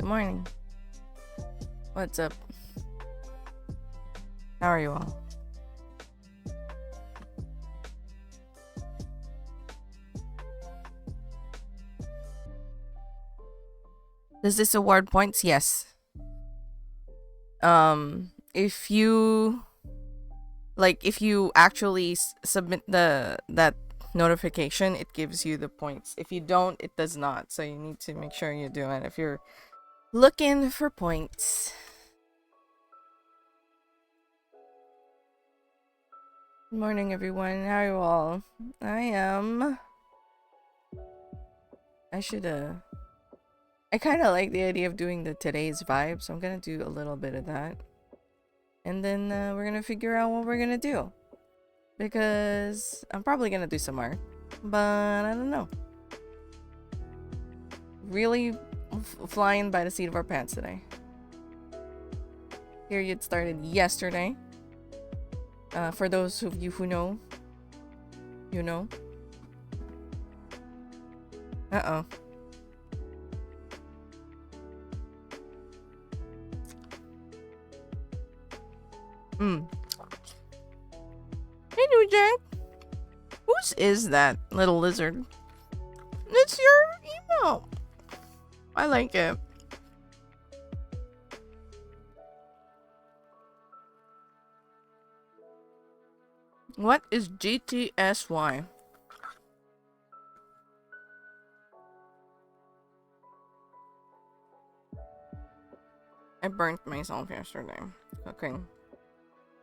Good morning. What's up? How are you all? Does this award points? Yes. If you actually submit that notification, it gives you the points. If you don't, it does not. So you need to make sure you do it if you're looking for points. Good morning, everyone. How are you all? I kind of like the idea of doing the today's vibe, so I'm gonna do a little bit of that. And then we're gonna figure out what we're gonna do. Because I'm probably gonna do some art, but I don't know. Really flying by the seat of our pants today. Period started yesterday. For those of you who know, you know. Uh-oh. Hey, New Jack. Whose is that little lizard? It's your email. I like it. What is GTSY? I burnt myself yesterday cooking.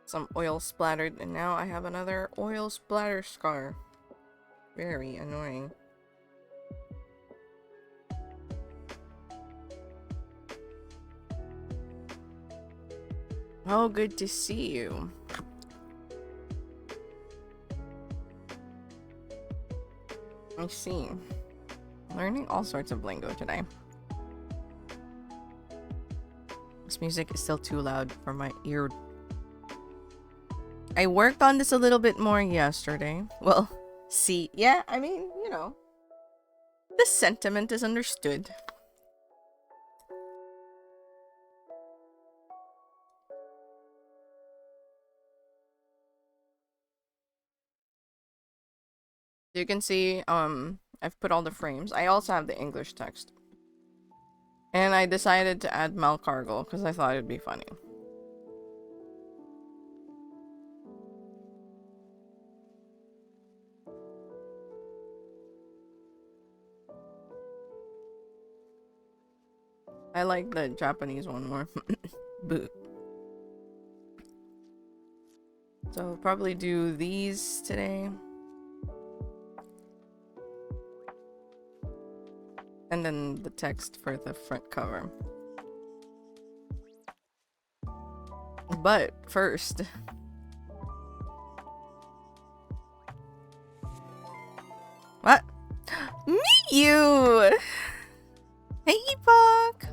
Some oil splattered, and now I have another oil splatter scar. Very annoying. Oh, good to see you. I see. Learning all sorts of lingo today. This music is still too loud for my ear. I worked on this a little bit more yesterday. Well, see, yeah, I mean, you know, the sentiment is understood. You can see, I've put all the frames. I also have the English text. And I decided to add Malcargo because I thought it'd be funny. I like the Japanese one more. Boo. So I'll probably do these today. And then the text for the front cover. But first... What? Meet you! Hey, Epoch!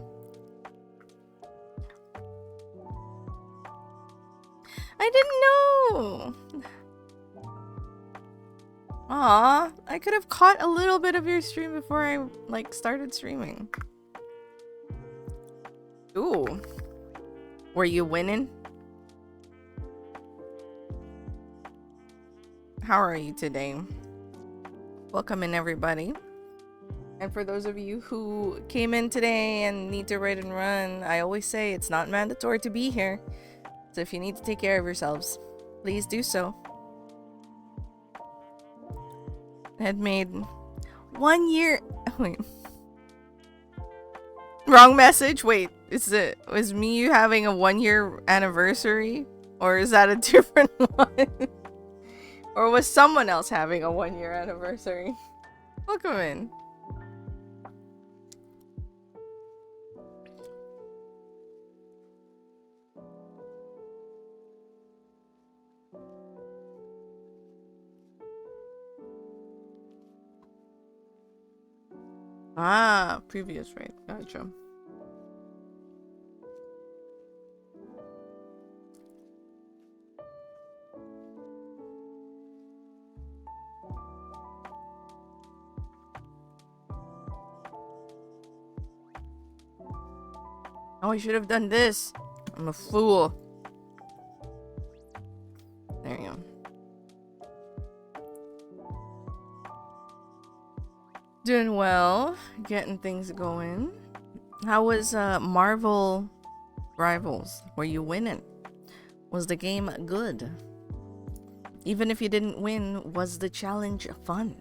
I didn't know! Aw, I could have caught a little bit of your stream before I, started streaming. Ooh. Were you winning? How are you today? Welcome in, everybody. And for those of you who came in today and need to ride and run, I always say it's not mandatory to be here. So if you need to take care of yourselves, please do so. I had made 1 year... Wait. Wrong message? Wait, was me having a 1-year anniversary? Or is that a different one? Or was someone else having a 1-year anniversary? Welcome in. Ah, previous rate. Gotcha. Oh, I should have done this. I'm a fool. There you go. Doing well. Getting things going. How was Marvel Rivals? Were you winning? Was the game good? Even if you didn't win, was the challenge fun?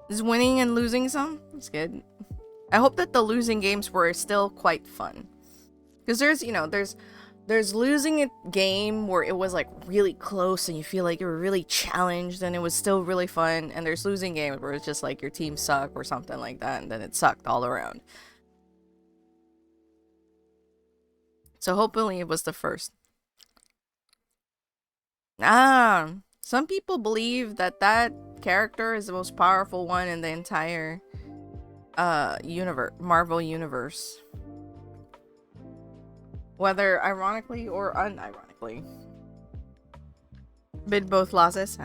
Is winning and losing some? That's good. I hope that the losing games were still quite fun. Because there's, you know, there's losing a game where it was like really close and you feel like you were really challenged and it was still really fun. And there's losing games where it's just like your team sucked or something like that and then it sucked all around. So hopefully it was the first. Some people believe that that character is the most powerful one in the entire Marvel universe. Whether ironically or unironically. Bid both losses?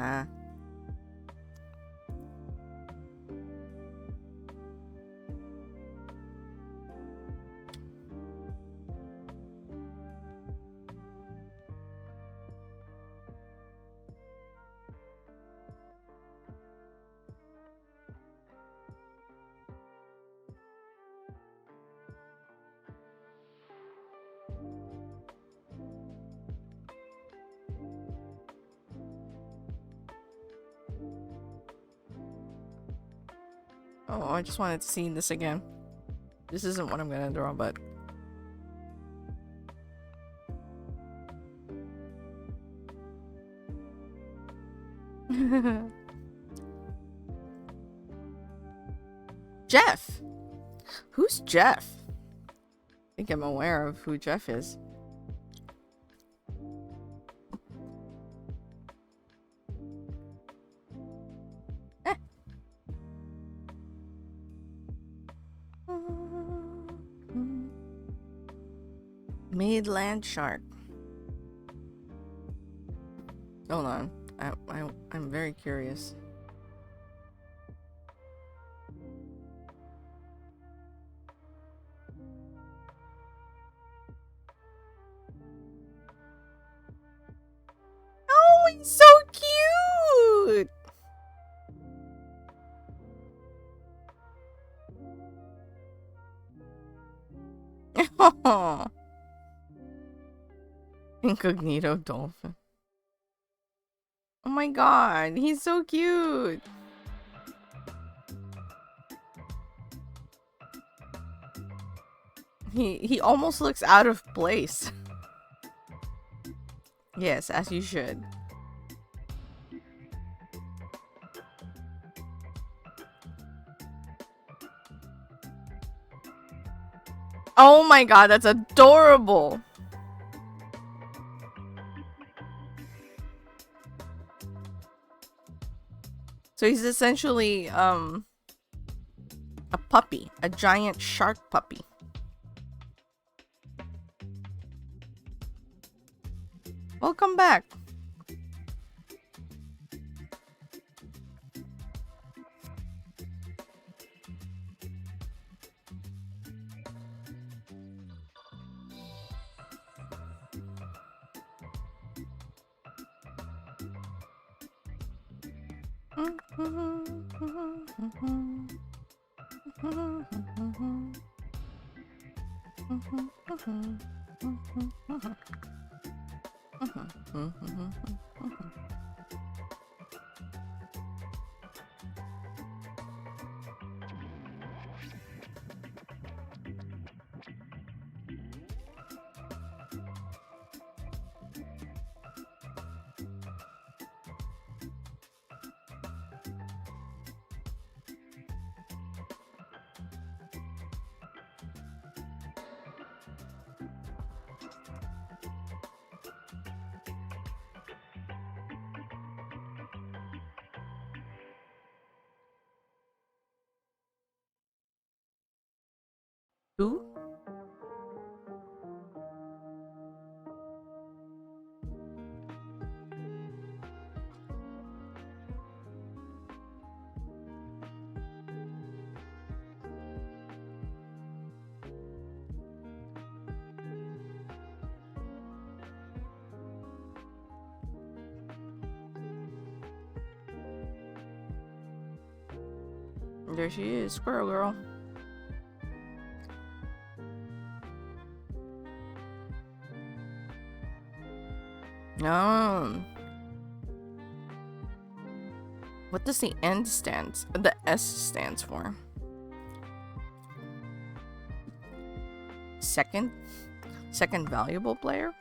Oh, I just wanted to see this again. This isn't what I'm gonna draw, but... Jeff! Who's Jeff? I think I'm aware of who Jeff is. Midland Shark. Hold on. I'm very curious. Oh, he's so cute! Incognito dolphin. Oh my god, he's so cute! He almost looks out of place. Yes, as you should. Oh my god, that's adorable! So he's essentially, a puppy. A giant shark puppy. Welcome back. Who? There she is, squirrel girl. What does the the S stands for? Second valuable player?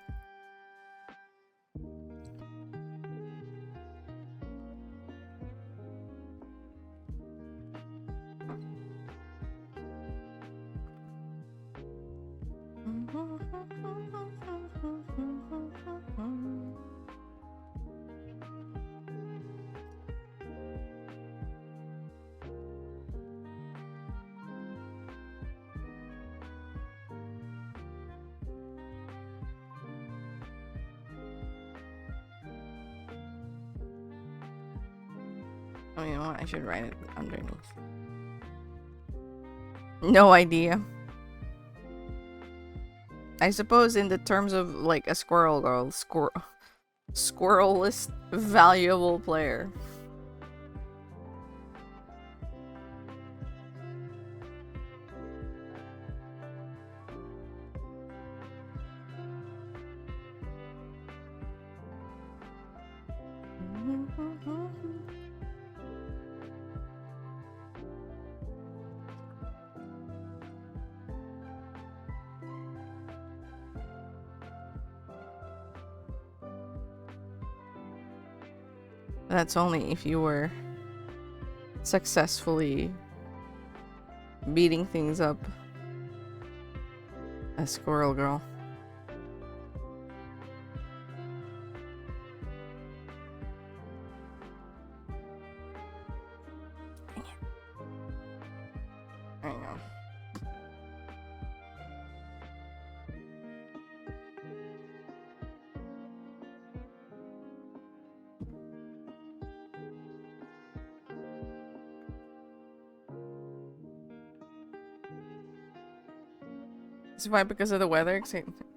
Oh, you know what? I should write it underneath. No idea. I suppose in the terms of like a squirrel girl, squirrelless valuable player. That's only if you were successfully beating things up as squirrel girl. Dang it. There you go. Is why because of the weather?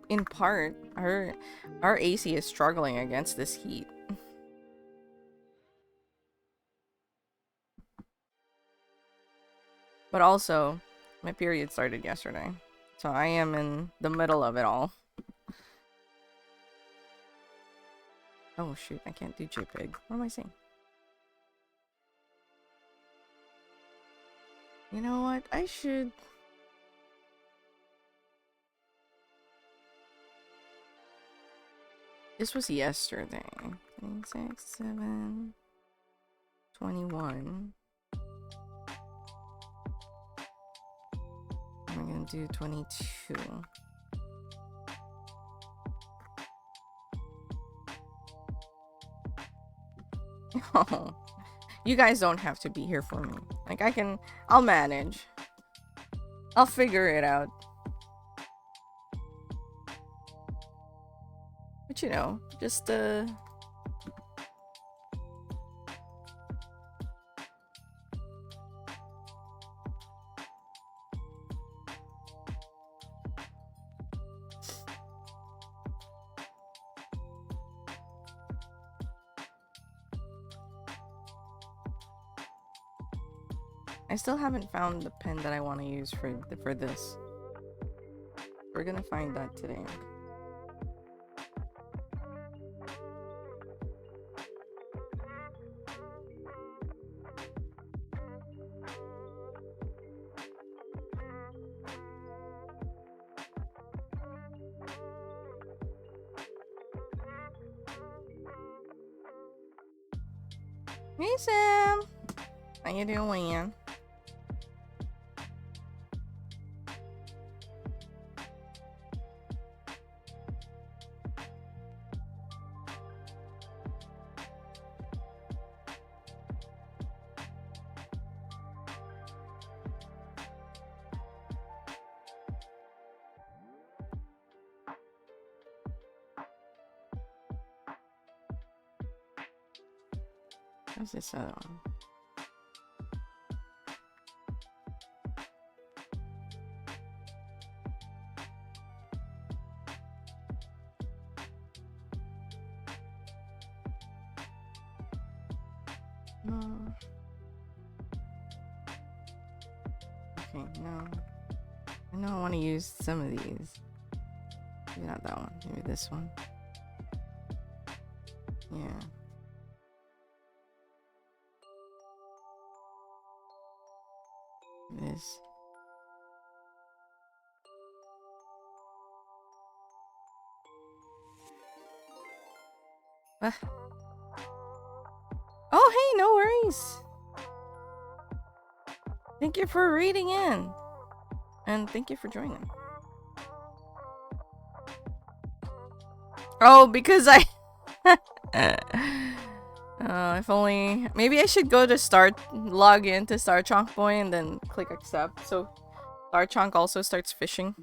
In part, our AC is struggling against this heat. But also, my period started yesterday, so I am in the middle of it all. Oh shoot, I can't do JPEG. What am I saying? You know what? I should... This was yesterday. 26, 7, 21. I'm gonna do 22. Oh, you guys don't have to be here for me. Like, I'll manage. I'll figure it out. But you know, just I still haven't found the pen that I want to use for this. We're gonna find that today. Hey Sam, how you doing? How's this other one? No. Okay, no. I know I want to use some of these. Maybe not that one. Maybe this one. Yeah. This. Oh, hey, no worries. Thank you for reading in. And thank you for joining. Oh, because I... if only... Maybe I should go to log in to Star Chunk Boy and then click accept. So Star Chunk also starts fishing.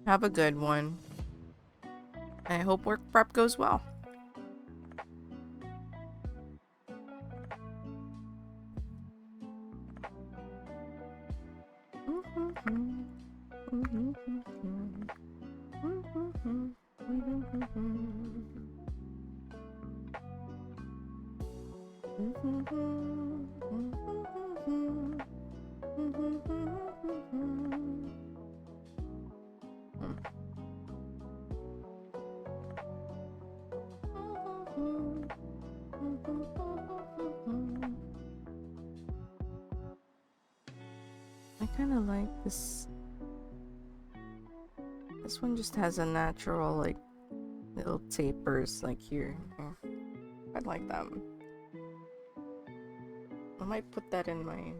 Have a good one. I hope work prep goes well. I kind of like this. This one just has a natural, like, little tapers, like here. I like them. I might put that in my...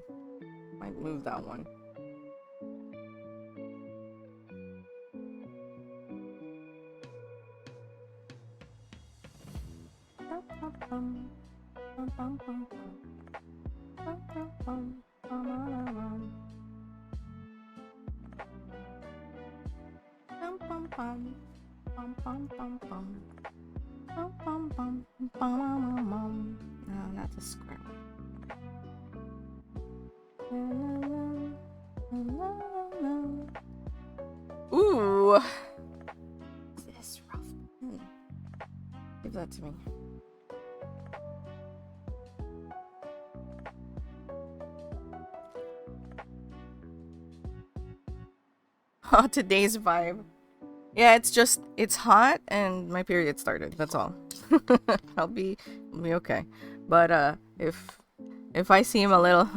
Might move that one. No, not the square one. Ooh! This rough. Give that to me. Oh, today's vibe. Yeah, it's hot and my period started. That's all. I'll be okay. But if I seem a little,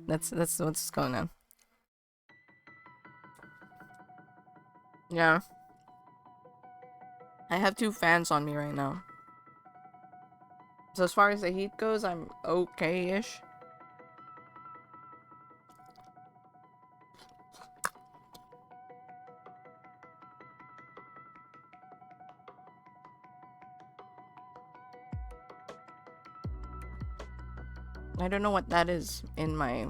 that's what's going on. Yeah. I have 2 fans on me right now. So as far as the heat goes, I'm okay-ish. I don't know what that is in my...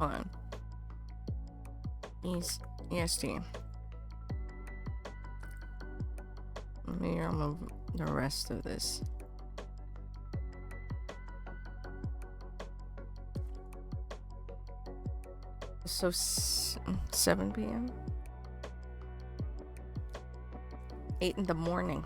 Hold on. EST. Let me remove the rest of this. So 7 p.m. 8 in the morning.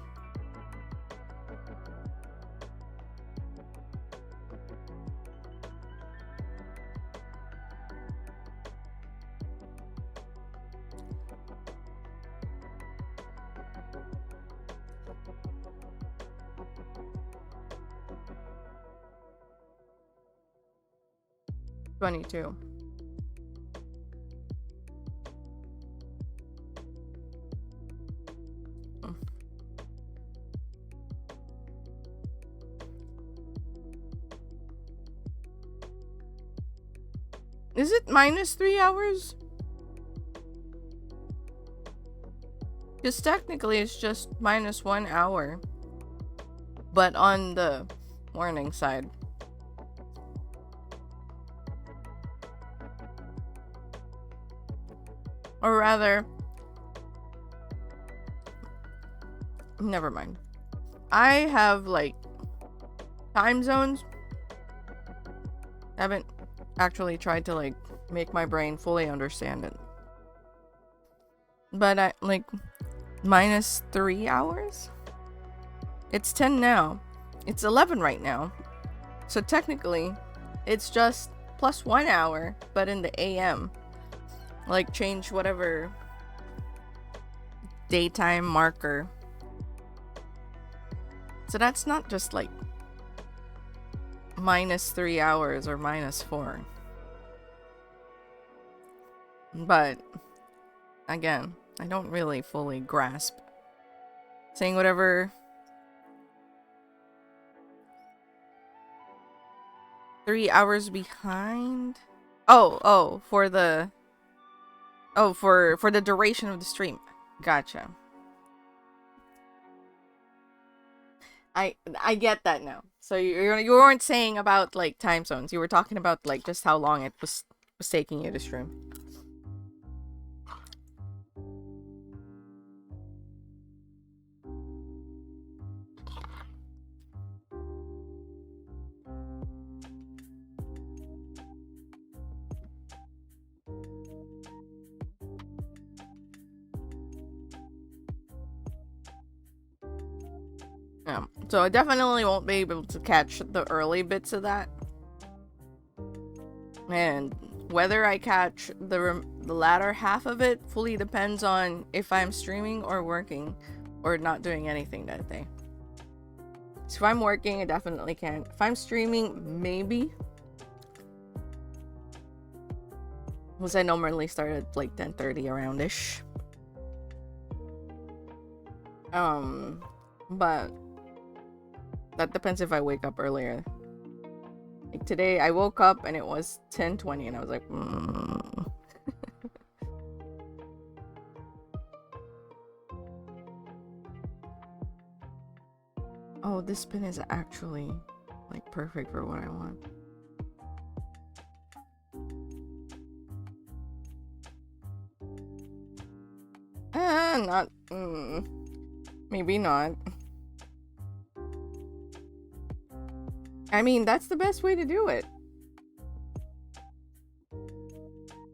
Too. Is it -3 hours? Because technically it's just -1 hour. But on the morning side. Or rather, never mind. I have like time zones. I haven't actually tried to like make my brain fully understand it. But I like minus 3 hours? It's 10 now. It's 11 right now. So technically, it's just plus 1 hour, but in the AM. Like, change whatever daytime marker. So that's not just like minus 3 hours or minus 4. But again, I don't really fully grasp. Saying whatever 3 hours behind. For the for the duration of the stream. Gotcha. I get that now. So you weren't saying about like time zones. You were talking about like just how long it was taking you to stream. Yeah. So I definitely won't be able to catch the early bits of that. And whether I catch the latter half of it fully depends on if I'm streaming or working or not doing anything that day. So if I'm working, I definitely can. If I'm streaming, maybe. Because I normally start at like 10:30 around-ish. But that depends if I wake up earlier. Like today, I woke up and it was 10:20 and I was like, Oh, this pin is actually like perfect for what I want. Not. Maybe not. I mean, that's the best way to do it.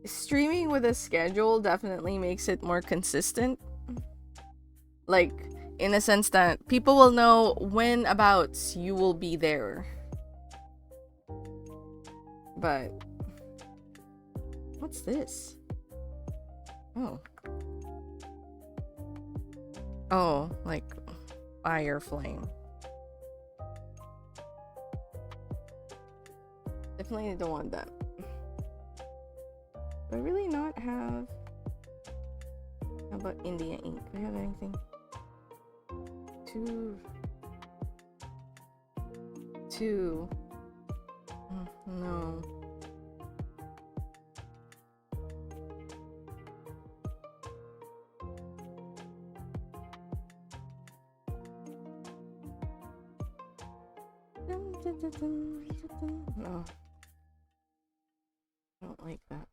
Streaming with a schedule definitely makes it more consistent. Like, in a sense that people will know when abouts you will be there. But what's this? Oh, like fire flame. Definitely don't want that. Do I really not have? How about India ink? Do I have anything? Two. No. No. I don't like that.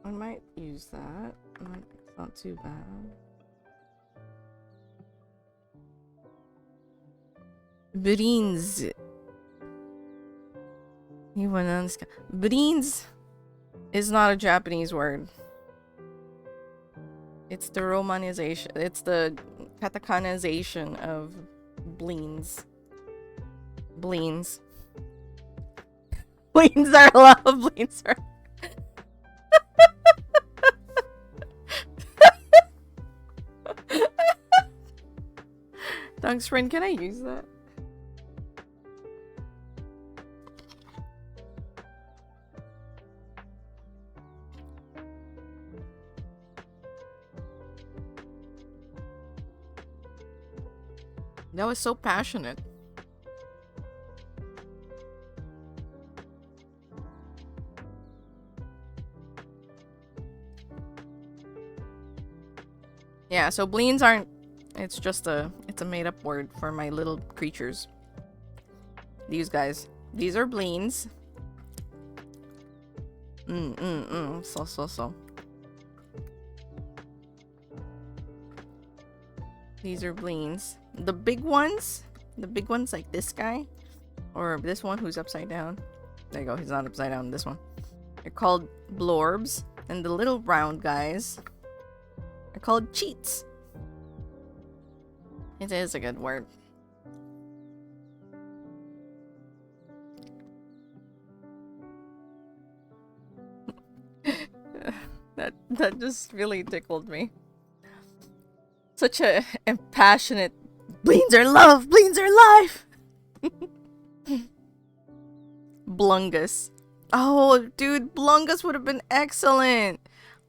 I might use that. It's not too bad. Beans. Beans is not a Japanese word. It's the romanization. It's the katakanization of bleens. Bleens. Bleens are a lot of bleens are. Thanks, friend. Can I use that? That was so passionate. Yeah, so bleens aren't. It's just it's a made-up word for my little creatures. These guys. These are bleens. So. These are bleens. The big ones like this guy, or this one who's upside down. There you go, he's not upside down, this one. They're called blorbs, and the little round guys are called cheats. It is a good word. That just really tickled me. Such a passionate. Bleens are love. Bleens are life. Blungus. Oh, dude, blungus would have been excellent.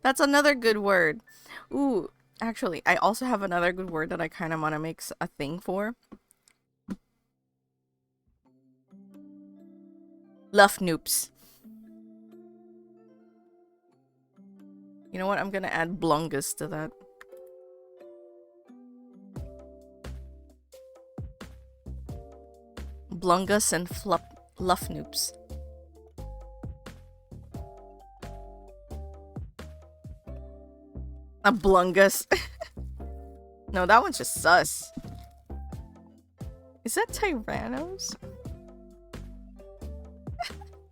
That's another good word. Ooh, actually, I also have another good word that I kind of want to make a thing for. Luffnoops. You know what? I'm gonna add blungus to that. Blungus and Luffnoops. A blungus. No, that one's just sus. Is that Tyrannos?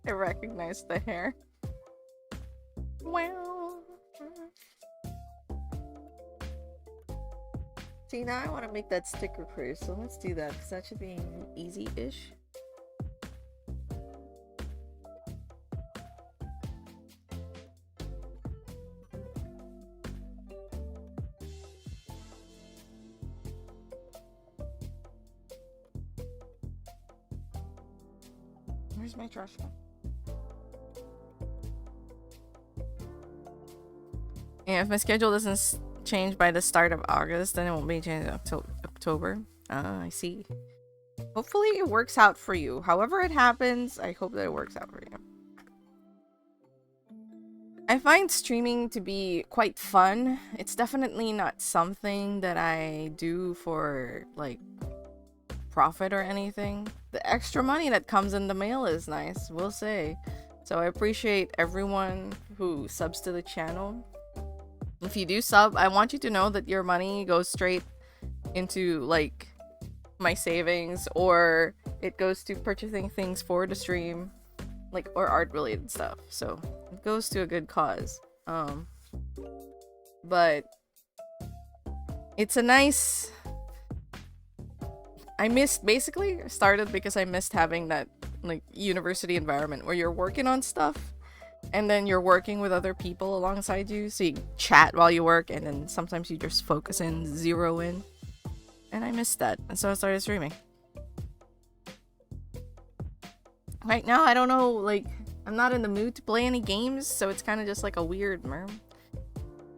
I recognize the hair. Wow. See, now I want to make that sticker first, so let's do that, because that should be easy-ish. Where's my trash can? Yeah, if my schedule doesn't change by the start of August, then it won't be changed until October. I see. Hopefully it works out for you. However it happens, I hope that it works out for you. I find streaming to be quite fun. It's definitely not something that I do for, like, profit or anything. The extra money that comes in the mail is nice, we'll say. So I appreciate everyone who subs to the channel. If you do sub, I want you to know that your money goes straight into, like, my savings, or it goes to purchasing things for the stream, like, or art related stuff. So it goes to a good cause. But it's a nice... I started because I missed having that, like, university environment where you're working on stuff and then you're working with other people alongside you, so you chat while you work, and then sometimes you just focus in, zero in. And I missed that, and so I started streaming. Right now, I don't know, like, I'm not in the mood to play any games, so it's kind of just like a weird merm.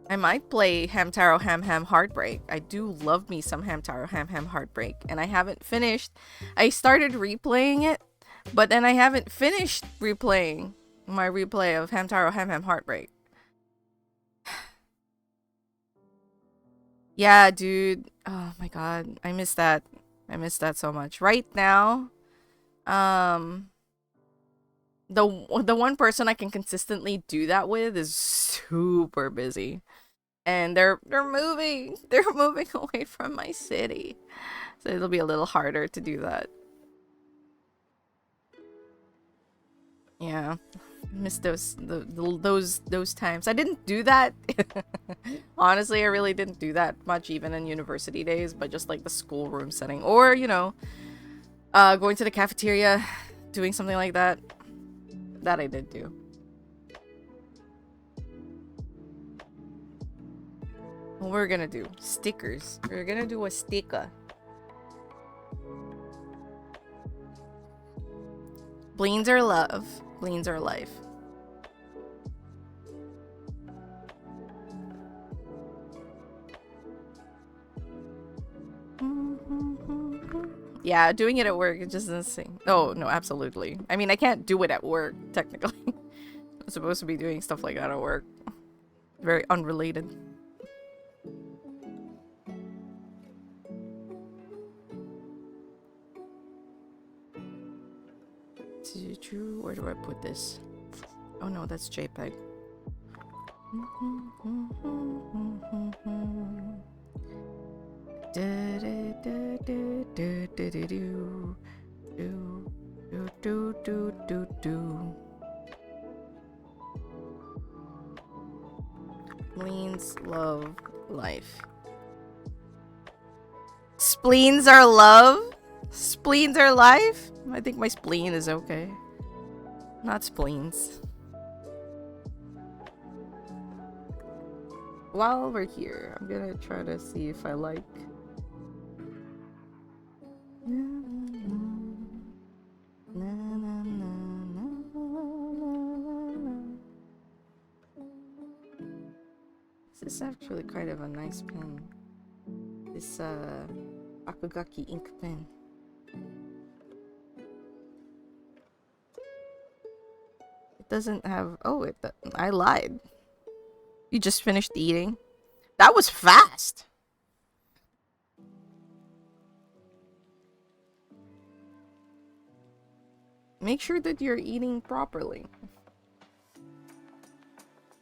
I might play Hamtaro Ham Ham Heartbreak. I do love me some Hamtaro Ham Ham Heartbreak, and I haven't finished. I started replaying it, but then I haven't finished replaying my replay of Hamtaro Ham Ham Heartbreak. Yeah, dude. Oh my god. I miss that. I miss that so much. Right now, the one person I can consistently do that with is super busy. And they're moving. They're moving away from my city. So it'll be a little harder to do that. Yeah. Miss those times. I didn't do that. Honestly, I really didn't do that much even in university days, but just like the schoolroom setting, or, you know, going to the cafeteria, doing something like that. That I did do. What we're gonna do? Stickers. We're gonna do a sticker. Bleens are love. Bleens are life. Yeah, doing it at work is just insane. Oh, no, absolutely. I mean, I can't do it at work, technically. I'm supposed to be doing stuff like that at work. Very unrelated. Where do I put this? Oh no, that's JPEG. Spleens love life. Spleens are love? Spleens are life? I think my spleen is okay. Not spleens. While we're here, I'm gonna try to see if I like... This is actually kind of a nice pen. This Akugaki ink pen. It doesn't have... Oh, I lied. You just finished eating? That was fast! Make sure that you're eating properly.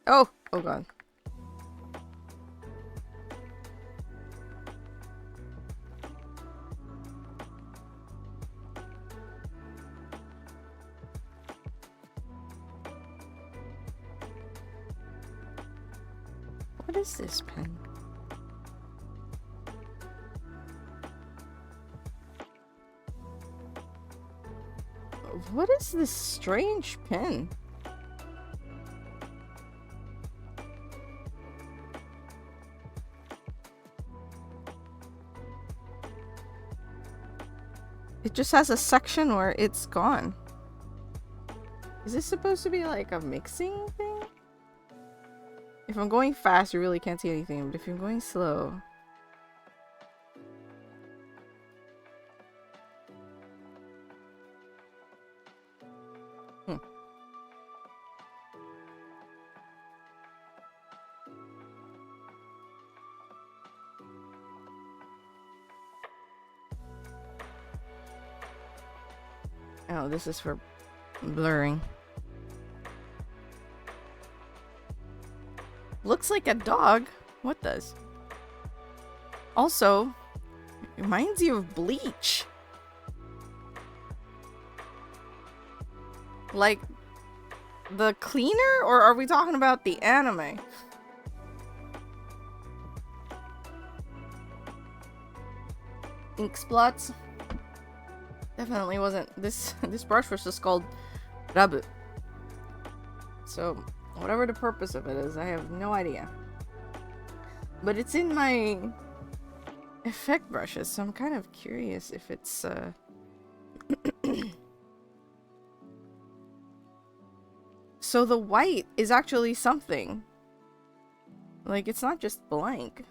Oh! Oh god. What is this pen? What is this strange pen? It just has a section where it's gone. Is this supposed to be like a mixing thing? If I'm going fast, you really can't see anything, but if you're going slow... Oh, this is for blurring. Looks like a dog. What does? Also, it reminds you of Bleach. Like, the cleaner? Or are we talking about the anime? Ink splots? Definitely wasn't. This brush was just called Rabu. So, whatever the purpose of it is, I have no idea. But it's in my effect brushes, so I'm kind of curious if it's So the white is actually something. Like, it's not just blank.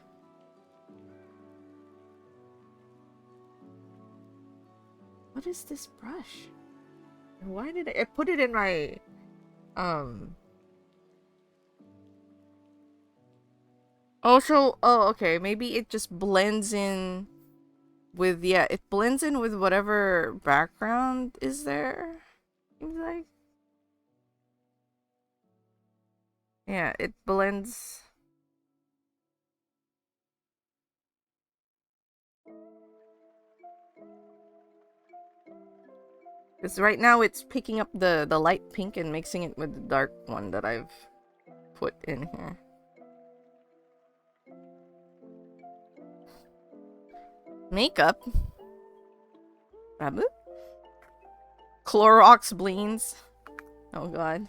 What is this brush? Why did I put it in my Also, oh, okay, maybe it just blends in with, yeah, it blends in with whatever background is there. Seems like. Yeah, it blends. Because right now it's picking up the light pink and mixing it with the dark one that I've put in here. Makeup? Rabu? Clorox bleens. Oh god.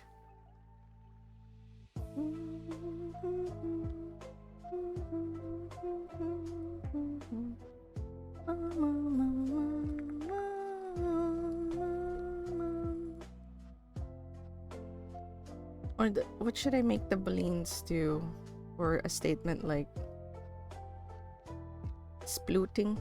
Or what should I make the bleens do? Or a statement like splooting?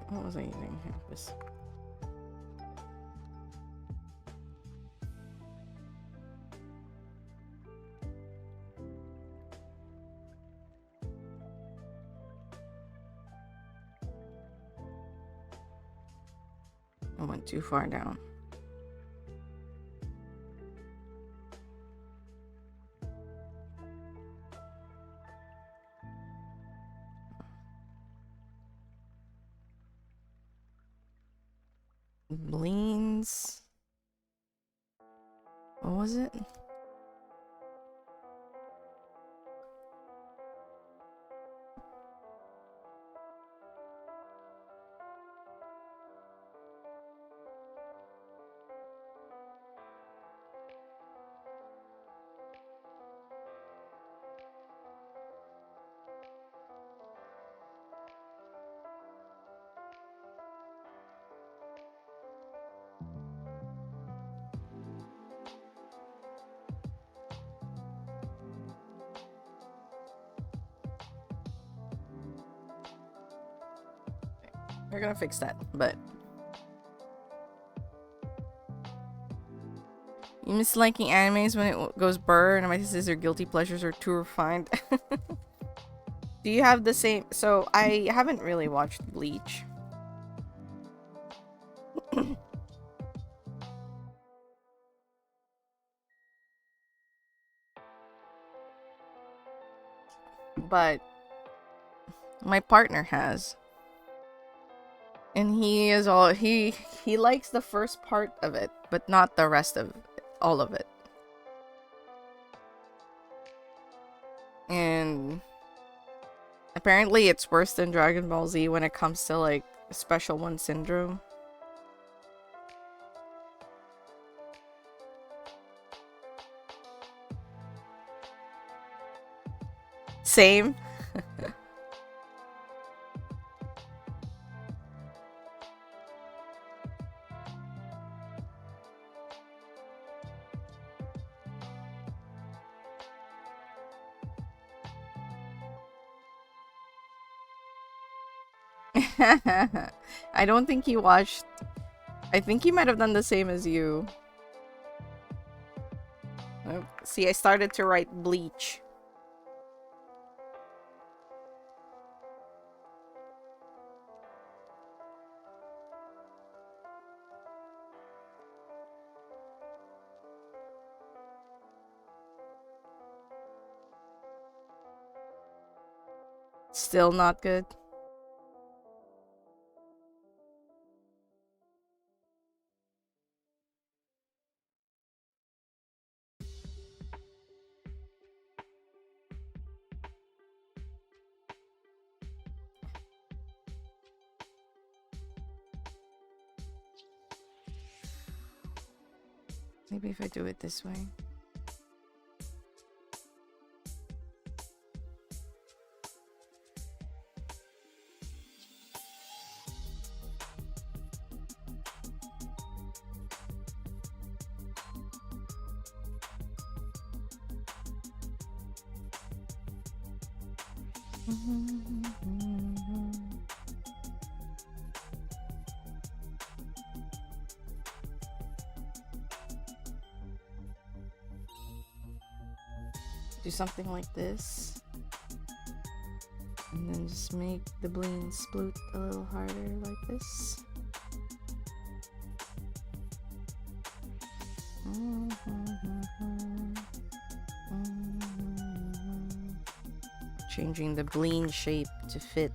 What was I eating? This. I went too far down. Bleens. What was it? We're gonna fix that, but you miss liking animes when it goes burr, and my sister guilty pleasures are too refined. Do you have the same? So I haven't really watched Bleach. But my partner has. And he is all he likes the first part of it, but not the rest of all of it. And apparently it's worse than Dragon Ball Z when it comes to like Special One syndrome. Same. I don't think he watched. I think he might have done the same as you. Oh, see, I started to write Bleach. Still not good. Maybe if I do it this way. Do something like this. And then just make the bling sploot a little harder like this. Changing the bling shape to fit.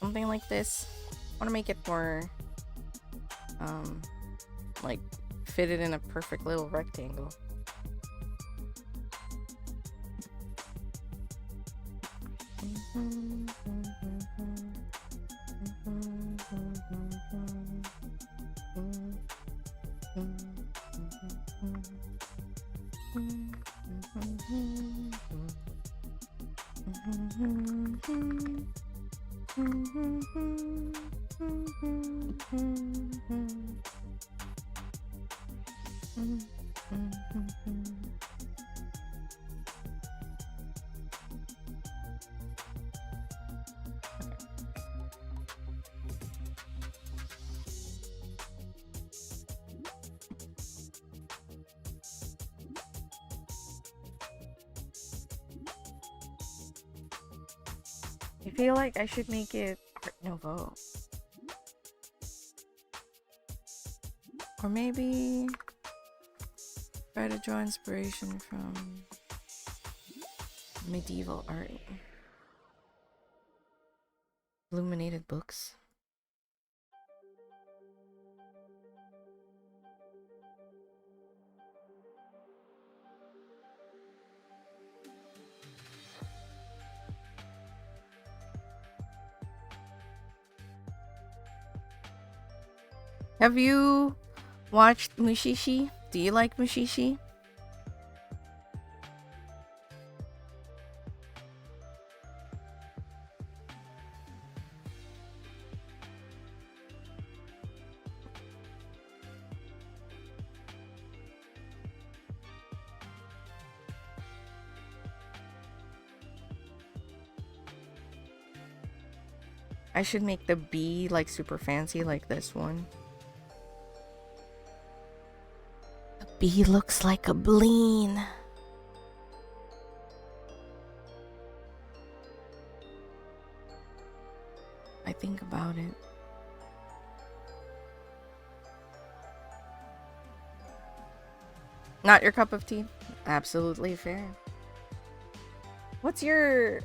Something like this. I want to make it more like fit it in a perfect little rectangle. I feel like I should make it Art Nouveau. Or maybe try to draw inspiration from medieval art. Illuminated books. Have you watched Mushishi? Do you like Mushishi? I should make the bee like super fancy like this one. The bee looks like a bleen. I think about it. Not your cup of tea? Absolutely fair. What's your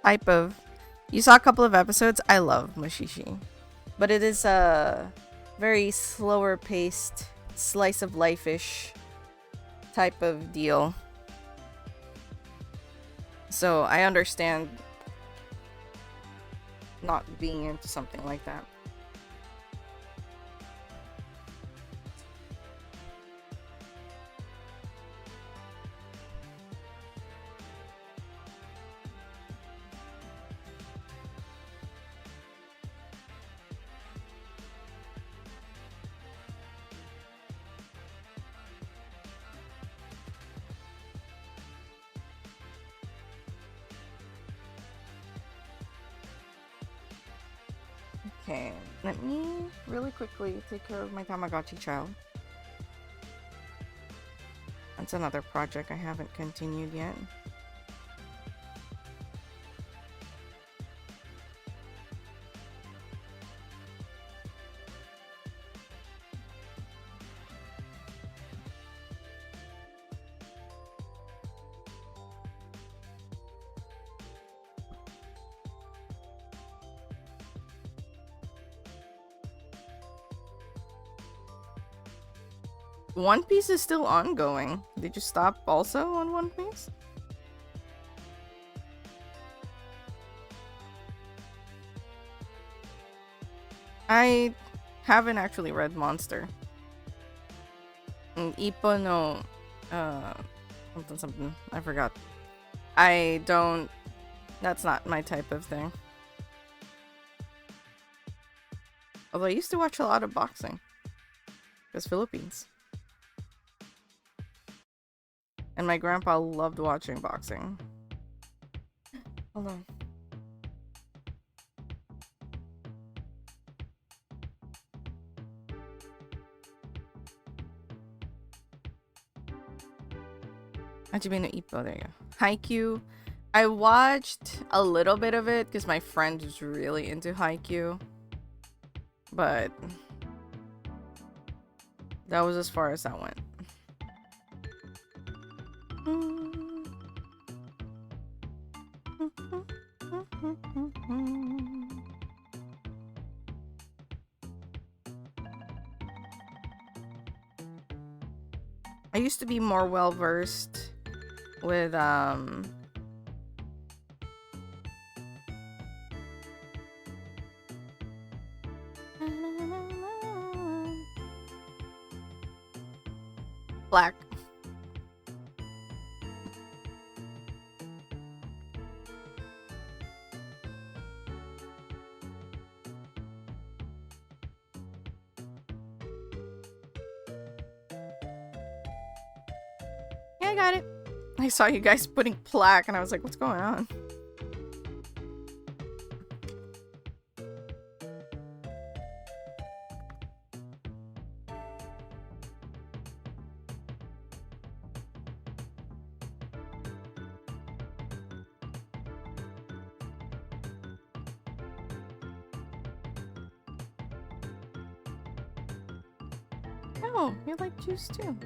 type of... You saw a couple of episodes. I love Mushishi. But it is a very slower paced, slice of life-ish type of deal. So I understand not being into something like that. Okay, let me really quickly take care of my Tamagotchi child. That's another project I haven't continued yet. One Piece is still ongoing. Did you stop also on One Piece? I haven't actually read Monster. Ippo no... something. I forgot. I don't... That's not my type of thing. Although I used to watch a lot of boxing. Because Philippines. And my grandpa loved watching boxing. Hold on. Hajime no Ippo, there you go. Haikyuu. I watched a little bit of it because my friend was really into Haikyuu. But that was as far as that went. I used to be more well versed with Black. Yeah, I got it. I saw you guys putting plaque and I was like, what's going on? Oh, you like juice too.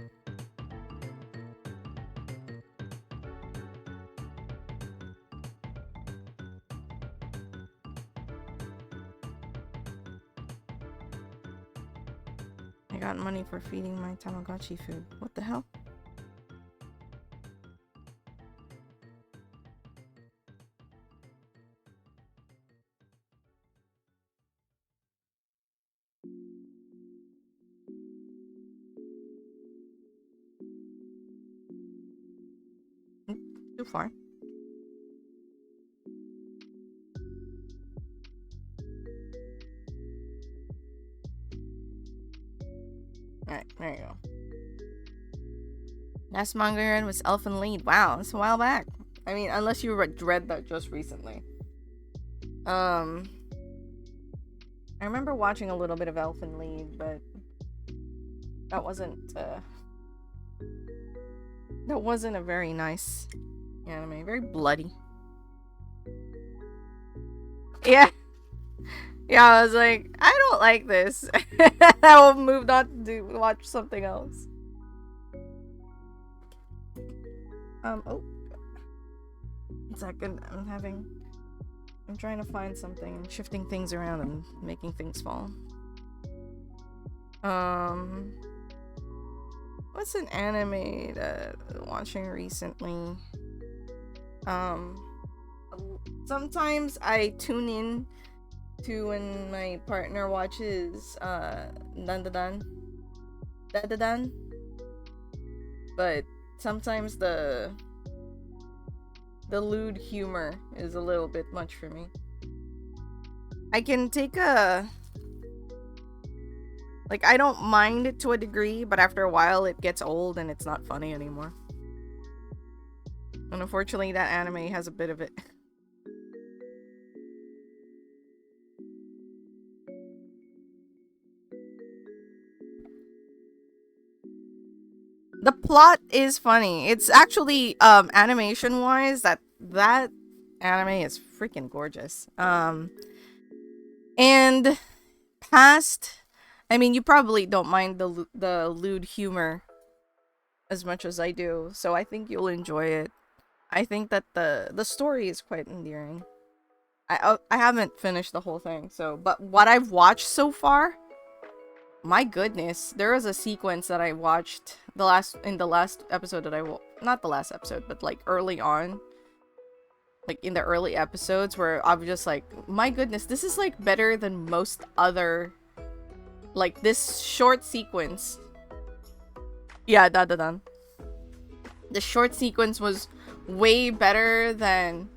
I got money for feeding my Tamagotchi food. What the hell? Too far. Alright, there you go. Last manga I read was Elfen Lied. Wow, that's a while back. I mean, unless you read that just recently. I remember watching a little bit of Elfen Lied, but that wasn't a very nice anime. Very bloody. Yeah. Yeah, I was like, I don't like this. I moved on to watch something else. Oh. 1 second. I'm trying to find something and shifting things around and making things fall. What's an anime that I'm watching recently? Sometimes I tune in to when my partner watches Dandadan. But sometimes the lewd humor is a little bit much for me. I can take I don't mind it to a degree, but after a while it gets old and it's not funny anymore. And unfortunately that anime has a bit of it. The plot is funny. It's actually animation wise that anime is freaking gorgeous. And past, I mean, you probably don't mind the lewd humor as much as I do, so I think you'll enjoy it. I think that the story is quite endearing. I haven't finished the whole thing, but what I've watched so far, my goodness, there was a sequence that I watched in the last episode that not the last episode, but like early on, like in the early episodes, where I'm just like, my goodness, this is like better than most other, like this short sequence. Yeah, da. The short sequence was way better than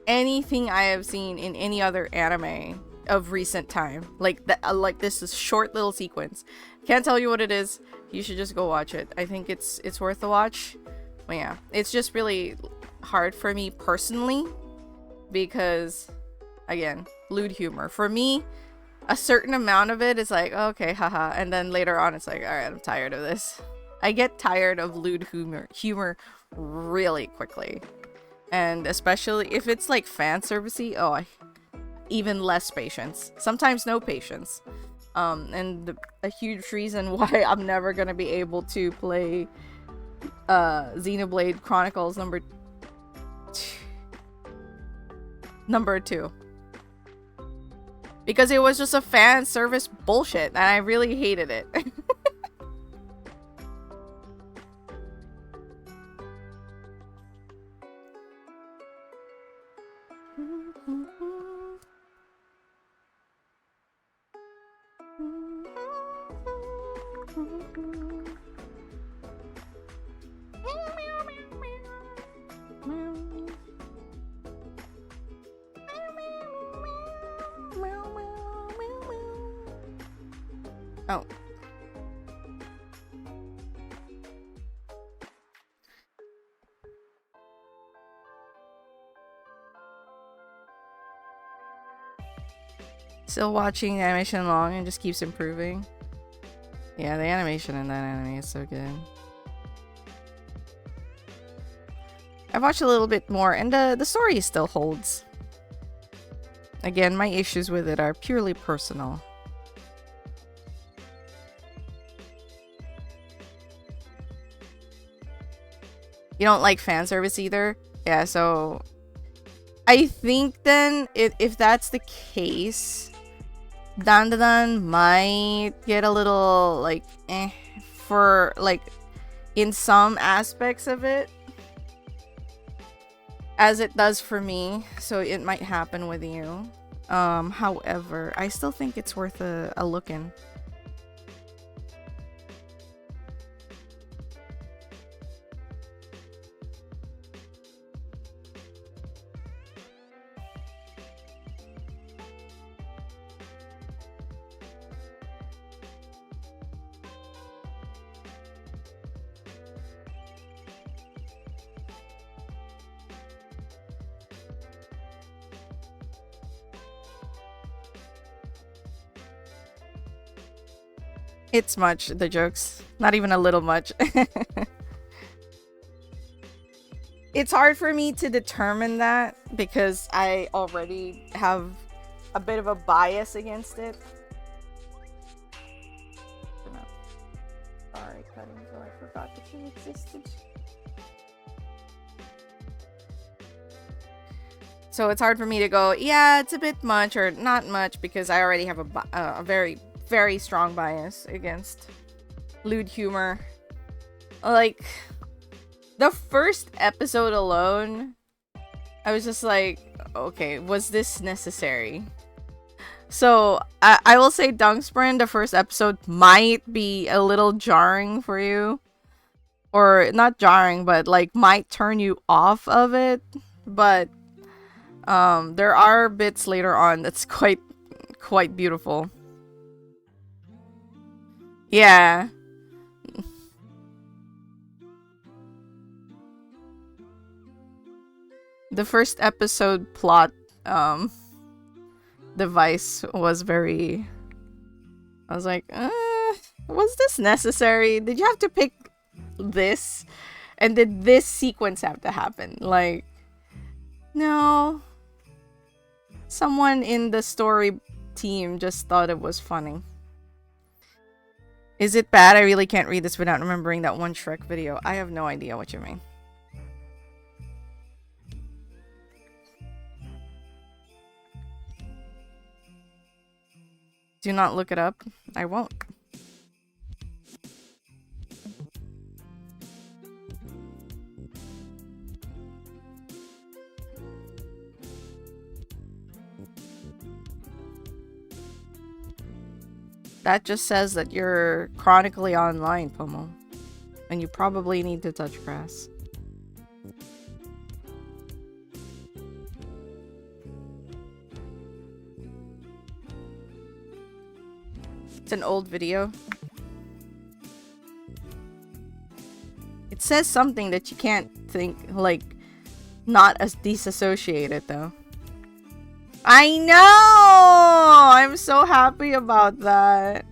anything I have seen in any other anime of recent time. Like this is short little sequence. Can't tell you what it is. You should just go watch it. I think it's worth the watch. But yeah, it's just really hard for me personally because, again, lewd humor. For me, a certain amount of it is like, okay, haha, and then later on it's like, all right, I'm tired of this. I get tired of lewd humor really quickly. And especially if it's like fan servicey, even less patience. Sometimes no patience. And a huge reason why I'm never gonna be able to play Xenoblade Chronicles number 2. Because it was just a fan service bullshit and I really hated it. Oh. Still watching the animation along and just keeps improving. Yeah, the animation in that anime is so good. I've watched a little bit more, and the story still holds. Again, my issues with it are purely personal. You don't like fan service either? Yeah, so I think then if that's the case, Dandadan might get a little like for like in some aspects of it, as it does for me, so it might happen with you. However, I still think it's worth a look in. It's much, the jokes. Not even a little much. It's hard for me to determine that because I already have a bit of a bias against it. Sorry, cutting, so I forgot that you existed. So it's hard for me to go, yeah, it's a bit much or not much because I already have a very, very strong bias against lewd humor. Like, the first episode alone, I was just like, okay, was this necessary? So I will say Dungsprint, the first episode might be a little jarring for you. Or not jarring, but like might turn you off of it. But there are bits later on that's quite beautiful. Yeah. The first episode plot device was very... I was like, was this necessary? Did you have to pick this? And did this sequence have to happen? Like, no. Someone in the story team just thought it was funny. Is it bad? I really can't read this without remembering that one Shrek video. I have no idea what you mean. Do not look it up. I won't. That just says that you're chronically online, Pomo. And you probably need to touch grass. It's an old video. It says something that you can't think, like, not as disassociated, though. I know! I'm so happy about that.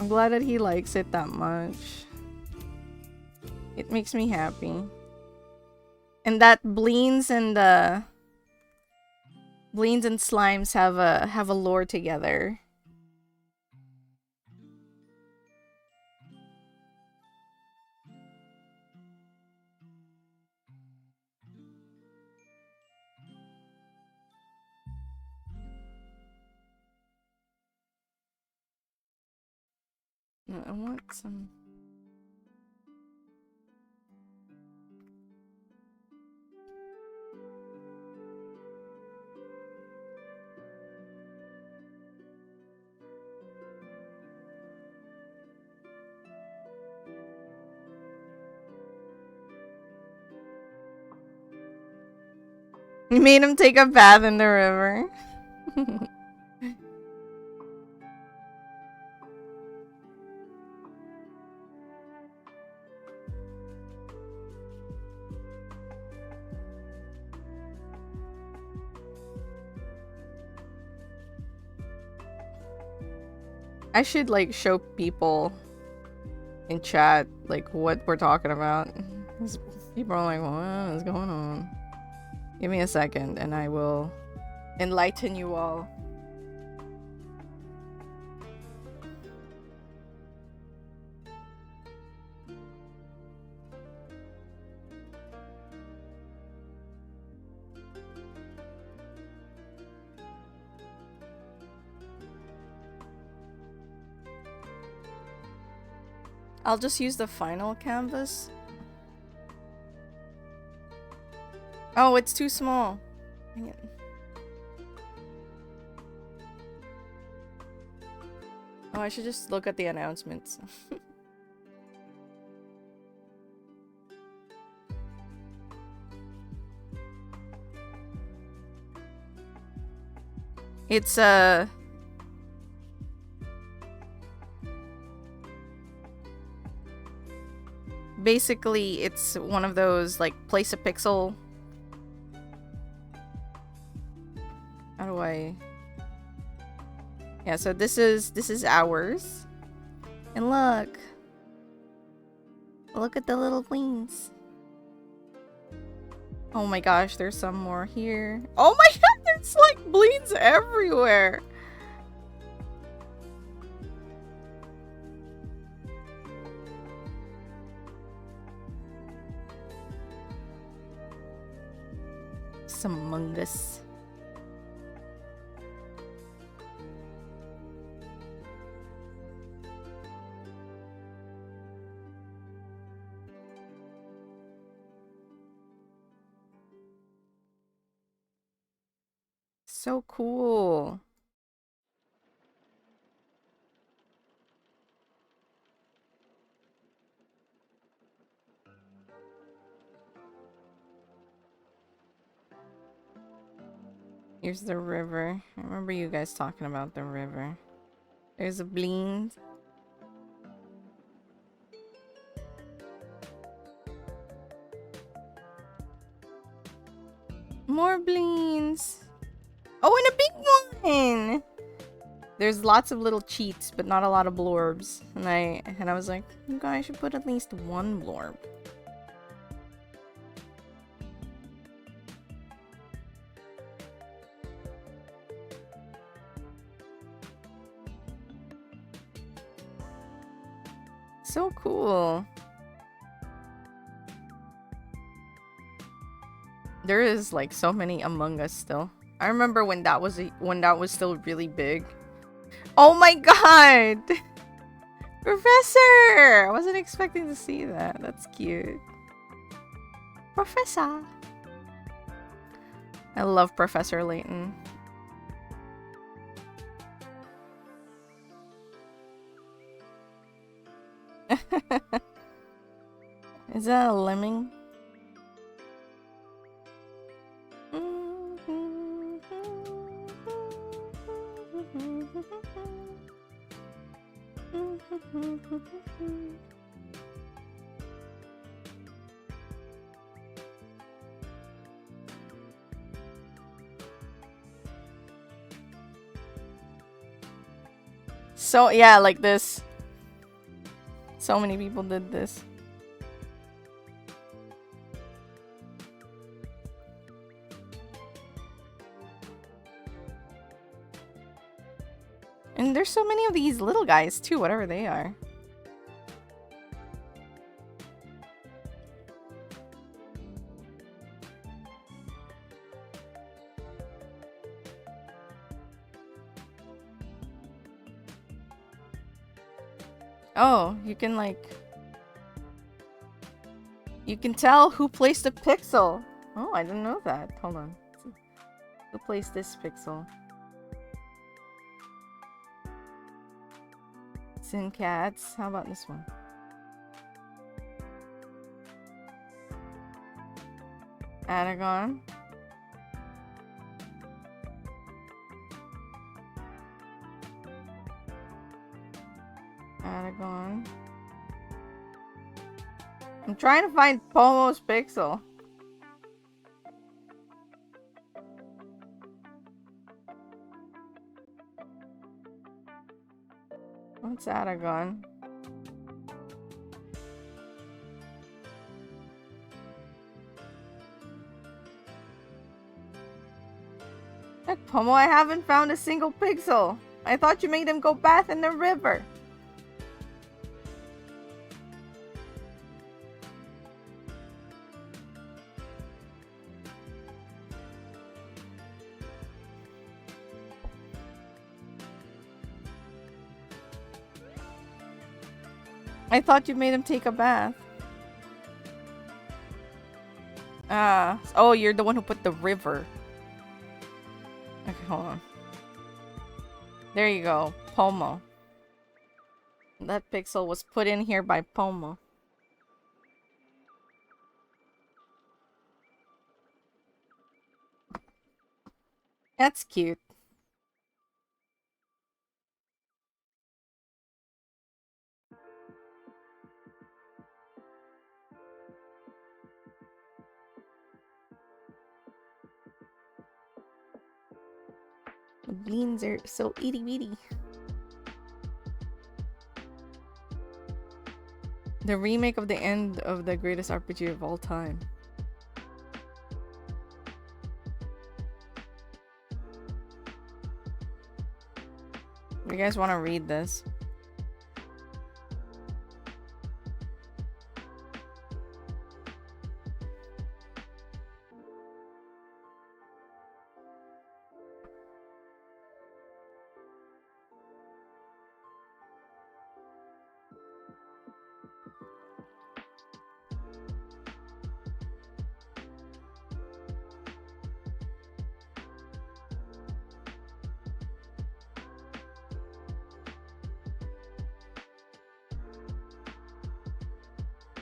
I'm glad that he likes it that much. It makes me happy. And that Bleens and Slimes have a lore together. I want some... You made him take a bath in the river. I should like show people in chat like what we're talking about. People are like, what is going on? Give me a second and I will enlighten you all. I'll just use the final canvas. Oh, it's too small. Dang it. Oh, I should just look at the announcements. It's basically it's one of those like place a pixel. How do I? Yeah, so this is ours. And look at the little wings. Oh my gosh, there's some more here. Oh my god, there's like bleeds everywhere. Some mungus. So cool. Here's the river. I remember you guys talking about the river. There's a bleed. More bleeds. Oh, and a big one. There's lots of little cheats, but not a lot of blorbs. And I was like, you guys should put at least one blorb. So cool. There is like so many Among Us still. I remember when that was still really big. Oh my god! Professor! I wasn't expecting to see that. That's cute. Professor! I love Professor Layton. Is that a lemming? So yeah, like this. So many people did this. And there's so many of these little guys too, whatever they are. Oh, you can like... You can tell who placed a pixel. Oh, I didn't know that. Hold on. Who placed this pixel? Sin Cats. How about this one? Aragon. Aragon. I'm trying to find Pomo's pixel. What's Aragon? Heck, Pomo, I haven't found a single pixel. I thought you made him go bath in the river. I thought you made him take a bath. Oh, you're the one who put the river. Okay, hold on. There you go, Pomo. That pixel was put in here by Pomo. That's cute. The beans are so itty bitty. The remake of the end of the greatest RPG of all time. You guys want to read this?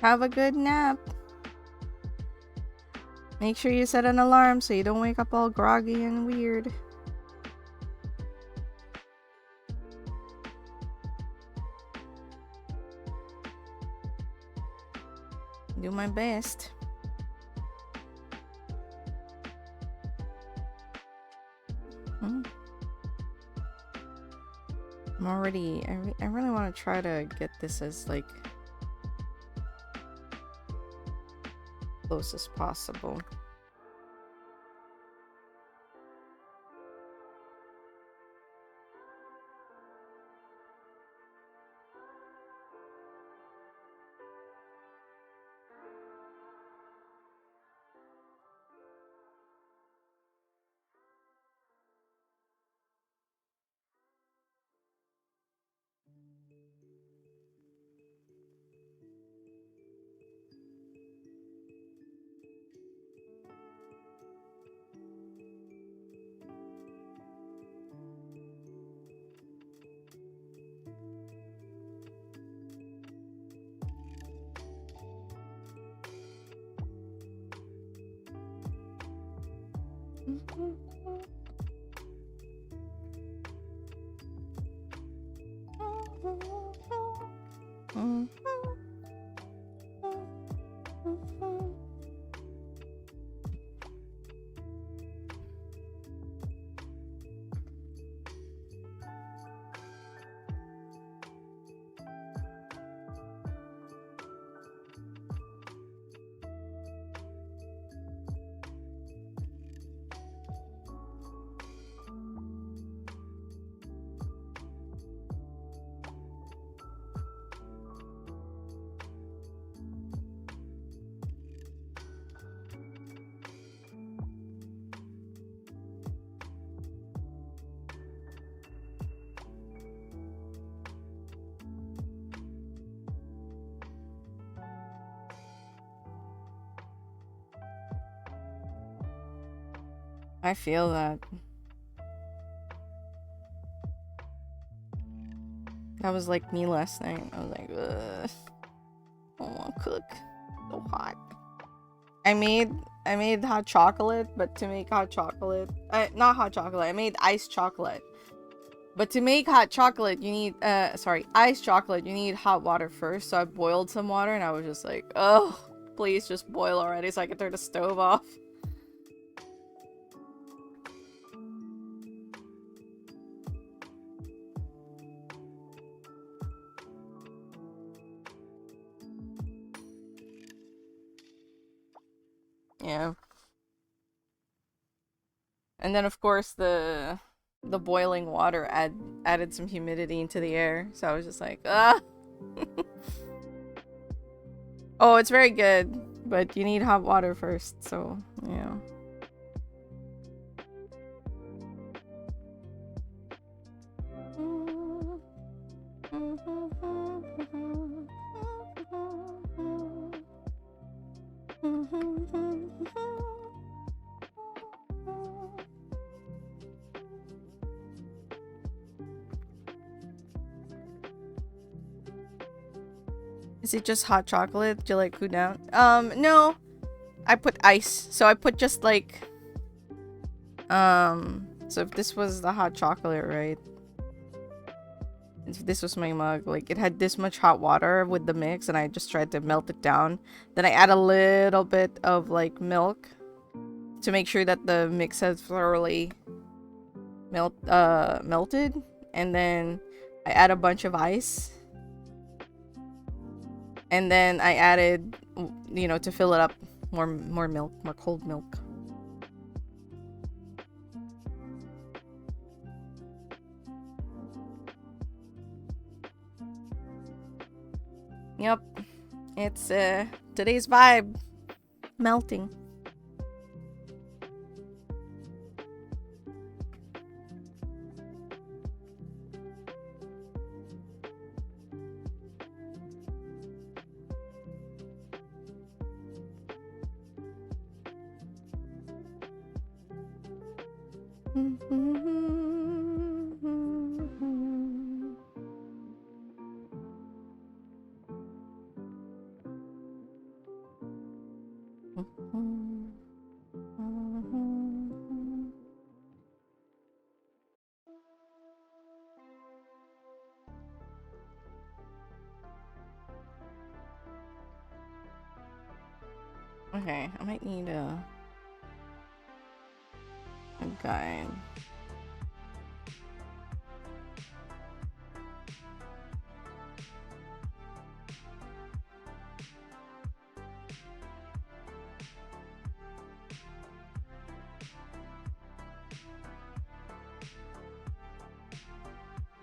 Have a good nap. Make sure you set an alarm so you don't wake up all groggy and weird. Do my best. I'm already... I really want to try to get this as, like, close as possible. I feel that. That was like me last night. I was like, ugh. I don't want to cook. So hot. I made hot chocolate, but to make hot chocolate, not hot chocolate. I made iced chocolate. But to make hot chocolate, you need iced chocolate, you need hot water first. So I boiled some water and I was just like, oh, please just boil already so I can turn the stove off. Yeah. And then of course the boiling water added some humidity into the air. So I was just like, ah. Oh, it's very good, but you need hot water first. So, yeah. Is it just hot chocolate? Do you like cool down? No. I put ice. So I put just like so if this was the hot chocolate, right? If this was my mug, like it had this much hot water with the mix and I just tried to melt it down. Then I add a little bit of like milk to make sure that the mix has thoroughly melted, and then I add a bunch of ice. And then I added, you know, to fill it up, more milk, more cold milk. Yep. It's today's vibe. Melting. Okay, I might need a guide.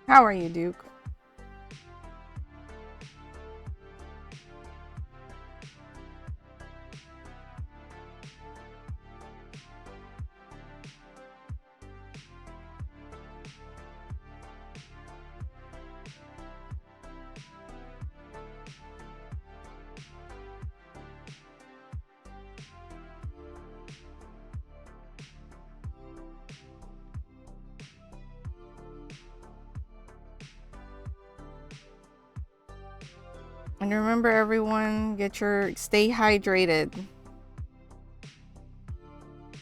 How are you, Duke? And remember, everyone, stay hydrated.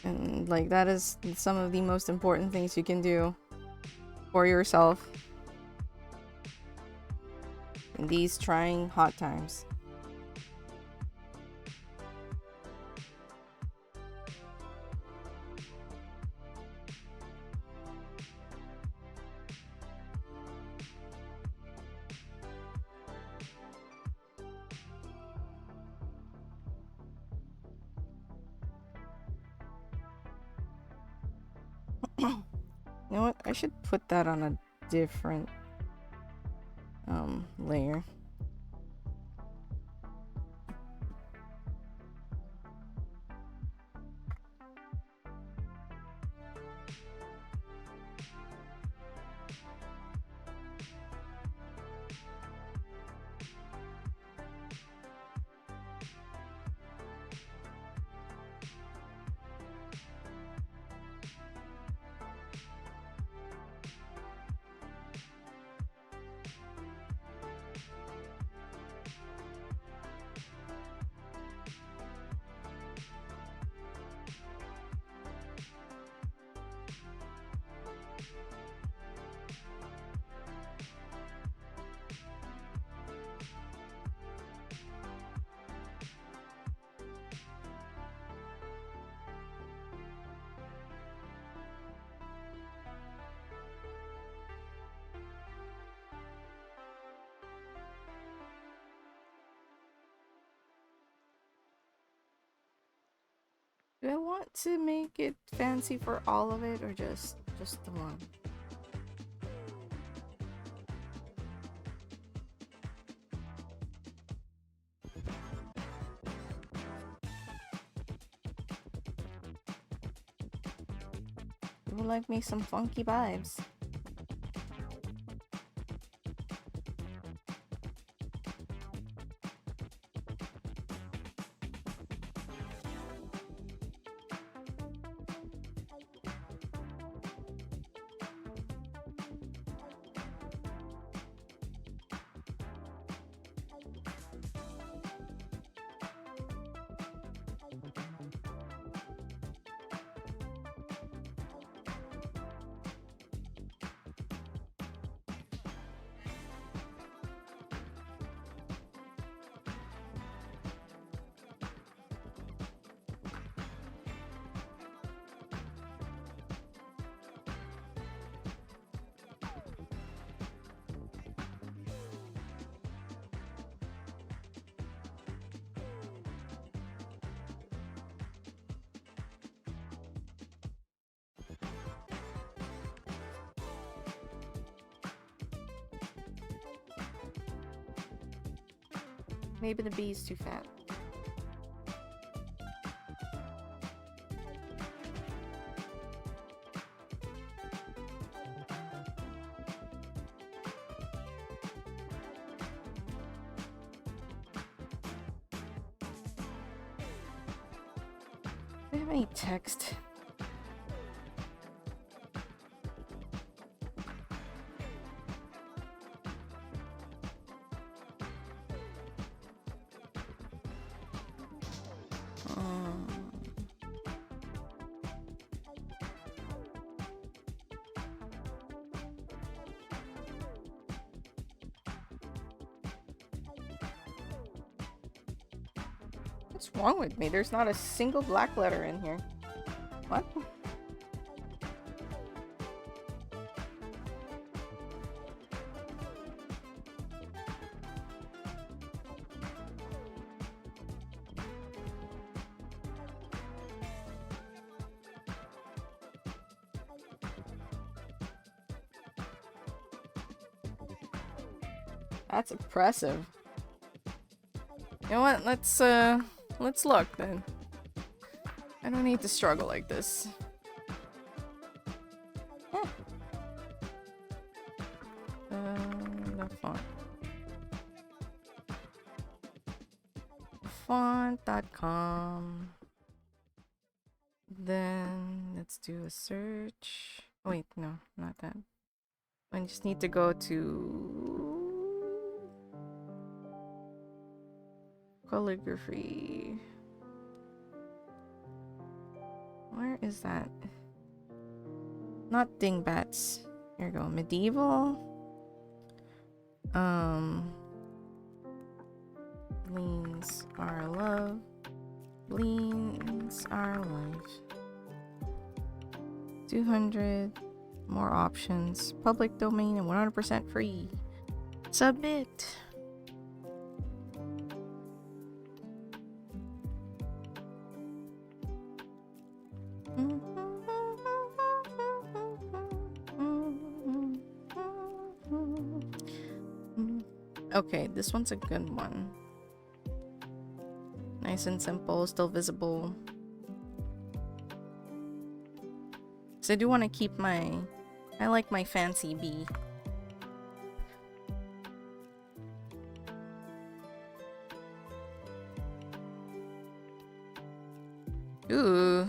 And like that is some of the most important things you can do for yourself in these trying hot times. You know what? I should put that on a different layer. Do I want to make it fancy for all of it, or just the one? People like me some funky vibes. Maybe the bee is too fat. Do I have any text? What's wrong with me? There's not a single black letter in here. What? That's impressive. You know what? Let's look then. I don't need to struggle like this. Oh. The font. Font.com. Then let's do a search. Oh, wait, no, not that. I just need to go to calligraphy. Where is that? Not dingbats. Here we go. Medieval. Bleens are love. Bleens are life. 200 more options. Public domain and 100% free. Submit. Okay, this one's a good one. Nice and simple, still visible. So I do want to keep I like my fancy bee. Ooh.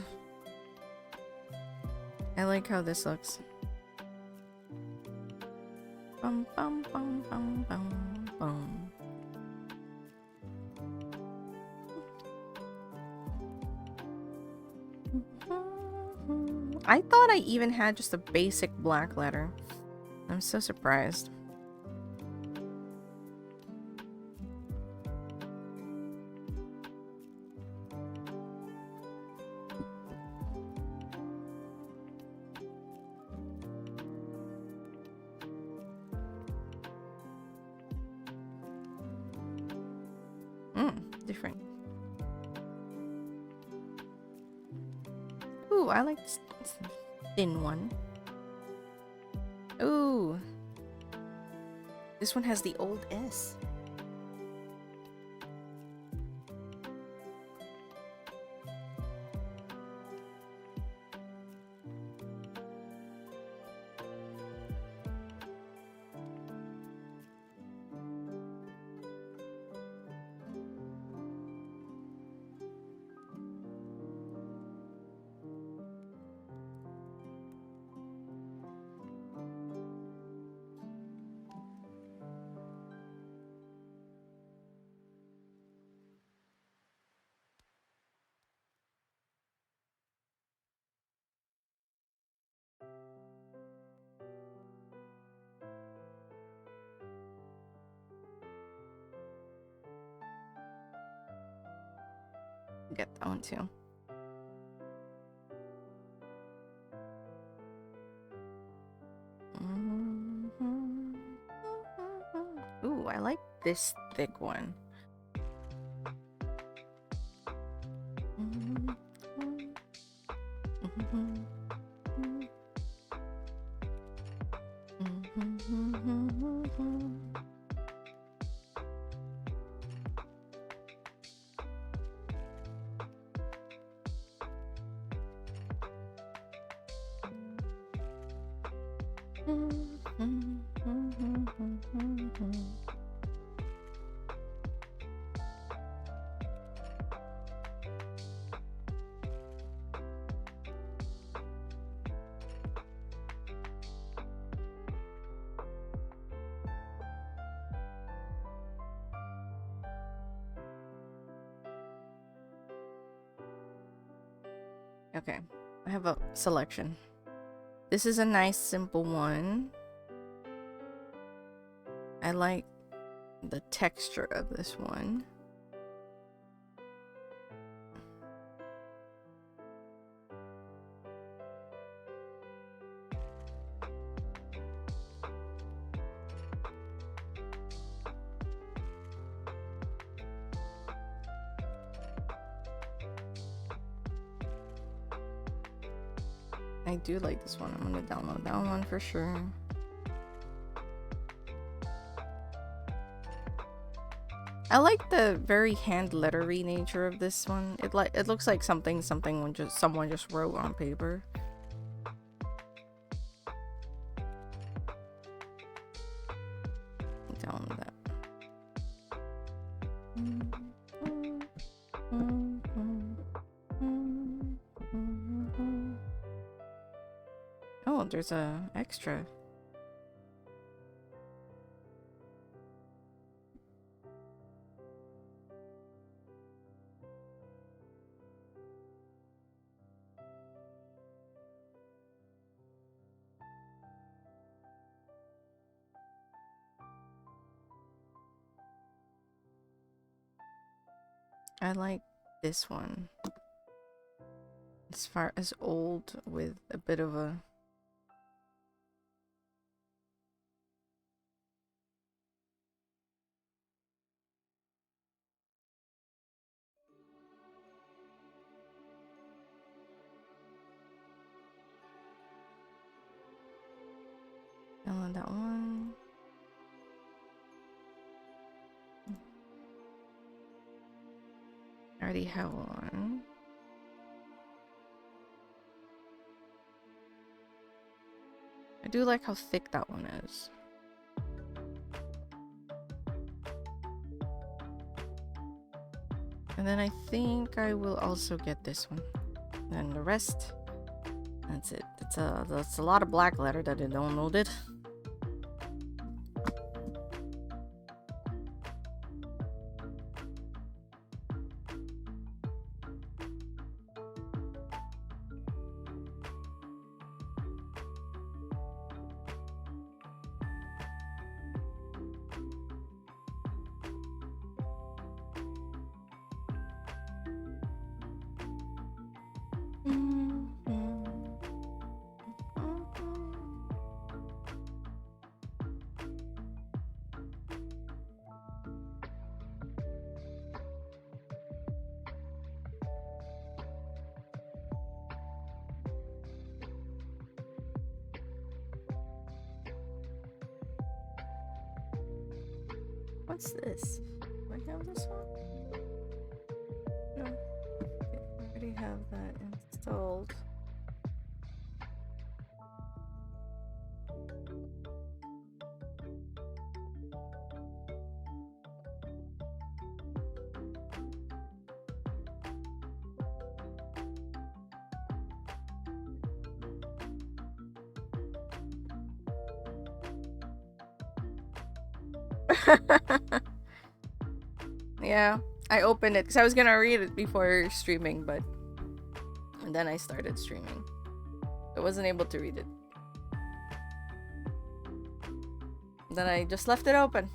I like how this looks. Bum bum bum bum bum bum. I thought I even had just a basic black letter. I'm so surprised. Different. Ooh, I like this thin one. Ooh. This one has the old S. Get that one too. Ooh, I like this thick one. Okay, I have a selection. This is a nice simple one. I like the texture of this one. I do like this one. I'm gonna download that one for sure. I like the very hand lettery nature of this one. It looks like someone just wrote on paper. Download that. Oh, there's a extra. I like this one. As far as old with a bit of a download that one. I already have one. I do like how thick that one is. And then I think I will also get this one. And the rest, that's it. That's a lot of black letter that I downloaded. What's this? Do I have this one? No. Okay, I already have that installed. Yeah, I opened it because I was gonna read it before streaming, but and then I started streaming. I wasn't able to read it. Then I just left it open.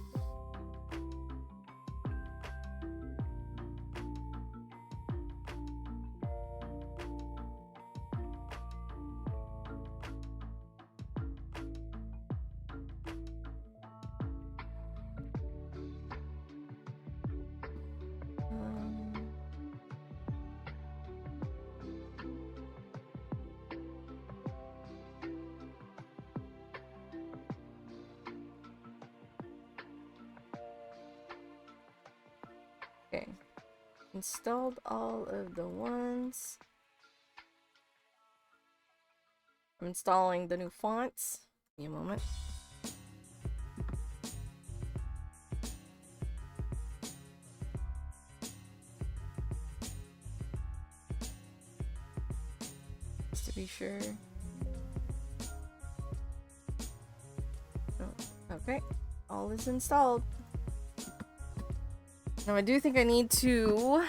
Okay. Installed all of the ones. I'm installing the new fonts. Give me a moment. Just to be sure. Oh, okay. All is installed. Now I do think I need to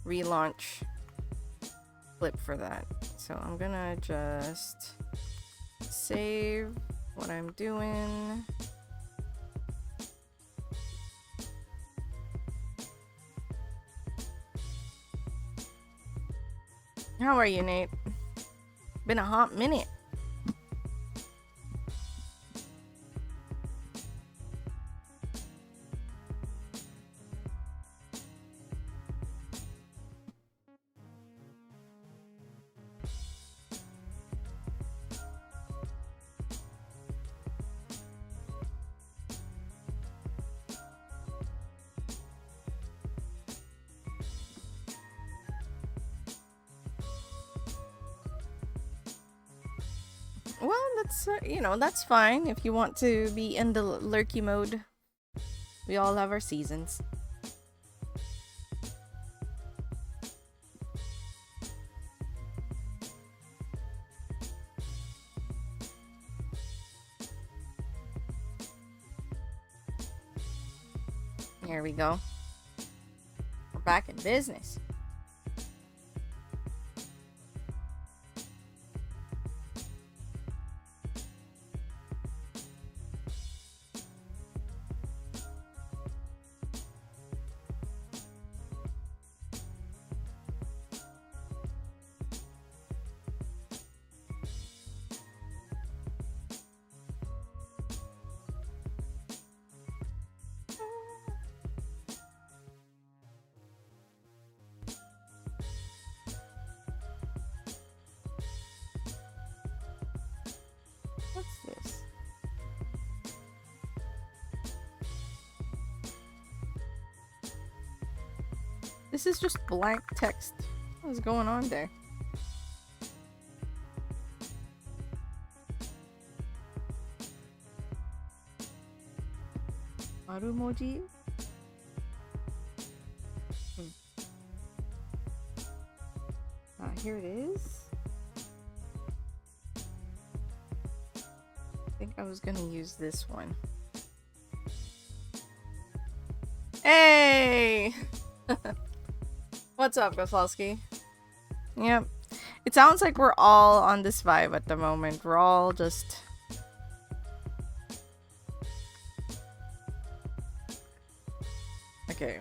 relaunch Flip for that. So I'm gonna just save what I'm doing. How are you, Nate? Been a hot minute. Well, that's, you know, that's fine if you want to be in the lurky mode. We all have our seasons. Here we go. We're back in business. What's this? This is just blank text. What's going on there? Marumoji? Here it is. I think I was gonna use this one. Hey! What's up, Goslowski? Yep. It sounds like we're all on this vibe at the moment. We're all just... Okay.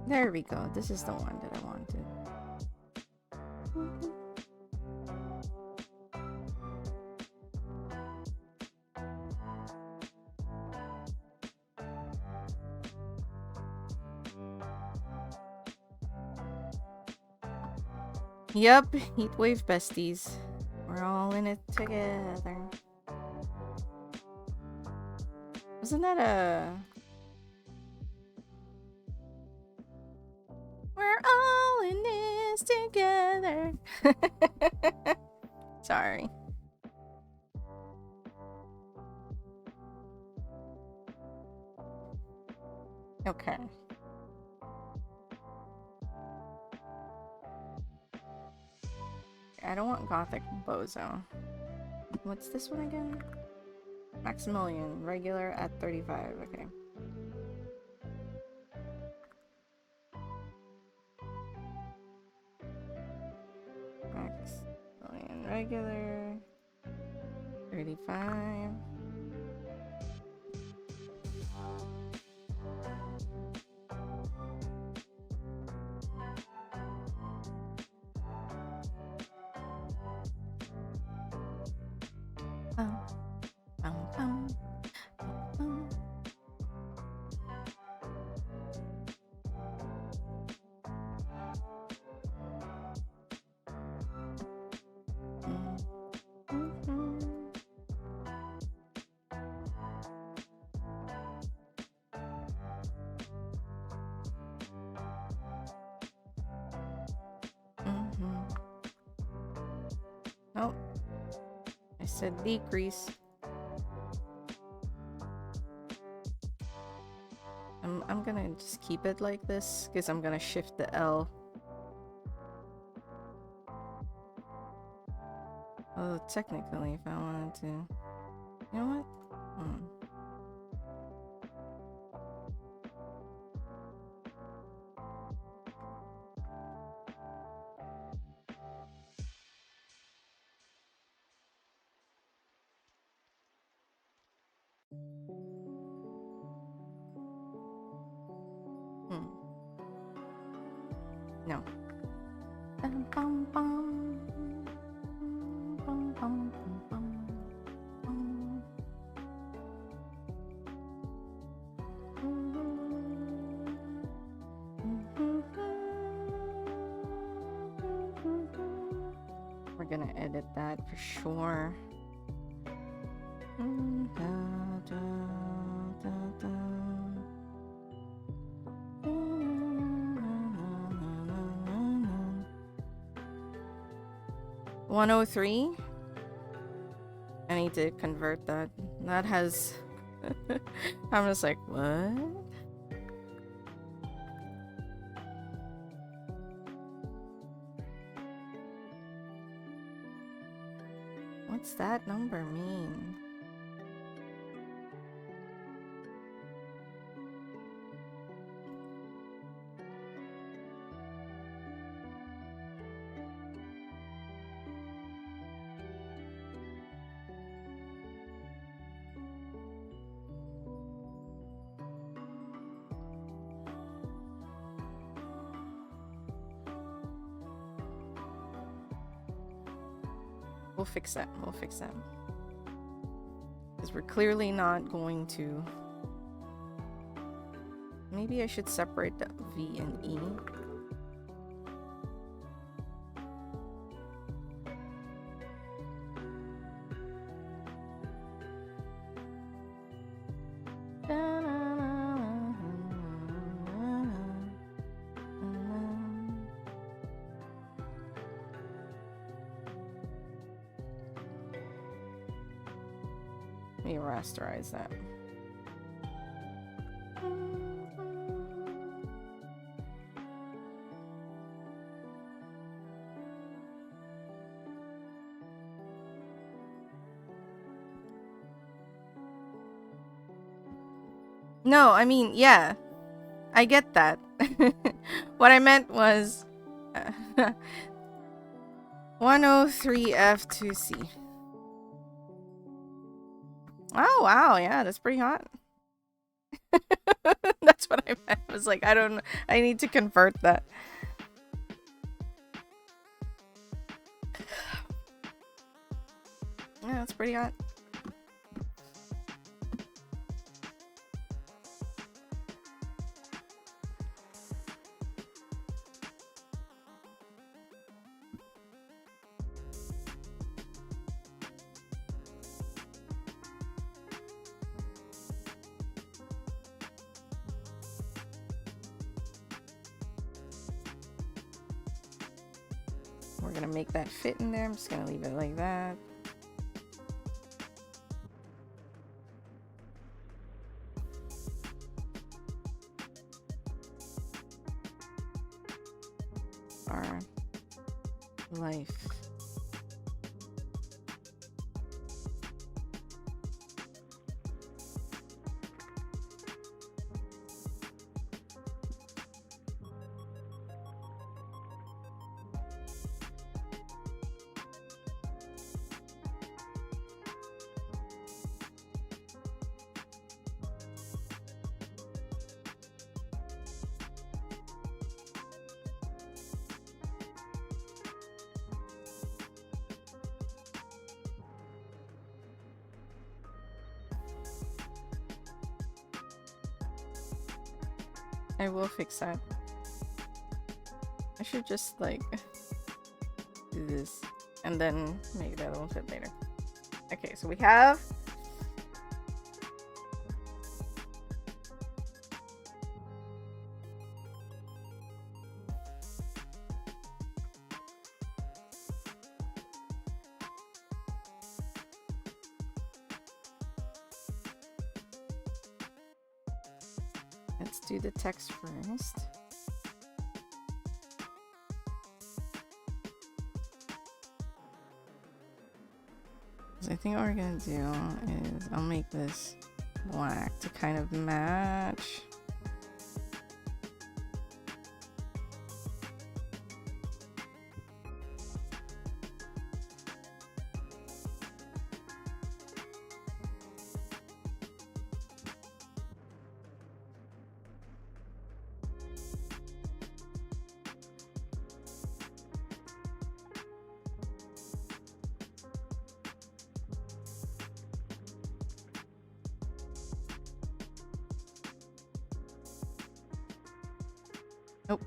There we go. This is the one that I wanted. Yep, heatwave besties. We're all in it together. Wasn't that a... We're all in this together. Sorry. Okay. I don't want Gothic Bozo. What's this one again? Maximilian, regular at 35. Okay. Maximilian, regular 35. Nope. I said decrease. I'm gonna just keep it like this because I'm gonna shift the L. Oh, technically, if I wanted to, you know what? No. 103. I need to convert that. That has... I'm just like, what? What's that number mean? We'll fix that. We'll fix that. Because we're clearly not going to... Maybe I should separate the V and E. Let me rasterize that. No, I mean, yeah. I get that. What I meant was 103F2C. Oh, wow. Yeah, that's pretty hot. That's what I meant. I was like, I don't know. I need to convert that. Yeah, that's pretty hot. We're gonna make that fit in there. I'm just gonna leave it like that. Our life. I will fix that. I should just like do this and then make the other one fit later. Okay, so we have let's do the text first. So I think what we're gonna do is I'll make this black to kind of match. Nope.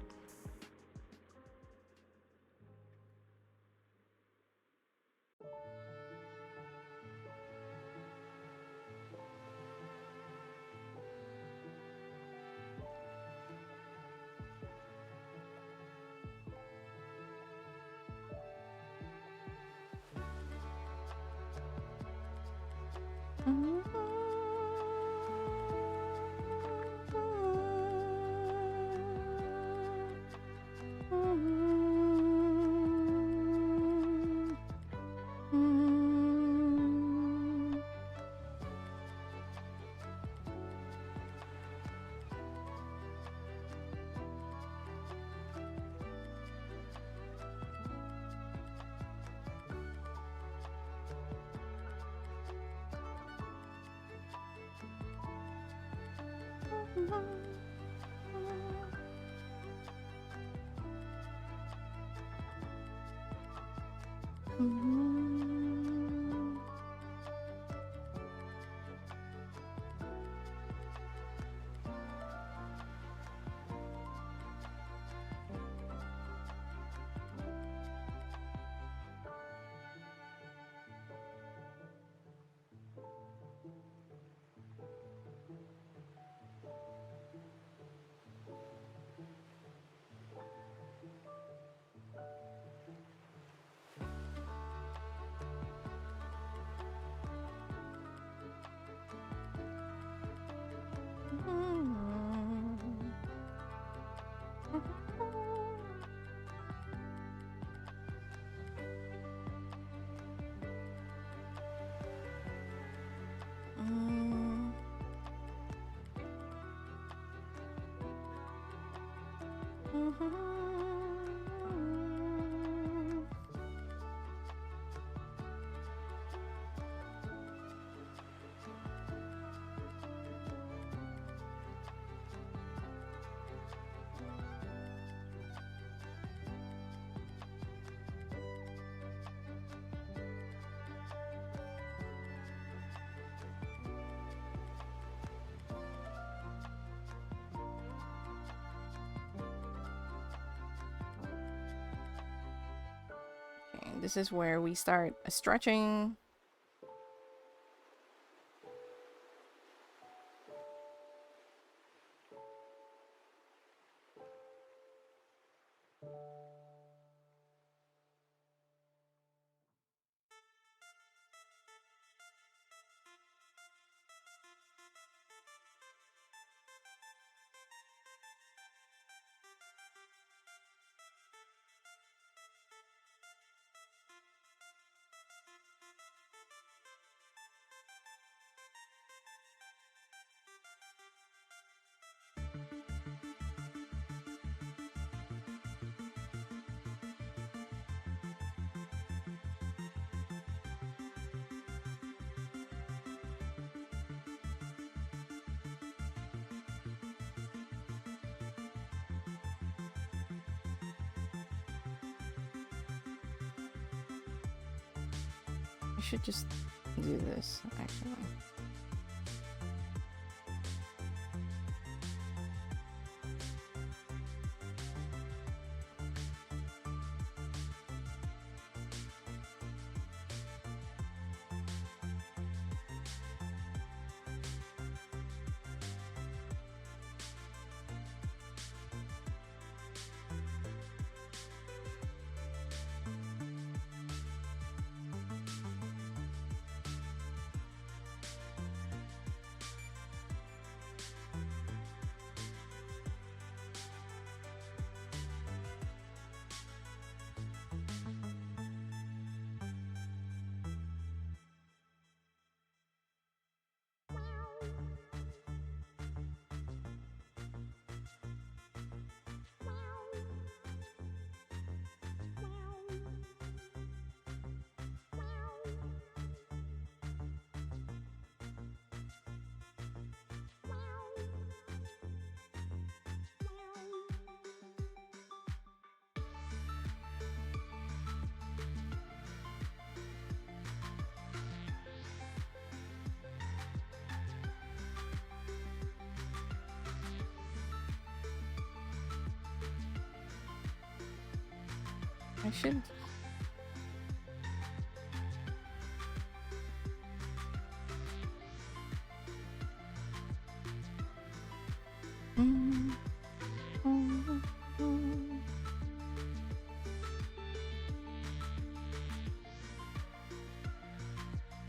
This is where we start stretching. I should just do this, actually. I should.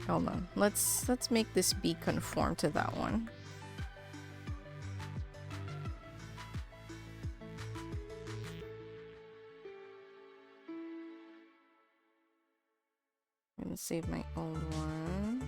Hold on. Let's make this B conform to that one. I'm gonna save my old one.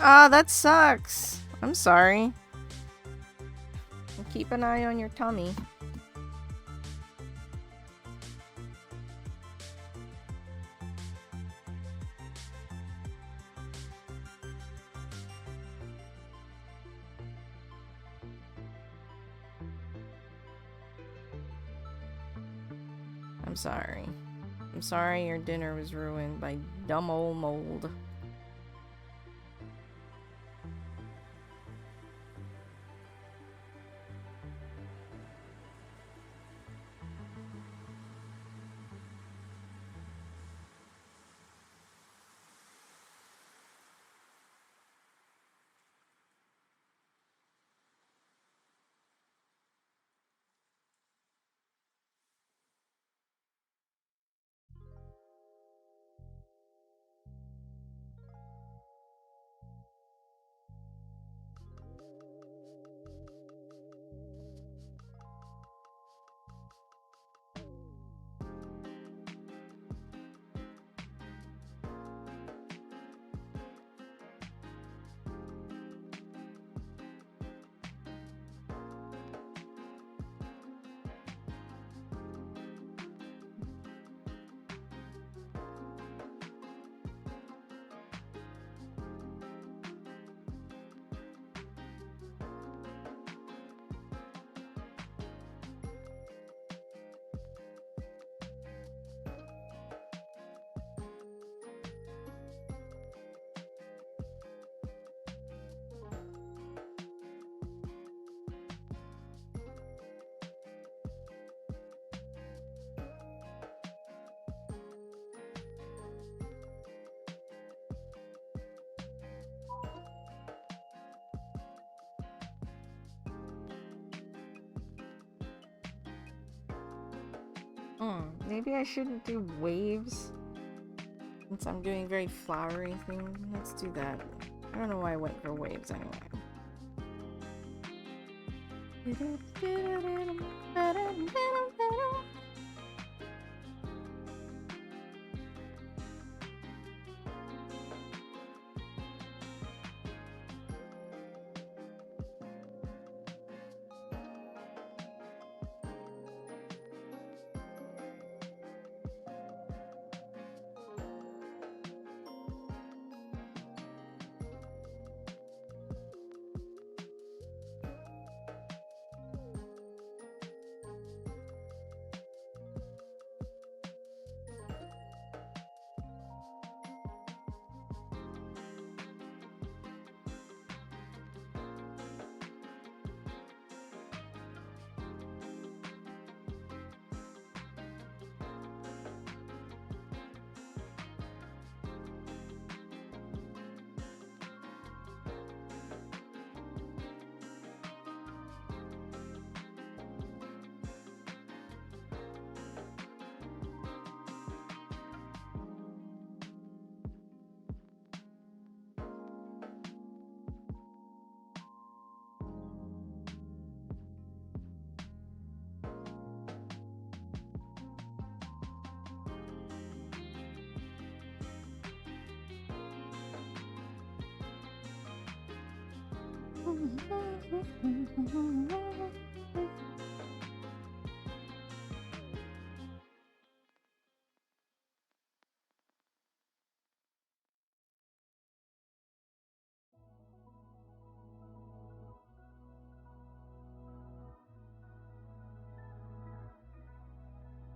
Ah, that sucks. I'm sorry. Keep an eye on your tummy. I'm sorry. I'm sorry your dinner was ruined by dumb old mold. Maybe I shouldn't do waves since I'm doing very flowery things. Let's do that. I don't know why I went for waves anyway.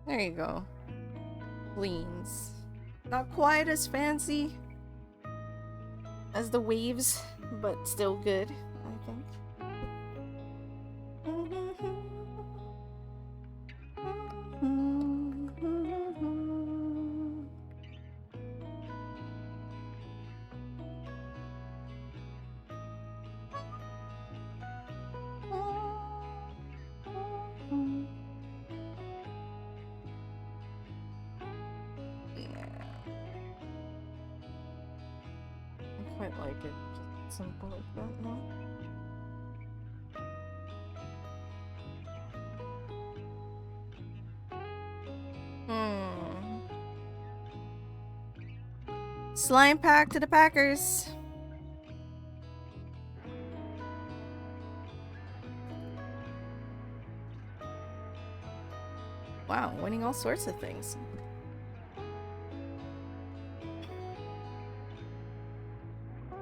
There you go. Leans. Not quite as fancy as the waves, but still good, I think. I quite like it. Just simple like that, no? Slime pack to the Packers. Wow, winning all sorts of things.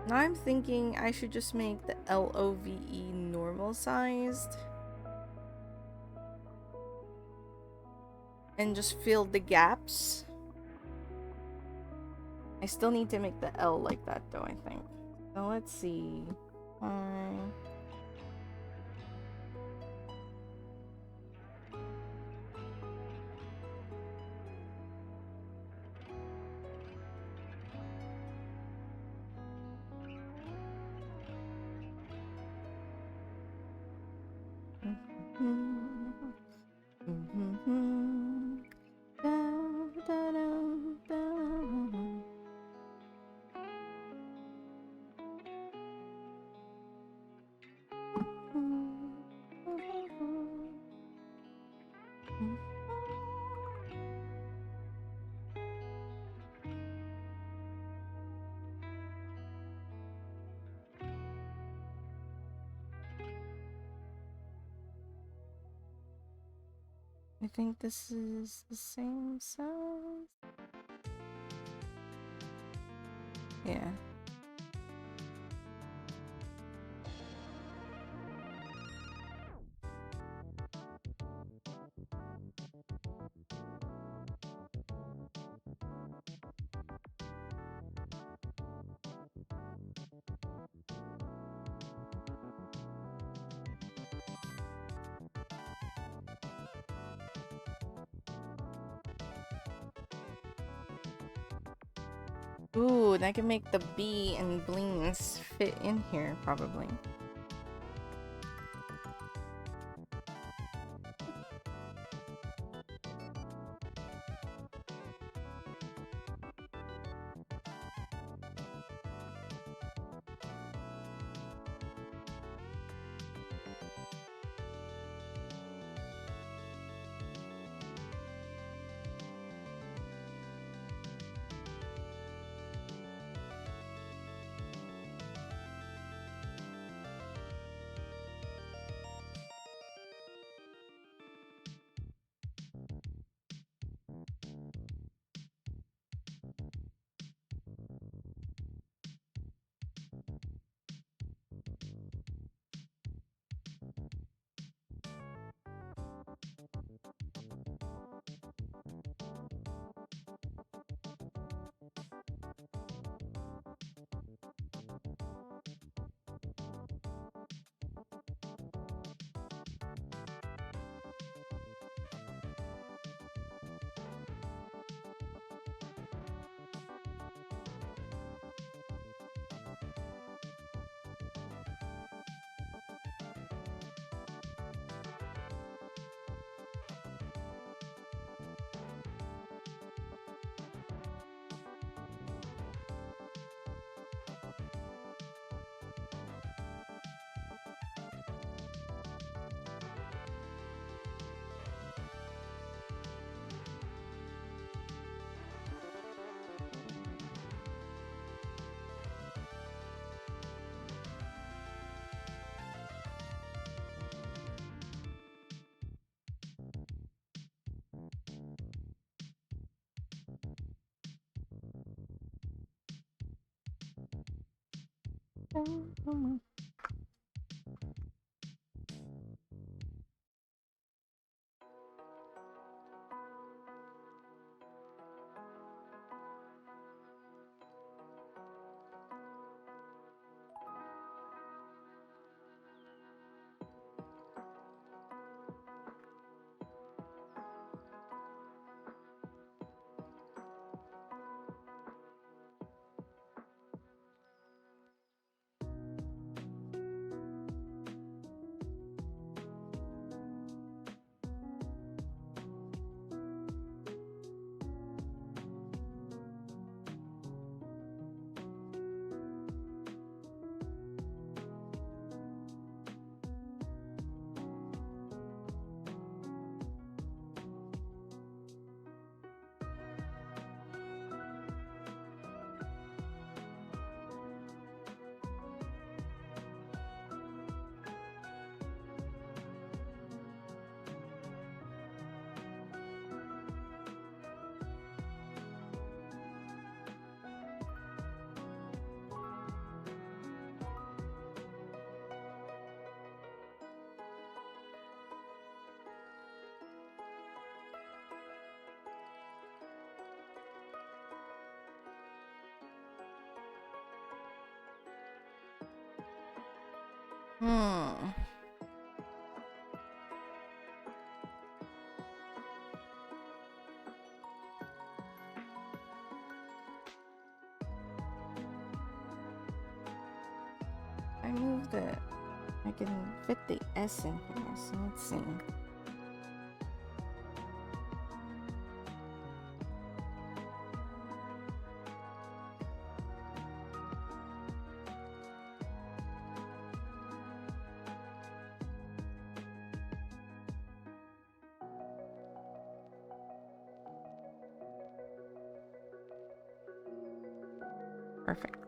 Now I'm thinking I should just make the LOVE normal sized. And just fill the gaps. I still need to make the L like that though, I think. So let's see. I think this is the same size. Yeah. Ooh, and I can make the bee and blings fit in here, probably. I moved it. I can fit the S in here, so let's see. Perfect.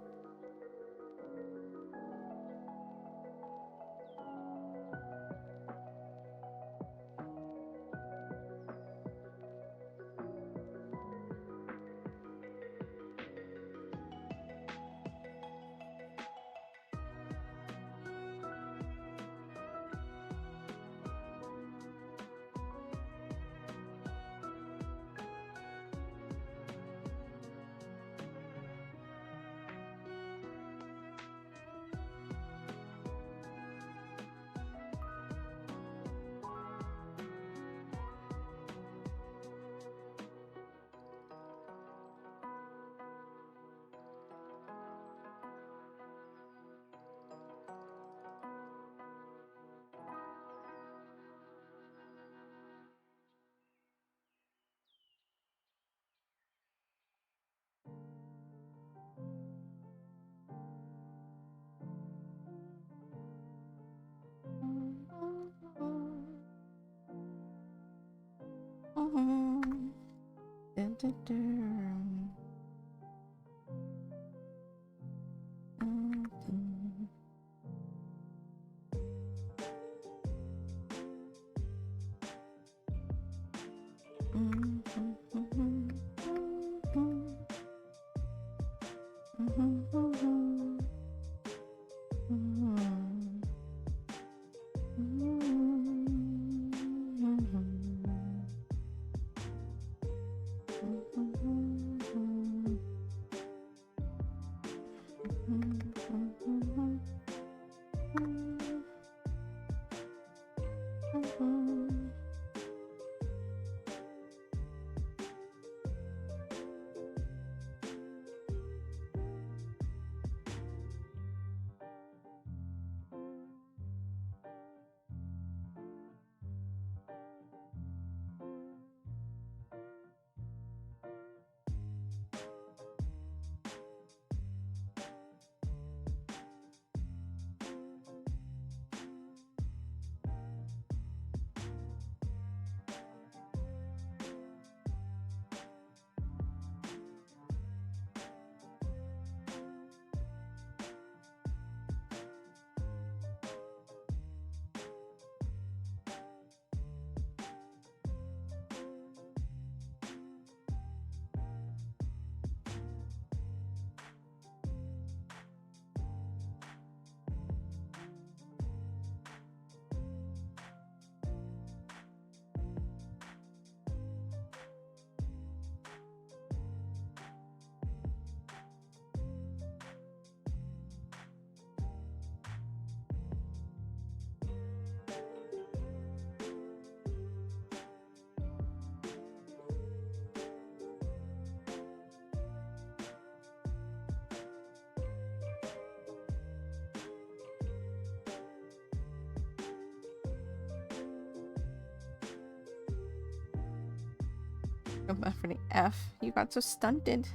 Go back for the F. You got so stunted.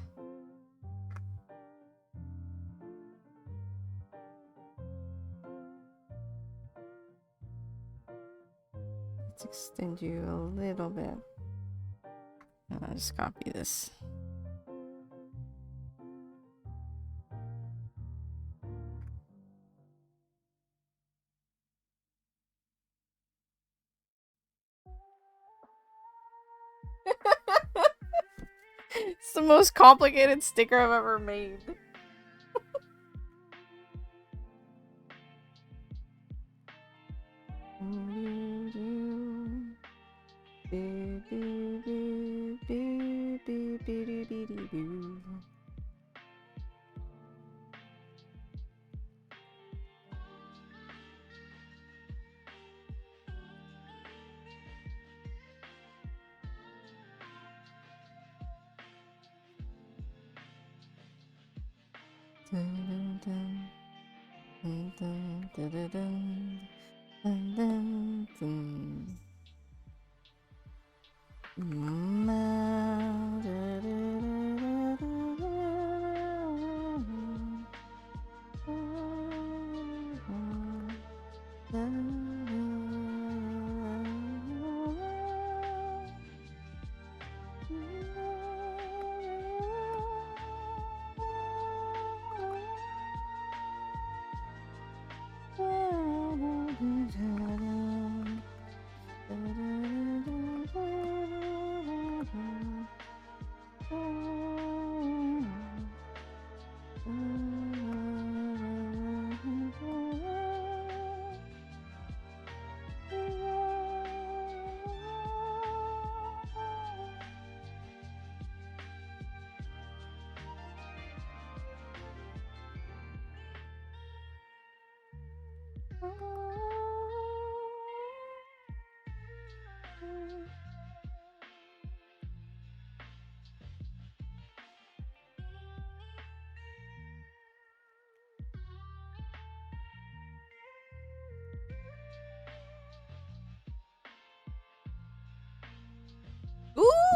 Let's extend you a little bit. I'll just copy this. It's the most complicated sticker I've ever made.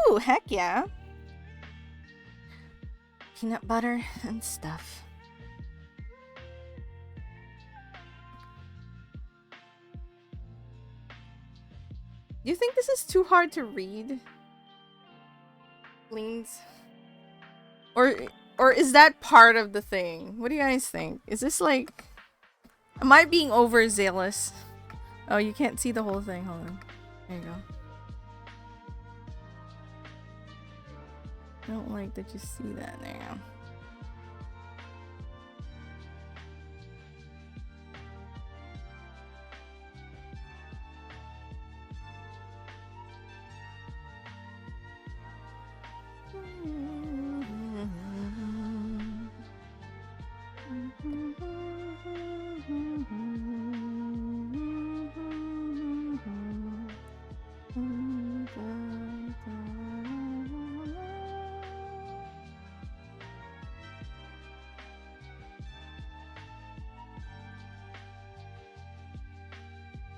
Ooh, heck yeah. Peanut butter and stuff. Do you think this is too hard to read? Leans? Or is that part of the thing? What do you guys think? Is this like... Am I being overzealous? Oh, you can't see the whole thing. Hold on. There you go. I don't like that you see that now.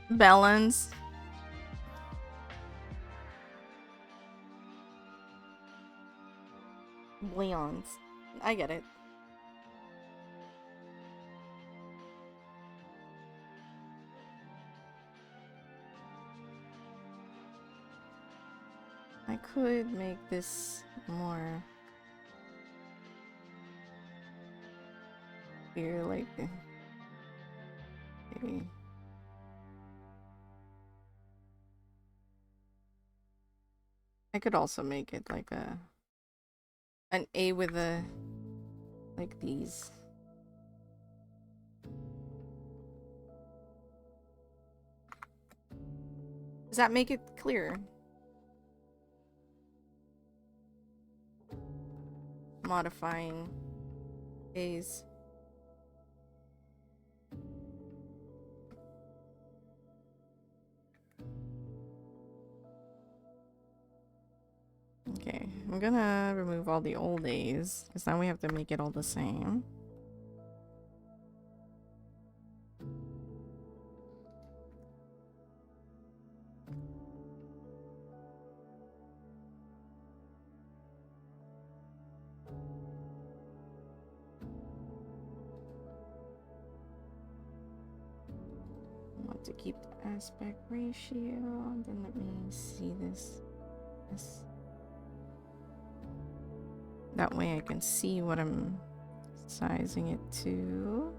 Balance. Leons. I get it. I could make this more clear, like maybe. I could also make it like an A with a like these. Does that make it clearer? Modifying A's. Okay, I'm gonna remove all the old A's because now we have to make it all the same. keep the aspect ratio. Then let me see this. That way I can see what I'm sizing it to.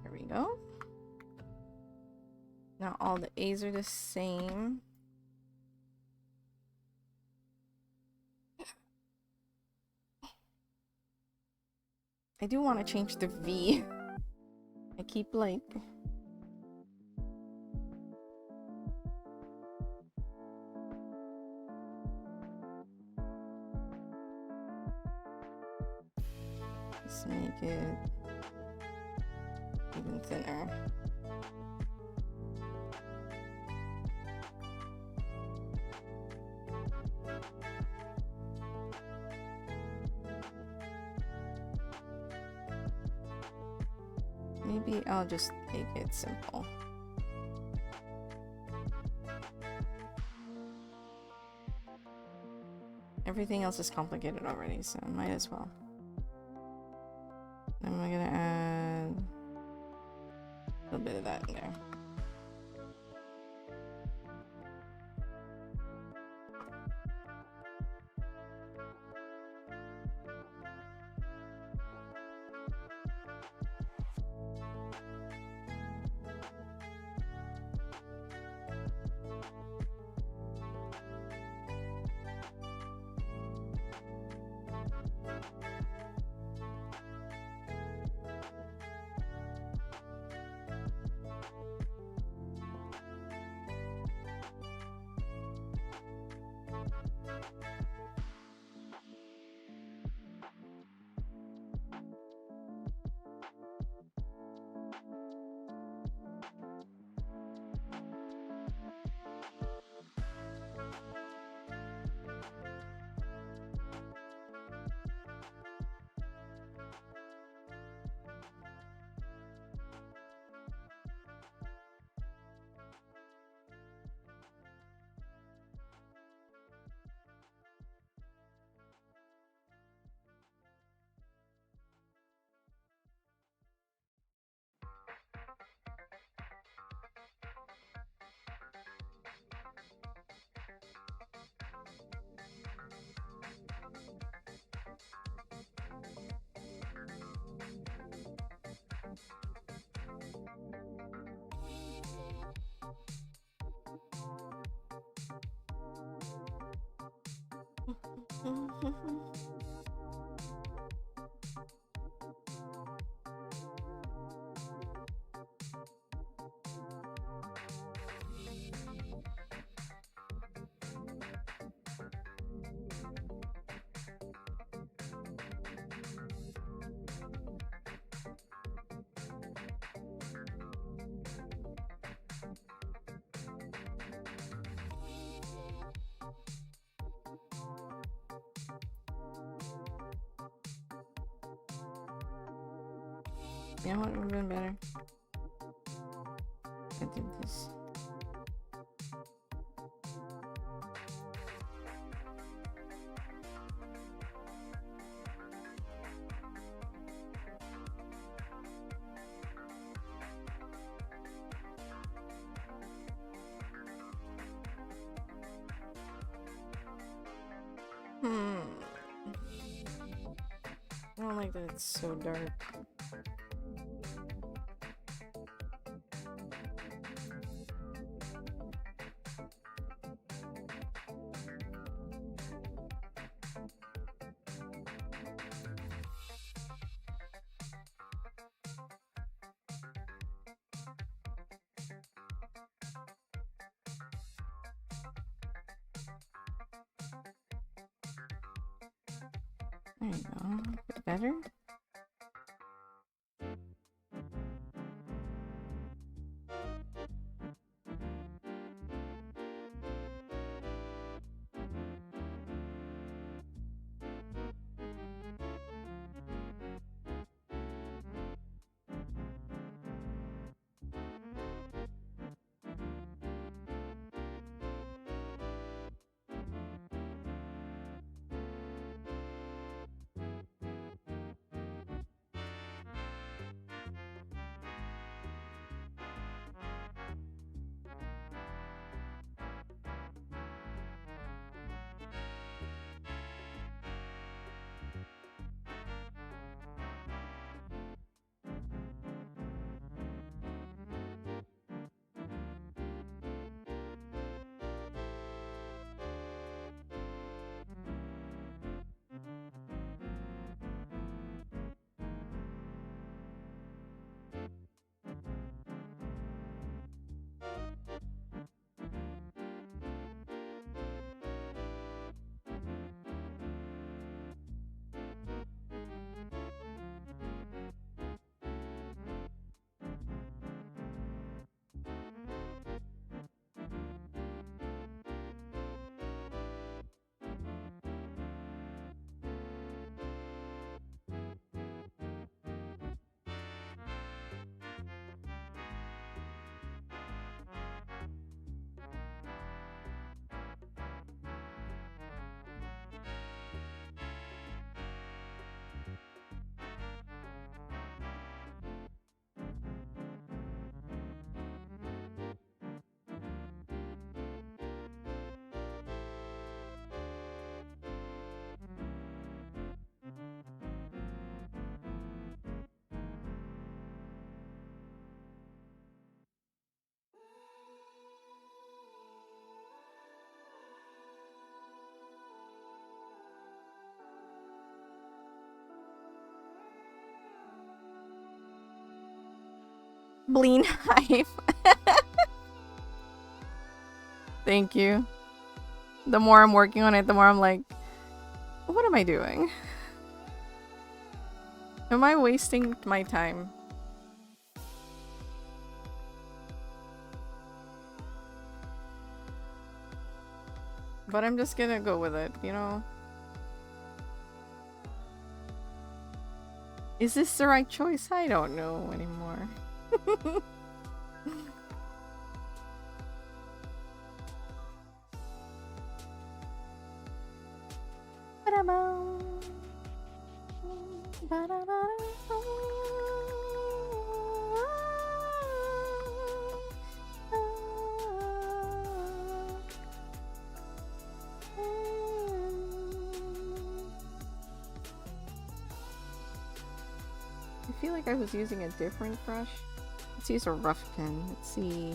There we go. Now all the A's are the same. I do want to change the V. I keep like... Let's make it even thinner. Maybe I'll just make it simple. Everything else is complicated already, so might as well. Then we're gonna add a little bit of that in there. You know what would have been better? I did this. don't like that it's so dark. There you go. Bit better. Bleen Hive. Thank you. The more I'm working on it, the more I'm like, what am I doing? Am I wasting my time? But I'm just gonna go with it, you know? Is this the right choice? I don't know anymore. I feel like I was using a different brush. Let's use a rough pen. Let's see.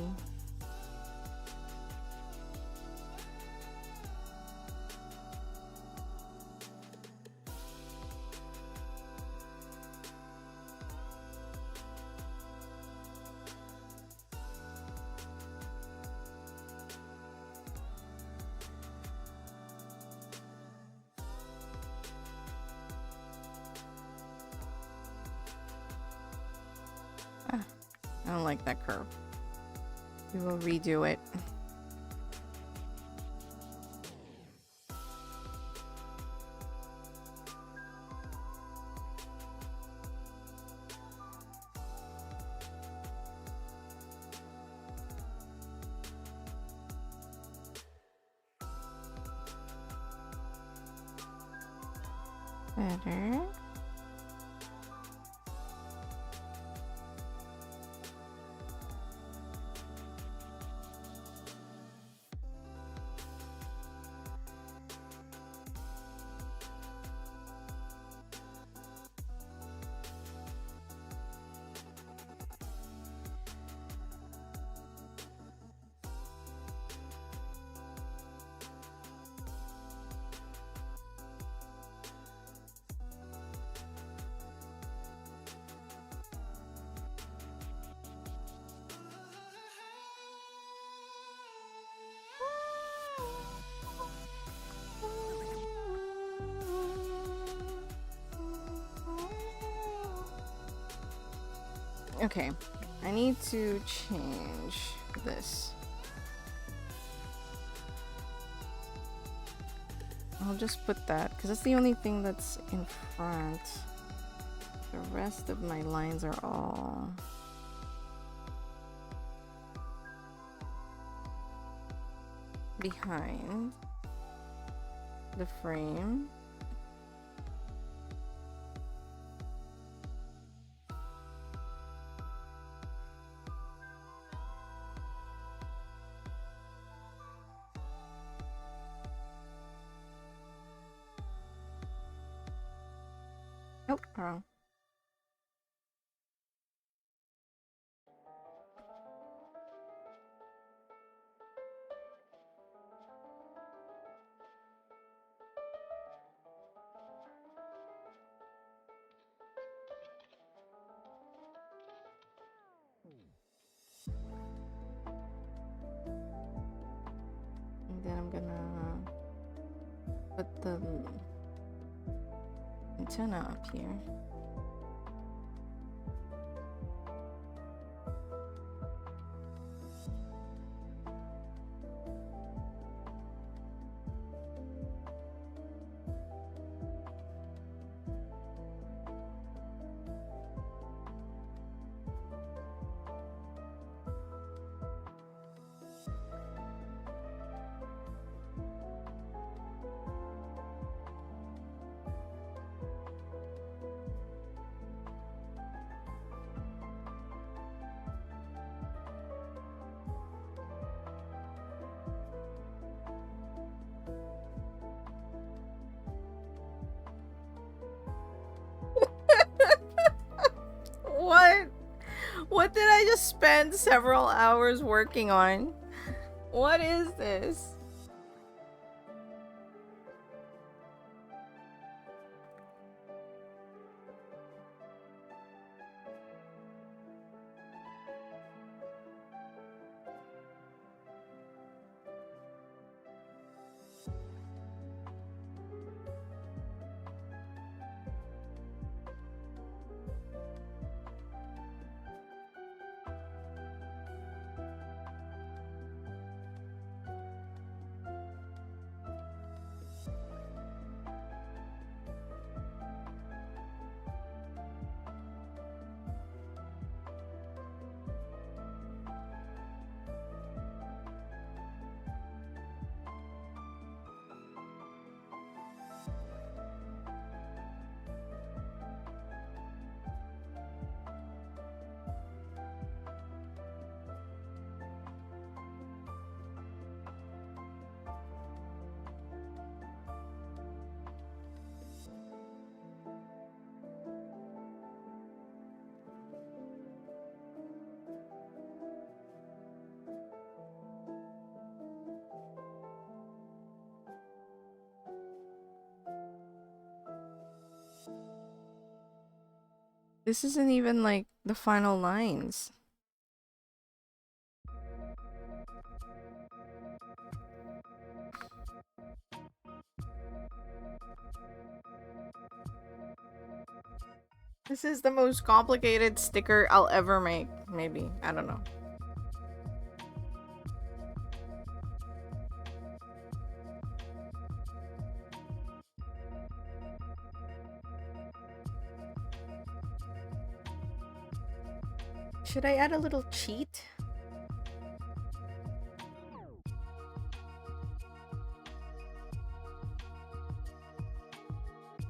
I don't like that curve. We will redo it. Better. Okay, I need to change this. I'll just put that because that's the only thing that's in front. The rest of my lines are all behind the frame. Nope, wrong. And then I'm gonna put the antenna up here. What? What did I just spend several hours working on? What is this? This isn't even like the final lines. This is the most complicated sticker I'll ever make. Maybe. I don't know. Should I add a little cheat?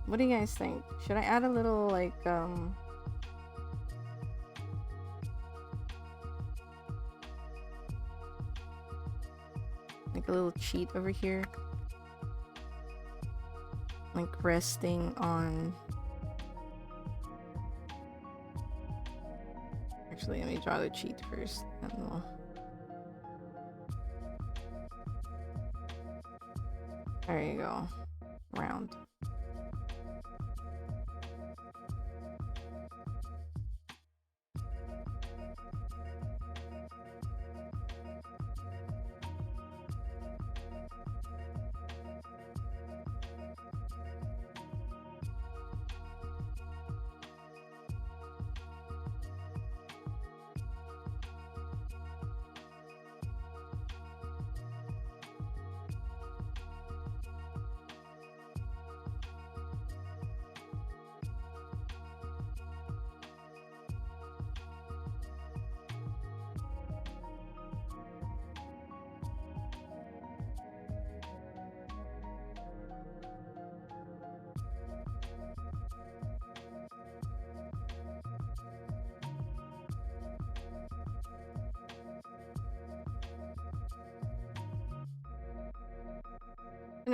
What do you guys think? Should I add a little like a little cheat over here? Like resting on... Actually, let me draw the cheat first. And we'll... There you go. Round.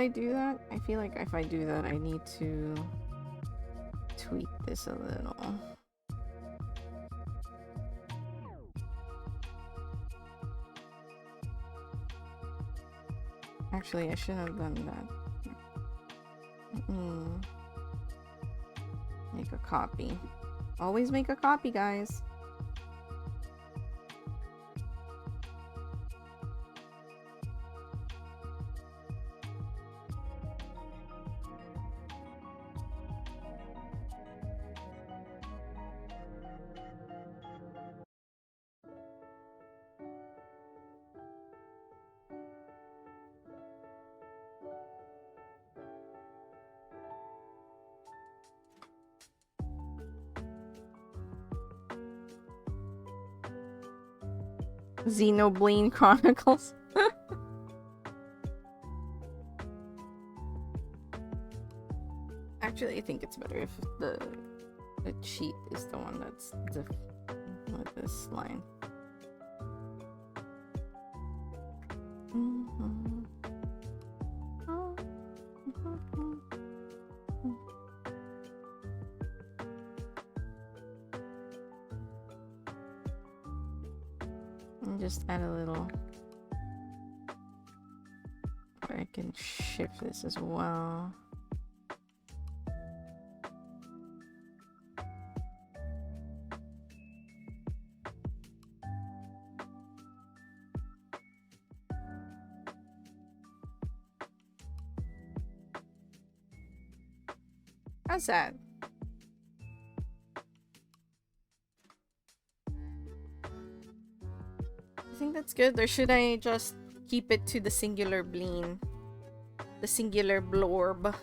I do that? I feel like if I do that, I need to tweak this a little. Actually, I shouldn't have done that. Make a copy. Always make a copy, guys. Xenoblade Chronicles. Actually, I think it's better if the cheat is the one that's with this line. And just add a little. I can shift this as well. How's that? I think that's good. Or should I just keep it to the singular bleen? The singular blorb?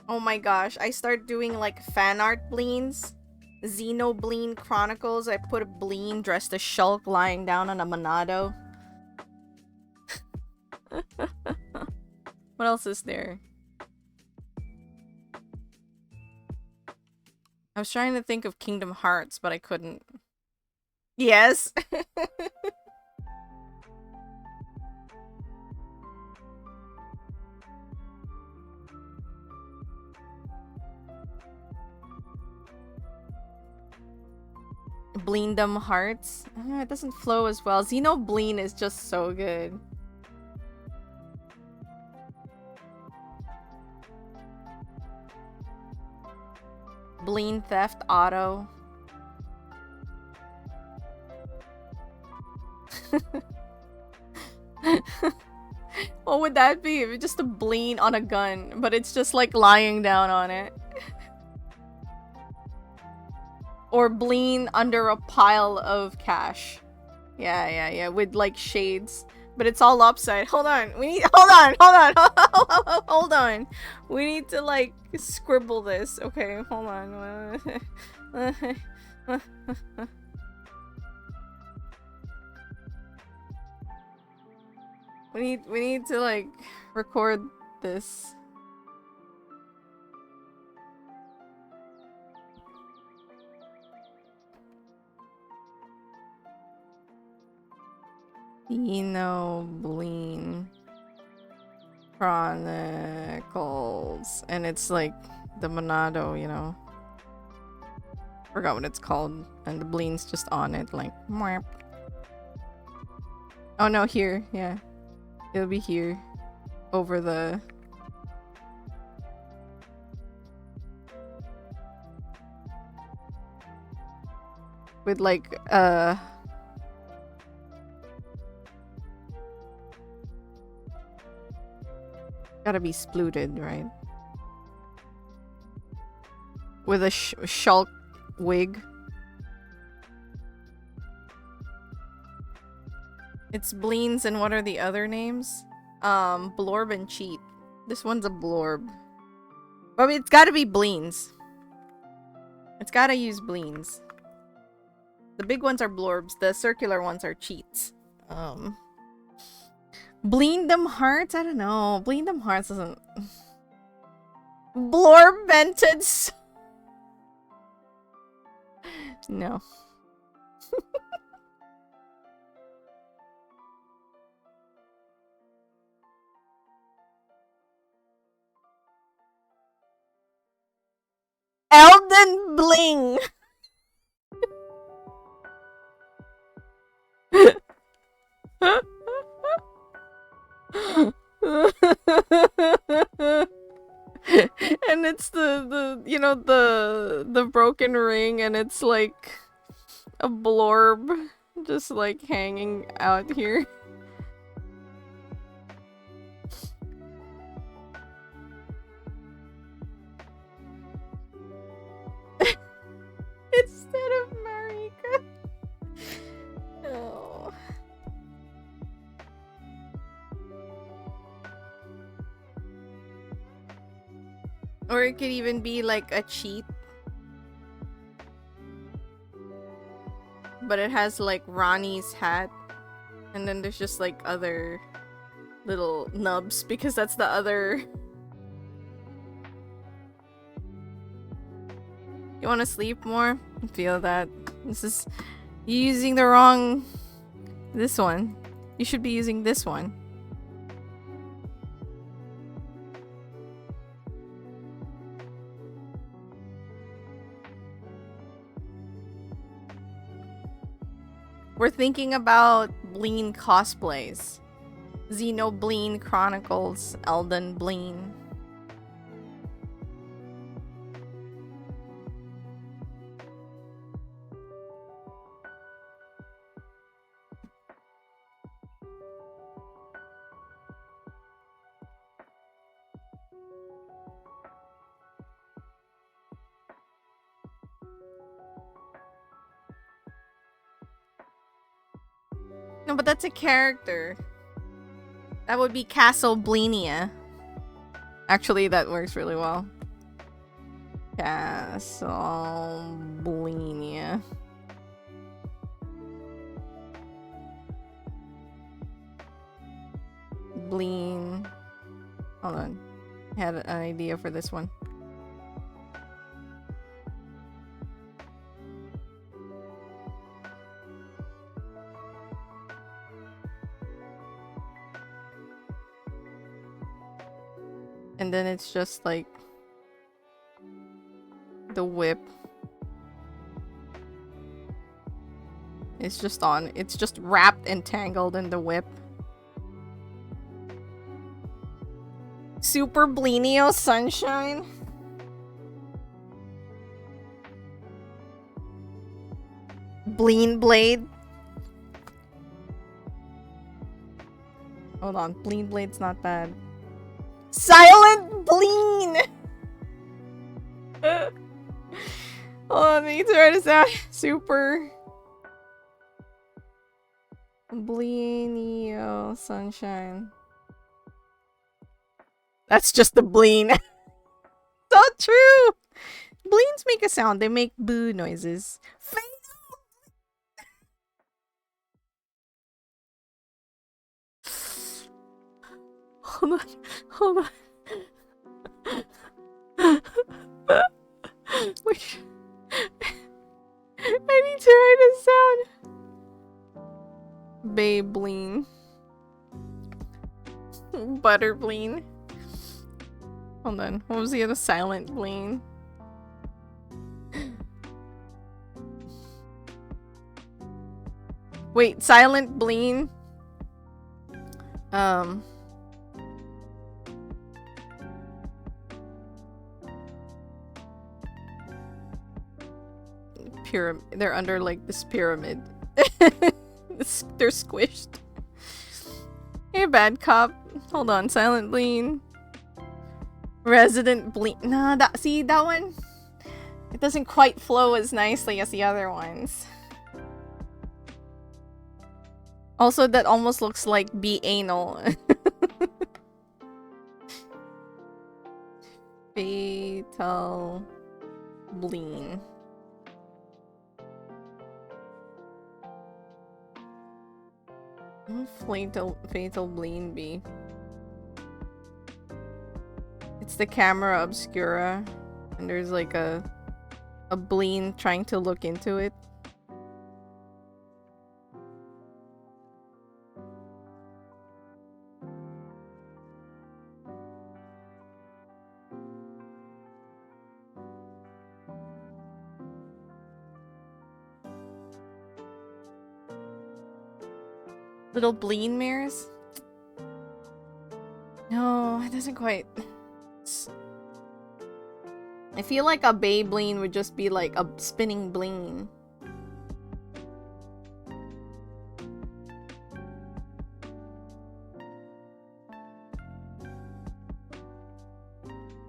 Oh my gosh, I start doing like fan art bleens. Xenoblade Chronicles. I put a bleen dressed as Shulk lying down on a Monado. What else is there? I was trying to think of Kingdom Hearts, but I couldn't. Yes! Bleendom Hearts. It doesn't flow as well. Xenobleen is just so good. Bleen Theft Auto. What would that be? If it's just a bleen on a gun, but it's just like lying down on it. Or bleen under a pile of cash. Yeah, with like shades. But it's all upside. Hold on. Hold on. We need to like scribble this. Okay, hold on. We need to like record this. Xenoblade Chronicles. And it's like the Monado, you know. Forgot what it's called. And the bleen's just on it, like. Mwah. Oh no, here. Yeah. It'll be here. Over the. With like, gotta be spluted, right? With a Shulk wig. It's Bleens, and what are the other names? Blorb and Cheat. This one's a Blorb. I mean, it's gotta be Bleens. It's gotta use Bleens. The big ones are Blorbs. The circular ones are Cheats. Bleen them hearts? I don't know. Bleen them hearts doesn't... Blorb vented. No. Elden Bling. And it's the you know, the broken ring, and it's like a blorb just like hanging out here. Instead of Marika. Oh. Or it could even be like a cheat. But it has like Ronnie's hat. And then there's just like other little nubs, because that's the other... You want to sleep more? I feel that. This is... You're using the wrong... This one. You should be using this one. We're thinking about Bleen cosplays. Xenobleen Chronicles, Elden Bleen. No, but that's a character. That would be Castle Bleenia. Actually, that works really well. Castle Bleenia. Bleen. Hold on. I had an idea for this one. And then it's just like the whip. It's just on. It's just wrapped and tangled in the whip. Super Bleenio Sunshine. Bleen Blade. Hold on. Bleen Blade's not bad. Silent Bleen! Hold on, I need to write this out. Super Bleenio Sunshine. That's just the Bleen. So true! Bleens make a sound. They make boo noises. Hold on. Hold on. Wait. I need to write a sound. Baybleen. Butterbleen. Hold on. What was the other? Silent Bleen? Wait, Silent Bleen? They're under like this pyramid. They're squished. Hey, bad cop. Hold on, Silent Bleen. Resident Bleen. Nah, see that one? It doesn't quite flow as nicely as the other ones. Also, that almost looks like be anal. Fatal Bleen. Fatal Bleen be? It's the camera obscura, and there's like a bleen trying to look into it. Little bleen mirrors? No, it doesn't quite. I feel like a Beyblade would just be like a spinning bleen.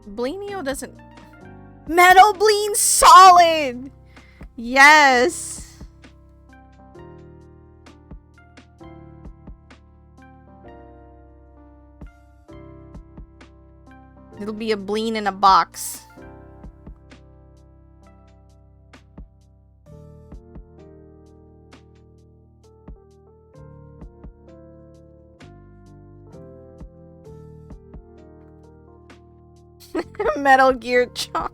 Bleenio doesn't. Metal Bleen solid! Yes! It'll be a bleen in a box. Metal Gear Chunk.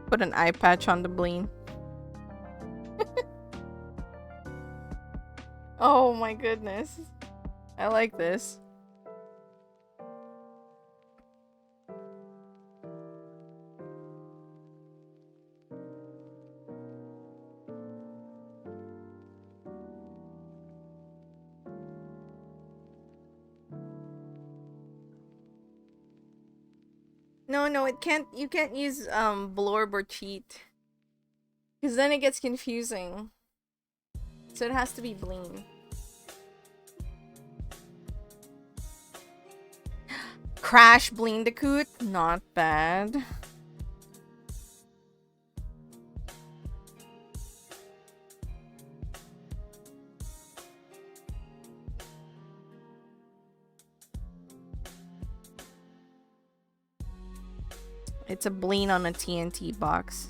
Put an eye patch on the bleen. Oh my goodness. I like this. No, it can't. You can't use blorb or cheat, because then it gets confusing. So it has to be bleen. Crash Blindacoot, not bad. It's a bleen on a TNT box.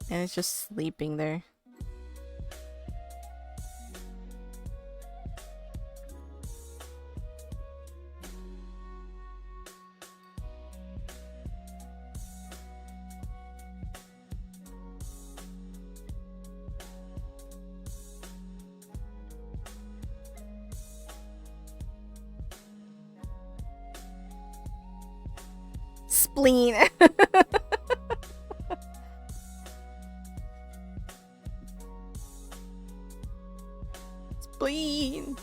And it's just sleeping there. Spleen. Spleen.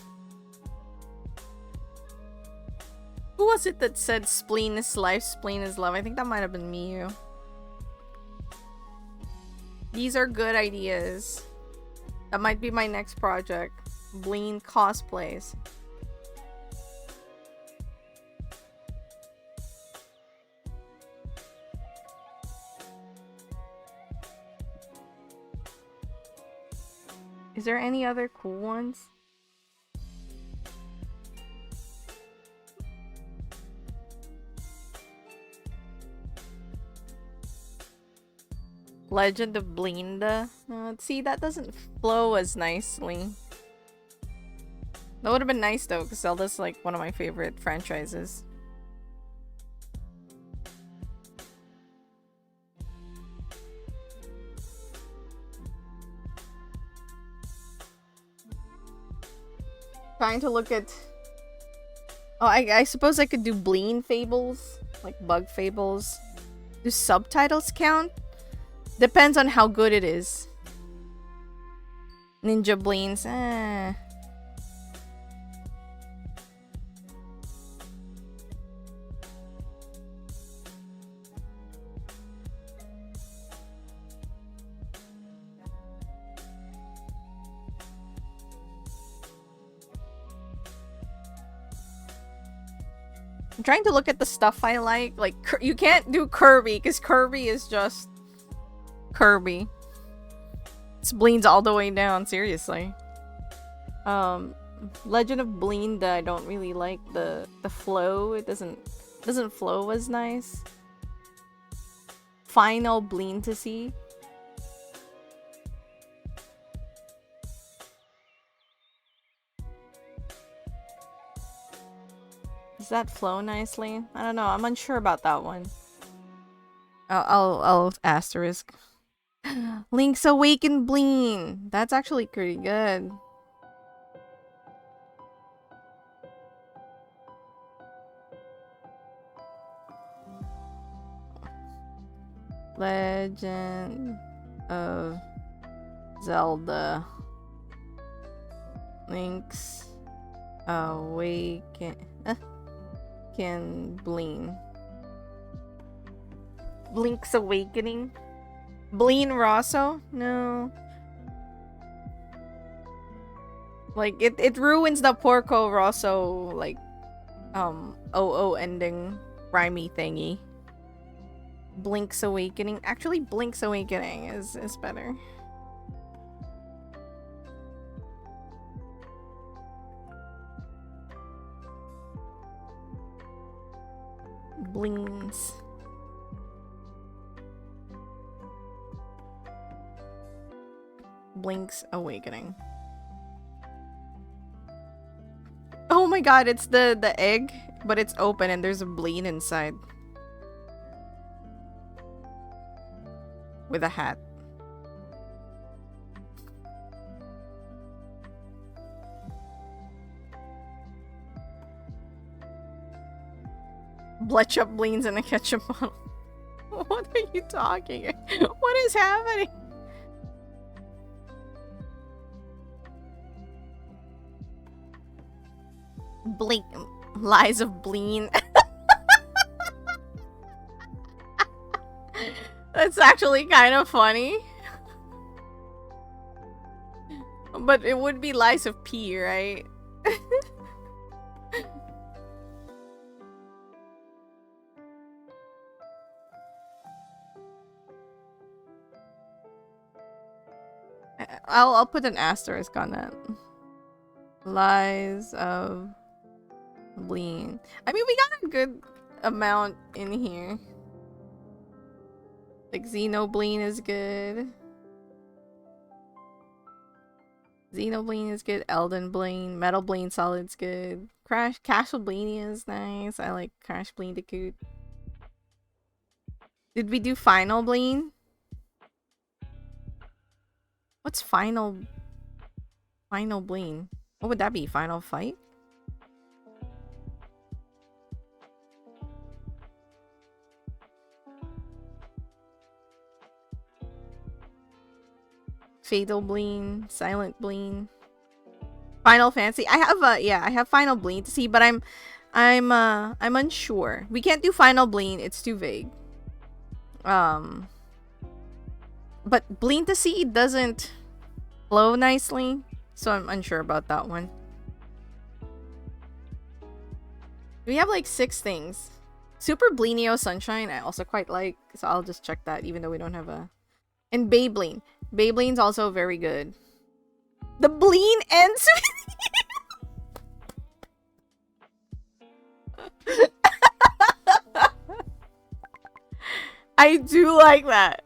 Who was it that said spleen is life, spleen is love? I think that might have been me. These are good ideas. That might be my next project. Bleen cosplays. Is there any other cool ones? Legend of Blinda. See, that doesn't flow as nicely. That would have been nice though, because Zelda's like one of my favorite franchises. Trying to look at... Oh, I suppose I could do Bleen fables, like bug fables. Do subtitles count? Depends on how good it is. Ninja Bleens, I'm trying to look at the stuff I like. Like, you can't do Kirby, because Kirby is just Kirby. It's Bleens all the way down, seriously. Legend of Bleend, I don't really like the flow. It doesn't flow as nice. Final Bleend to see. Does that flow nicely? I don't know. I'm unsure about that one. I'll asterisk. Link's Awakened Bleen. That's actually pretty good. Legend of Zelda. Link's Awakened Bleen. Link's Awakening. Bleen Rosso? No. Like, it ruins the Porco Rosso, like, OO ending rhymey thingy. Blink's Awakening. Actually, Blink's Awakening is better. Blings. Blink's Awakening. Oh my god, it's the egg, but it's open and there's a Bleen inside. With a hat. Bletchup Bleens in a ketchup bottle. What are you talking? What is happening? Blink. Lies of Bleen. That's actually kind of funny. But it would be Lies of P, right? I'll put an asterisk on that. Lies of Bleen. I mean, we got a good amount in here. Like, Xenobleen is good. Xenobleen is good. Elden Bleen. Metal Bleen Solid's good. Castle Bleenie is nice. I like Crash Bandicoot. Did we do Final Bleen? What's Final Bleen? What would that be? Final Fight? Fatal Bleen, Silent Bleen, Final Fantasy. I have yeah, I have Final Bleen to see, but I'm unsure. We can't do Final Bleen, it's too vague. But Bleen to see doesn't flow nicely, so I'm unsure about that one. We have like 6 things. Super Bleenio Sunshine I also quite like, so I'll just check that even though we don't have a... And Beyblade. Beyblade's also very good. The Bleen ends with... I do like that.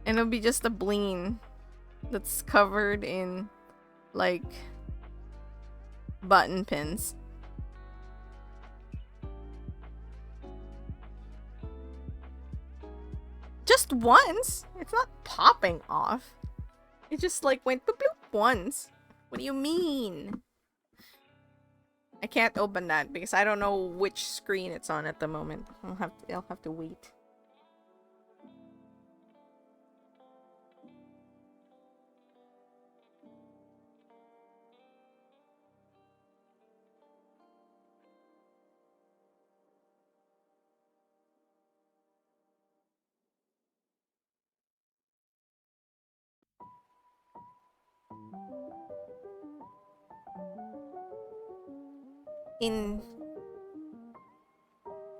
And it'll be just a Bleen that's covered in, like, button pins. Just once? It's not popping off. It just, like, went boop boop once. What do you mean? I can't open that because I don't know which screen it's on at the moment. I'll have to wait.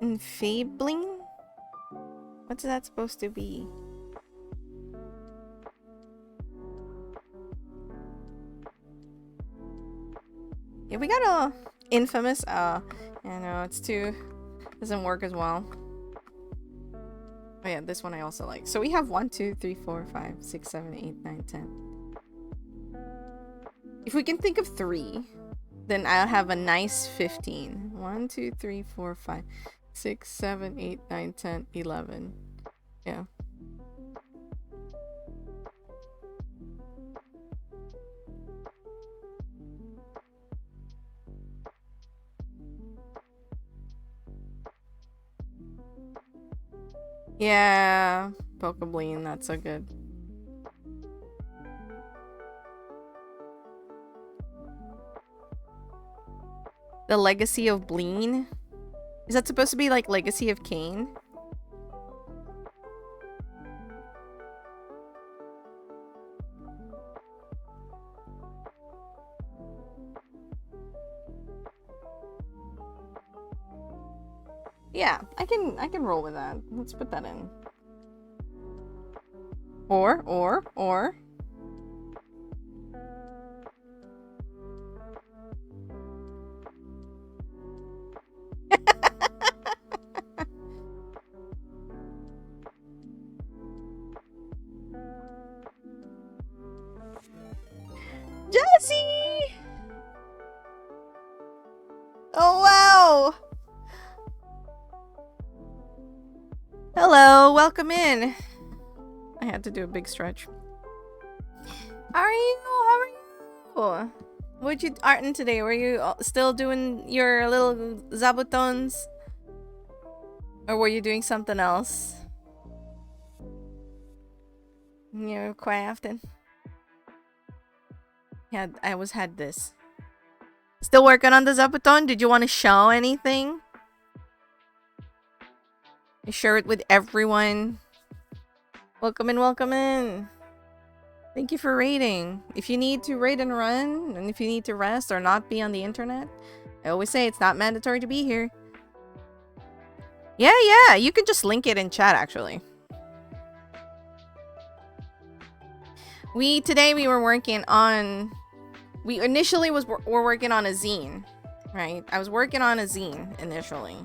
Enfabling? What's that supposed to be? Yeah, we got a infamous. Yeah, no, it's too doesn't work as well. Oh yeah, this one I also like. So we have 1, 2, 3, 4, 5, 6, 7, 8, 9, 10. If we can think of 3, then I'll have a nice 15. 1, 2, 3, 4, 5, 6, 7, 8, 9, 10, 11. Yeah. Yeah, Pokebleen, that's so good. The Legacy of Bleen? Is that supposed to be like Legacy of Kain? Yeah, I can roll with that. Let's put that in. Or. Jesse! Oh wow! Hello, welcome in. I had to do a big stretch. How are you? How are you? What'd you artin today? Were you still doing your little zabutons? Or were you doing something else? You're crafting. Yeah, I always had this. Still working on the zabuton? Did you want to show anything? Share it with everyone. Welcome in, welcome in. Thank you for raiding. If you need to raid and run, and if you need to rest or not be on the internet, I always say it's not mandatory to be here. Yeah, you can just link it in chat actually. Today we were working on, we're working on a zine, right? I was working on a zine initially.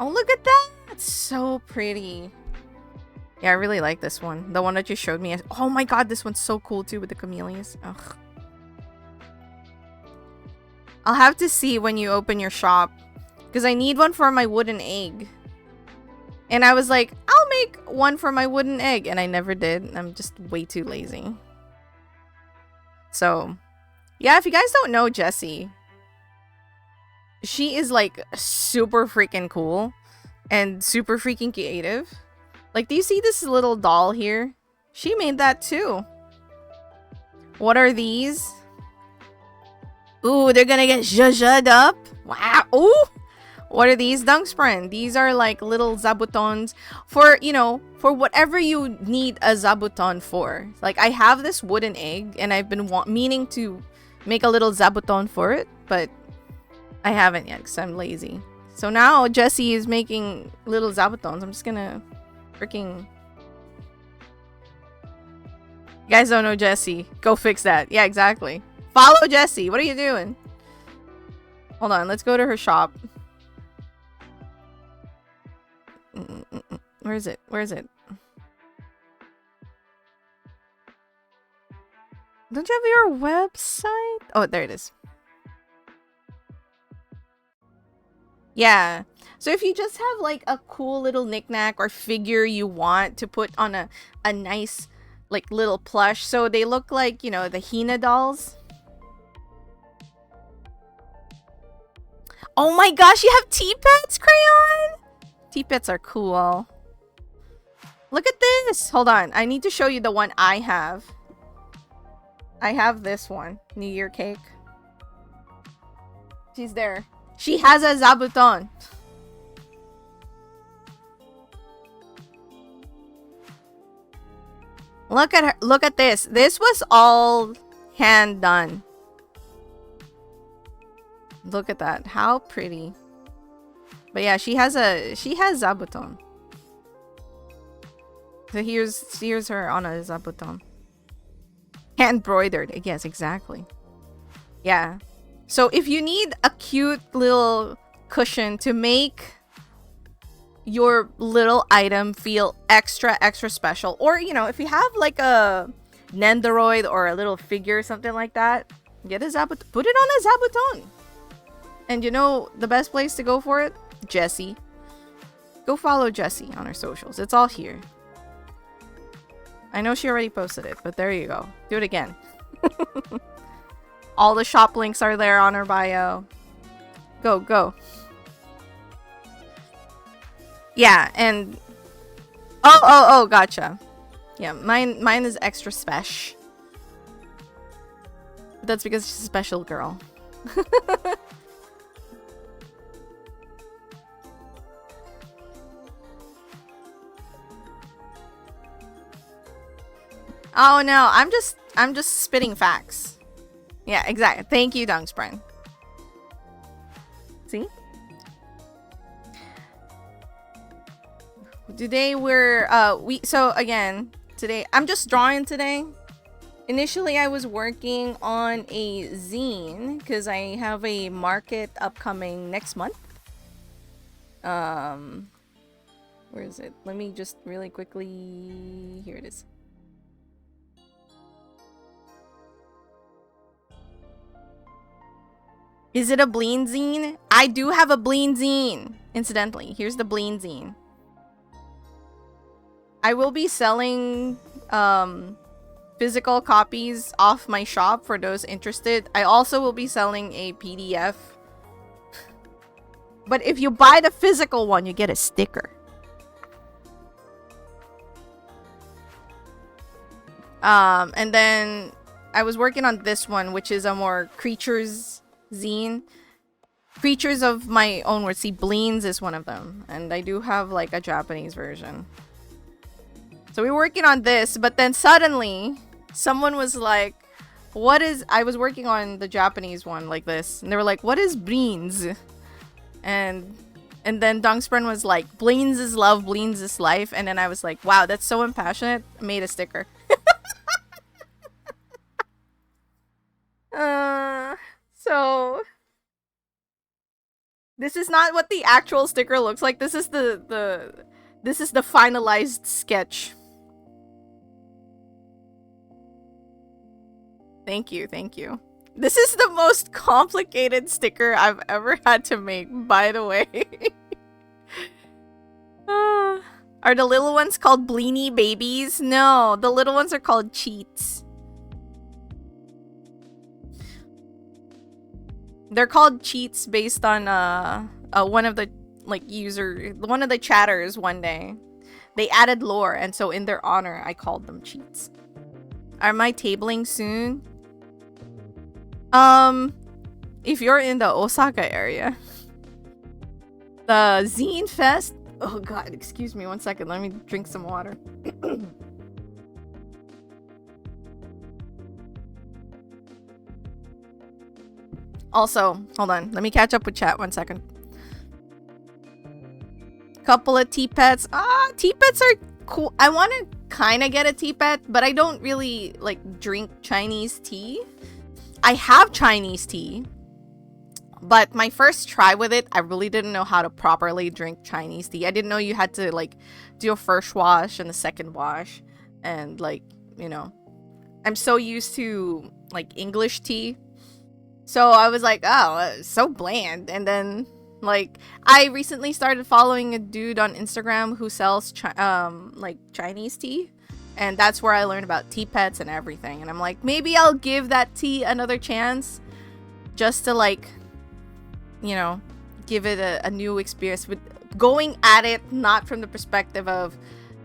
Oh, look at that! It's so pretty. Yeah, I really like this one. The one that you showed me. Oh my god, this one's so cool too with the camellias. Ugh. I'll have to see when you open your shop. Because I need one for my wooden egg. And I was like, I'll make one for my wooden egg. And I never did. I'm just way too lazy. So, yeah, if you guys don't know Jessie, she is like super freaking cool and super freaking creative. Like, do you see this little doll here? She made that too. What are these? Ooh, they're gonna get zhuzhed up. Wow. Ooh. What are these? Dungspren. These are like little zabutons for, you know, for whatever you need a zabuton for. Like, I have this wooden egg and I've been meaning to make a little zabuton for it, but I haven't yet because I'm lazy. So now Jessie is making little zabutons. I'm just gonna freaking... You guys don't know Jessie. Go fix that. Yeah, exactly. Follow Jessie. What are you doing? Hold on. Let's go to her shop. Where is it? Where is it? Don't you have your website? Oh, there it is. Yeah. So if you just have like a cool little knickknack or figure you want to put on a nice like little plush, so they look like, you know, the Hina dolls. Oh my gosh, you have T-Pets, Crayon? T-Pets are cool. Look at this. Hold on. I need to show you the one I have. I have this one. New Year cake. She's there. She has a zabuton. Look at her. Look at this. This was all hand done. Look at that. How pretty. But yeah, she has zabuton. So here's her on a zabuton. Hand embroidered. Yes, exactly. Yeah. So if you need a cute little cushion to make your little item feel extra special, or you know, if you have like a Nendoroid or a little figure or something like that, get a zabuton. Put it on a zabuton. And you know the best place to go for it? Jessie. Go follow Jessie on her socials. It's all here. I know she already posted it, but there you go. Do it again. All the shop links are there on her bio. Go. Yeah, and oh, gotcha. Yeah, mine is extra special. That's because she's a special girl. Oh no, I'm just spitting facts. Yeah, exactly. Thank you, Dungspren. See? Today so again, today I'm just drawing today. Initially I was working on a zine because I have a market upcoming next month. Where is it? Let me just really quickly, here it is. Is it a Bleen zine? I do have a Bleen zine. Incidentally, here's the Bleen zine. I will be selling physical copies off my shop for those interested. I also will be selling a PDF. But if you buy the physical one, you get a sticker. And then I was working on this one, which is a more creatures zine. Creatures of my own words. See, Bleens is one of them. And I do have like a Japanese version. So we were working on this, but then suddenly someone was like, what is... I was working on the Japanese one like this. And they were like, what is Bleens? And then Dungspren was like, Bleens is love, Bleens is life. And then I was like, wow, that's so impassionate. I made a sticker. So this is not what the actual sticker looks like. This is this is the finalized sketch. Thank you. This is the most complicated sticker I've ever had to make, by the way. Are the little ones called Bleeny babies? No, the little ones are called cheats. They're called cheats based on one of the one of the chatters one day. They added lore, and so in their honor, I called them cheats. Am I tabling soon? If you're in the Osaka area, the Zine Fest. Oh God, excuse me 1 second. Let me drink some water. Also, hold on. Let me catch up with chat 1 second. Couple of tea pets. Tea pets are cool. I want to kind of get a tea pet, but I don't really like drink Chinese tea. I have Chinese tea, but my first try with it, I really didn't know how to properly drink Chinese tea. I didn't know you had to like do a first wash and a second wash, and like, you know, I'm so used to like English tea. So I was like, oh, it's so bland. And then, like, I recently started following a dude on Instagram who sells, like, Chinese tea. And that's where I learned about tea pets and everything. And I'm like, maybe I'll give that tea another chance. Just to, like, you know, give it a new experience. With going at it, not from the perspective of,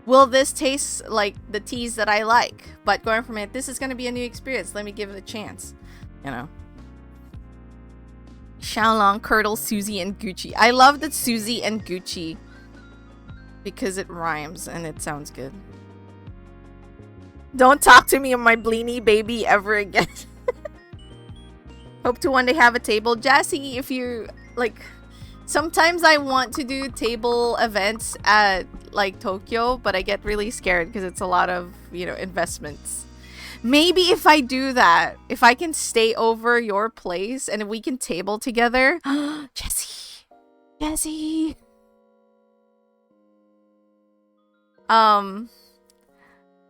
will this taste like the teas that I like? But going from it, this is going to be a new experience. Let me give it a chance. You know? Xiaolong, Curdle, Susie, and Gucci. I love that Susie and Gucci because it rhymes and it sounds good. Don't talk to me on my Bleenie baby ever again. Hope to one day have a table. Jassy, if you like, sometimes I want to do table events at like Tokyo, but I get really scared because it's a lot of, you know, investments. Maybe if I do that, if I can stay over your place and we can table together. Jesse.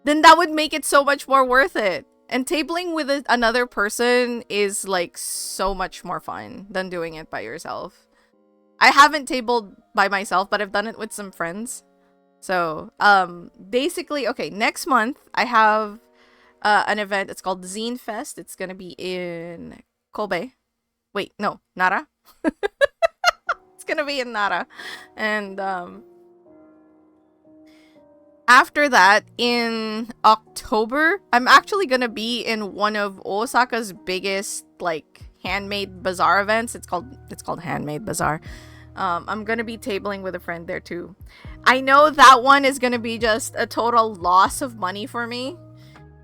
Then that would make it so much more worth it. And tabling with another person is like so much more fun than doing it by yourself. I haven't tabled by myself, but I've done it with some friends. So, basically, okay, next month I have an event. It's called Zine Fest. It's gonna be in Kobe. Wait, no, Nara. It's gonna be in Nara. And after that, in October, I'm actually gonna be in one of Osaka's biggest like handmade bazaar events. It's called Handmade Bazaar. I'm gonna be tabling with a friend there too. I know that one is gonna be just a total loss of money for me,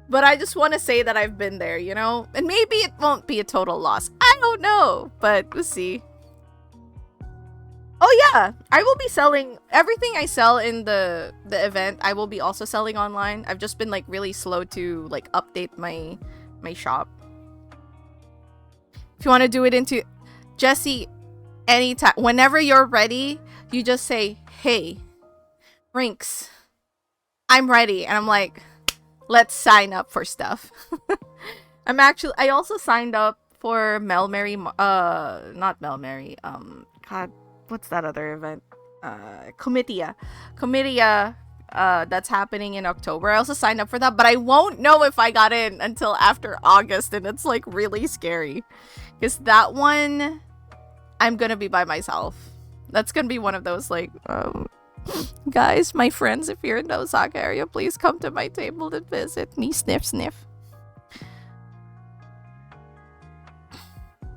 but I just want to say that I've been there, you know? And maybe it won't be a total loss. I don't know, but we'll see. Oh yeah, I will be selling everything I sell in the event. I will be also selling online. I've just been like really slow to like update my shop. If you want to do it into Jesse, anytime, whenever you're ready, you just say, "Hey, Rinks, I'm ready," and I'm like, "Let's sign up for stuff." I also signed up for Melmary, not Melmary, God, what's that other event? Comitia, that's happening in October. I also signed up for that, but I won't know if I got in until after August, and it's like really scary. Because that one, I'm gonna be by myself. That's gonna be one of those like, guys, my friends, if you're in the Osaka area, please come to my table and visit me. Sniff, sniff.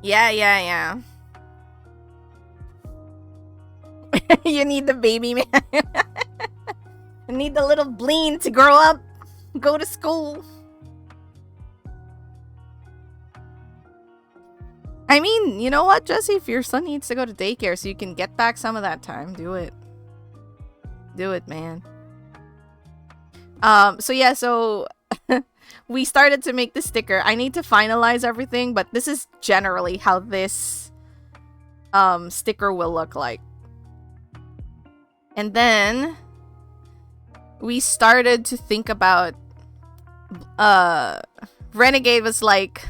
Yeah. You need the baby man. You need the little bleen to grow up, go to school. I mean, you know what, Jesse? If your son needs to go to daycare so you can get back some of that time, do it. Do it, man. So we started to make the sticker. I need to finalize everything, but this is generally how this sticker will look like. And then we started to think about Renegade was like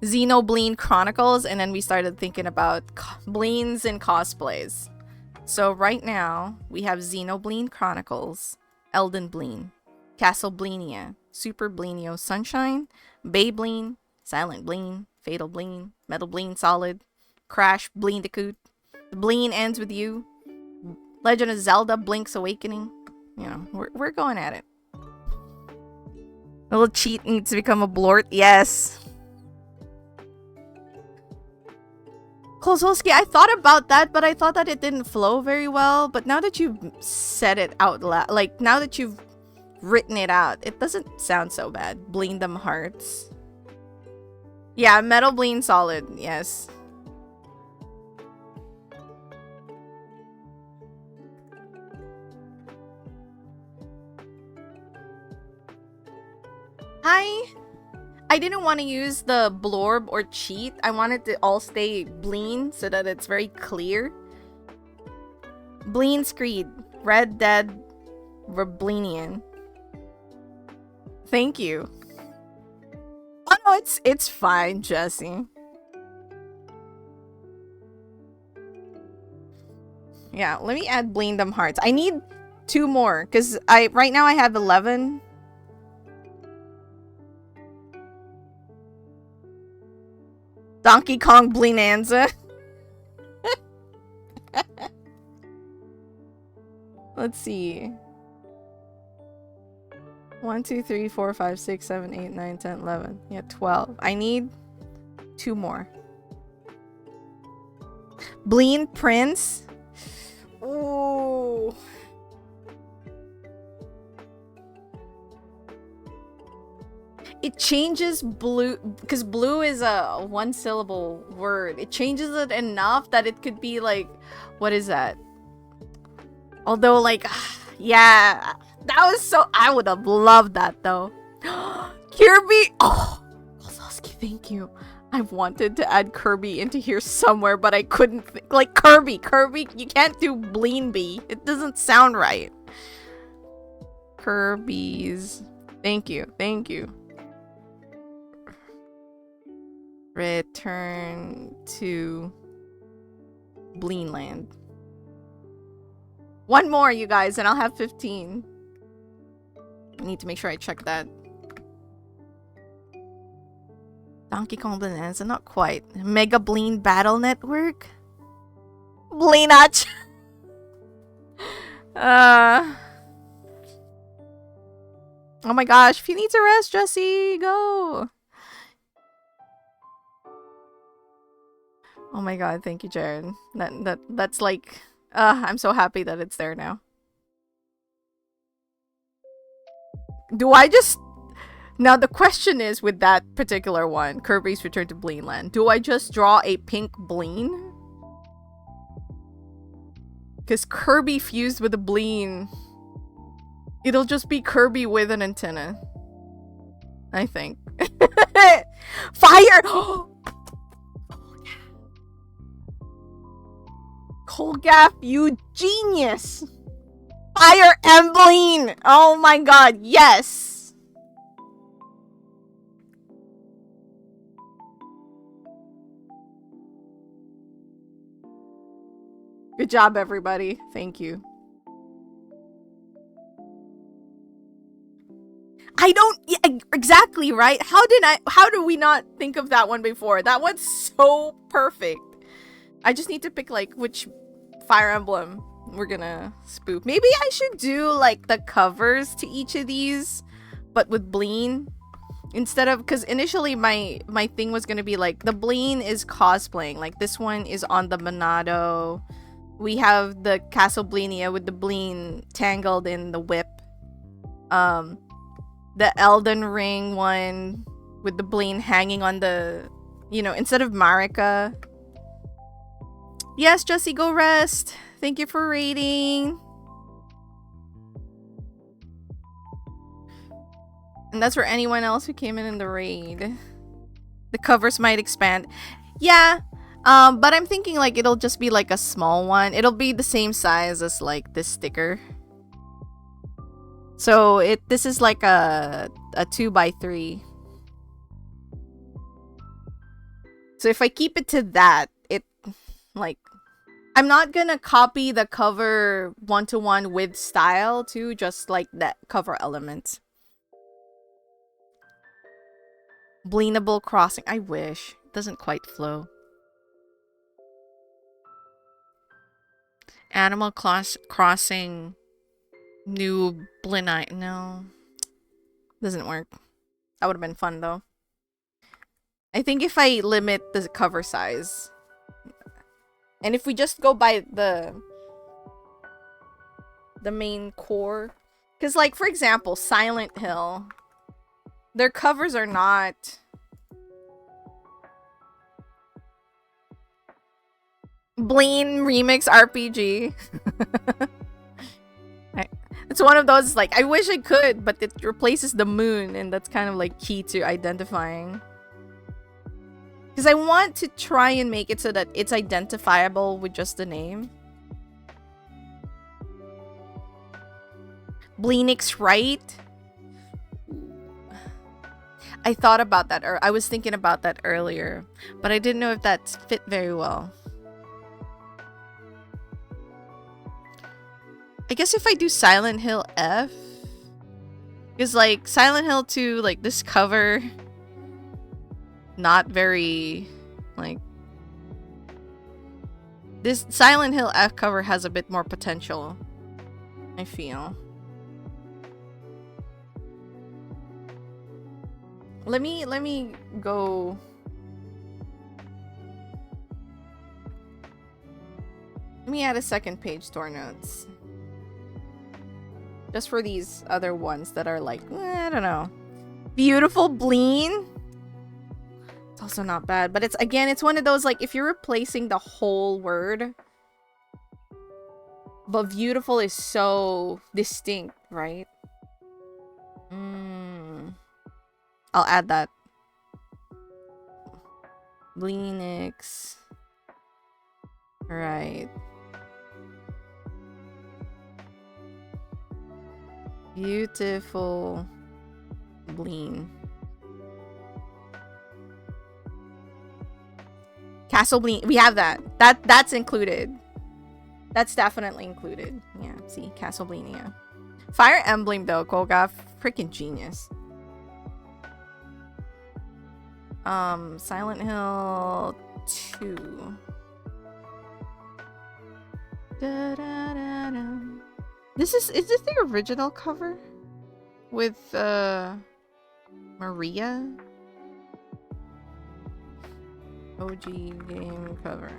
Xenobleen Chronicles, and then we started thinking about bleens and cosplays. So right now we have Xenobleen Chronicles, Elden Bleen, Castle Bleenia, Super Bleenio Sunshine, Baybleen, Silent Bleen, Fatal Bleen, Metal Bleen Solid, Crash Bleendicoot, The Bleen Ends With You, Legend of Zelda Blink's Awakening. You know, we're going at it. A little cheat needs to become a blort. Yes. Kozolski, I thought about that, but I thought that it didn't flow very well. But now that you've said it out loud, like now that you've written it out, it doesn't sound so bad. Bleen them hearts. Yeah, Metal Bleen Solid. Yes. I didn't want to use the blorb or cheat. I wanted to all stay Bleen so that it's very clear. Bleen Screed, Red Dead Rebleenian. Thank you. Oh no, it's fine, Jesse. Yeah, let me add Bleen them hearts. I need 2 more because right now I have 11. Donkey Kong Bleenanza. Let's see. 1, 2, 3, 4, 5, 6, 7, 8, 9, 10, 11. Yeah, 12. I need 2 more. Bleen Prince. Ooh. it changes blue, because blue is a one-syllable word. It changes it enough that it could be like, what is that? Although, like, yeah, that was so. I would have loved that though. Kirby. Oh, Kozlowski, thank you. I wanted to add Kirby into here somewhere, but I couldn't. Like Kirby, you can't do Bleen Bee. It doesn't sound right. Kirby's. Thank you. Return to Bleenland. One more, you guys, and I'll have 15. I need to make sure I check that. Donkey Kong Bonanza, not quite. Mega Bleen Battle Network? Bleenach! Oh my gosh, if he needs a rest, Jesse, go! Oh my god, thank you, Jared. That's like... I'm so happy that it's there now. Do I just... Now the question is, with that particular one, Kirby's Return to Bleenland, do I just draw a pink Bleen? Because Kirby fused with a Bleen, it'll just be Kirby with an antenna, I think. Fire! Colgaff, you genius! Fire Emblem! Oh my god, yes! Good job, everybody. Thank you. I don't... Yeah, exactly, right? How do we not think of that one before? That one's so perfect. I just need to pick, like, which Fire Emblem we're gonna spoof. Maybe I should do, like, the covers to each of these, but with Bleen. Instead of... Because initially my thing was gonna be, like, the Bleen is cosplaying. Like, this one is on the Monado. We have the Castlevania with the Bleen tangled in the whip. The Elden Ring one with the Bleen hanging on the... You know, instead of Marika... Yes, Jesse, go rest. Thank you for raiding. And that's for anyone else who came in the raid. The covers might expand. Yeah, but I'm thinking like it'll just be like a small one. It'll be the same size as like this sticker. So this is like a 2x3. So if I keep it to that, it like... I'm not gonna copy the cover one-to-one with style too, just like that cover element. Bleenable crossing. I wish. It doesn't quite flow. Animal Crossing new Blinite. No. Doesn't work. That would have been fun though. I think if I limit the cover size... And if we just go by the main core... Because, like, for example, Silent Hill. Their covers are not... Bleen Remix RPG. It's one of those, like, I wish I could, but it replaces the moon. And that's kind of, like, key to identifying. Because I want to try and make it so that it's identifiable with just the name. Bleenix, right? I thought about that, or I was thinking about that earlier, but I didn't know if that fit very well. I guess if I do Silent Hill F, because like Silent Hill 2, like this cover... not very, like... This Silent Hill F cover has a bit more potential, I feel. Let me go... Let me add a second page to our notes. Just for these other ones that are like, I don't know. Beautiful Bleen. It's also not bad, but it's again, it's one of those like if you're replacing the whole word, but beautiful is so distinct, right? I'll add that. Bleenix. Right. Beautiful Bleen. Castle Bleen. We have that. That's included. That's definitely included. Yeah, see, Castle Bleen, yeah. Fire Emblem though, Kolga, freaking genius. Silent Hill 2. Da, da, da, da. Is this the original cover? With Maria? OG game cover.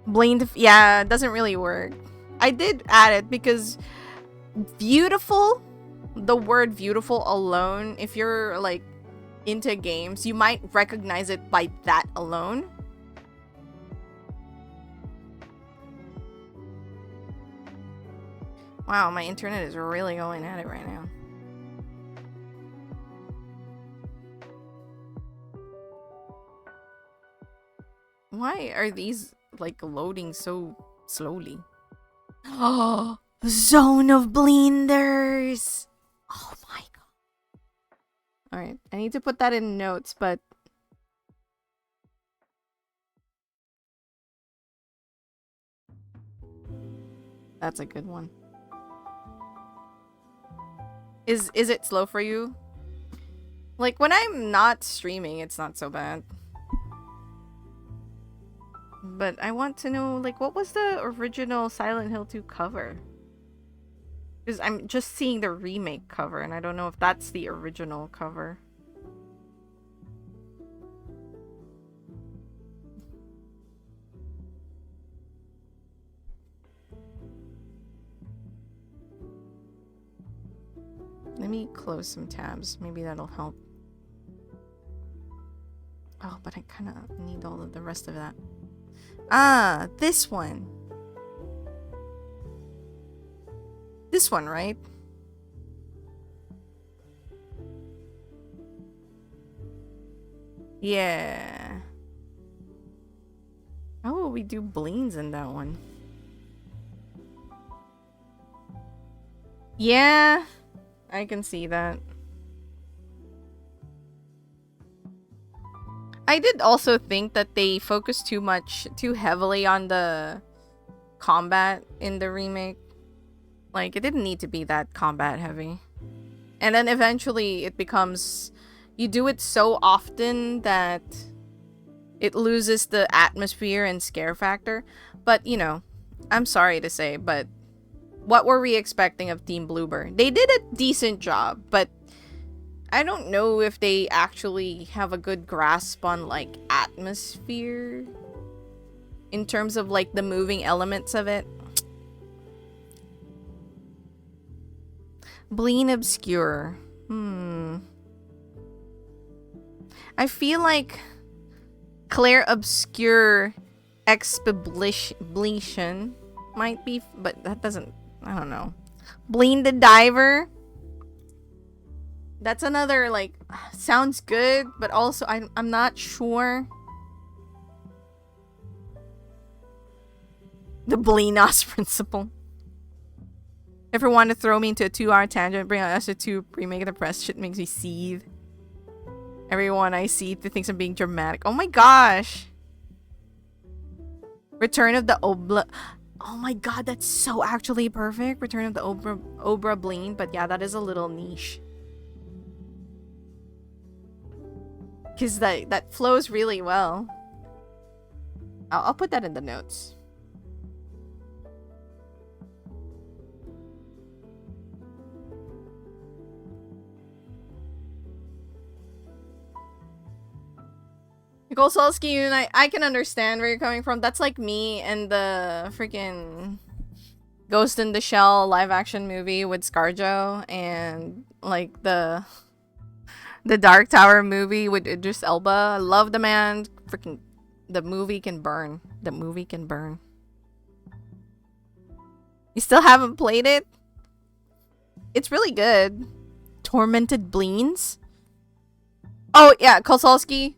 Blamed, yeah, it doesn't really work. I did add it because beautiful, the word beautiful alone, if you're like into games, you might recognize it by that alone. Wow, my internet is really going at it right now. Why are these like loading so slowly? Oh, Zone of Blenders. Oh my god. All right, I need to put that in notes, but that's a good one. Is it slow for you? Like when I'm not streaming, it's not so bad. But I want to know, like, what was the original Silent Hill 2 cover? Because I'm just seeing the remake cover, and I don't know if that's the original cover. Let me close some tabs. Maybe that'll help. Oh, but I kind of need all of the rest of that. Ah, this one. This one, right? Yeah. Oh, we do bleens in that one. Yeah, I can see that. I did also think that they focused too heavily on the combat in the remake. Like, it didn't need to be that combat heavy. And then eventually it becomes... You do it so often that it loses the atmosphere and scare factor. But, you know, I'm sorry to say, but what were we expecting of Team Bloober? They did a decent job, but I don't know if they actually have a good grasp on, like, atmosphere in terms of, like, the moving elements of it. Bleen Obscure. I feel like Claire Obscure Expedition might be, but that doesn't, I don't know. Bleen the Diver. That's another, like, sounds good, but also I'm not sure. The Bleenos principle. If you want to throw me into a 2-hour tangent, bring out us to remake of the press, shit makes me seethe. Everyone I see thinks I'm being dramatic. Oh my gosh! Return of the Obla... Oh my god, that's so actually perfect. Return of the Obra Bleen, but yeah, that is a little niche. Because that flows really well. I'll put that in the notes. Golsolski, and I can understand where you're coming from. That's like me and the freaking Ghost in the Shell live action movie with ScarJo, and like the Dark Tower movie with Idris Elba. I love the man. Freaking, the movie can burn. The movie can burn. You still haven't played it? It's really good. Tormented Bleens? Oh, yeah, Kosalski.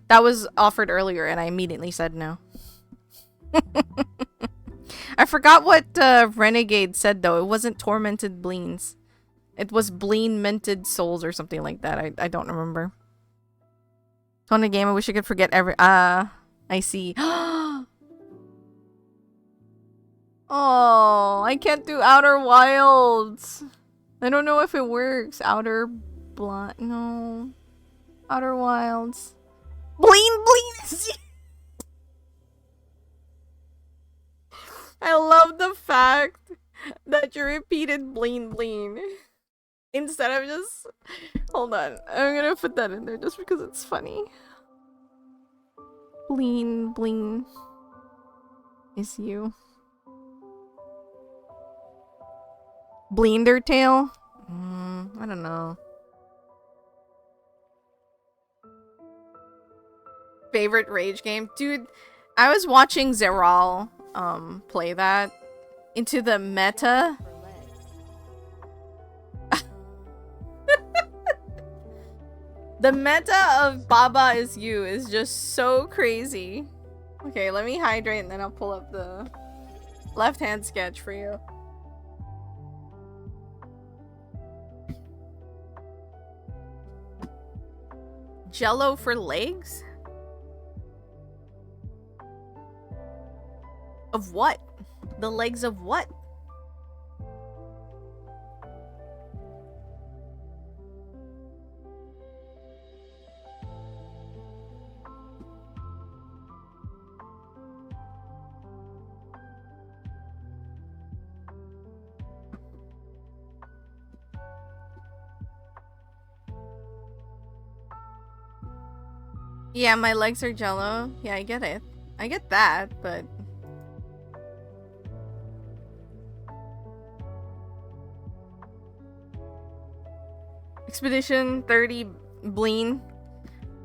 That was offered earlier, and I immediately said no. I forgot what Renegade said, though. It wasn't Tormented Bleens. It was Bleen Minted Souls or something like that. I don't remember. On the game, I wish I could forget every... I see. Oh, I can't do Outer Wilds. I don't know if it works. Outer Blind... No. Outer Wilds. Bleen Bleen! I love the fact that you repeated Bleen Bleen. Instead of just... Hold on. I'm gonna put that in there just because it's funny. Bleen Bleen is you. Bleendertail? I don't know. Favorite rage game? Dude, I was watching Zeral play that. Into the meta. The meta of Baba is you is just so crazy. Okay, let me hydrate and then I'll pull up the left-hand sketch for you. Jello for legs? Of what? The legs of what? Yeah, my legs are jello. Yeah, I get it. I get that, but... Expedition 30 Bleen.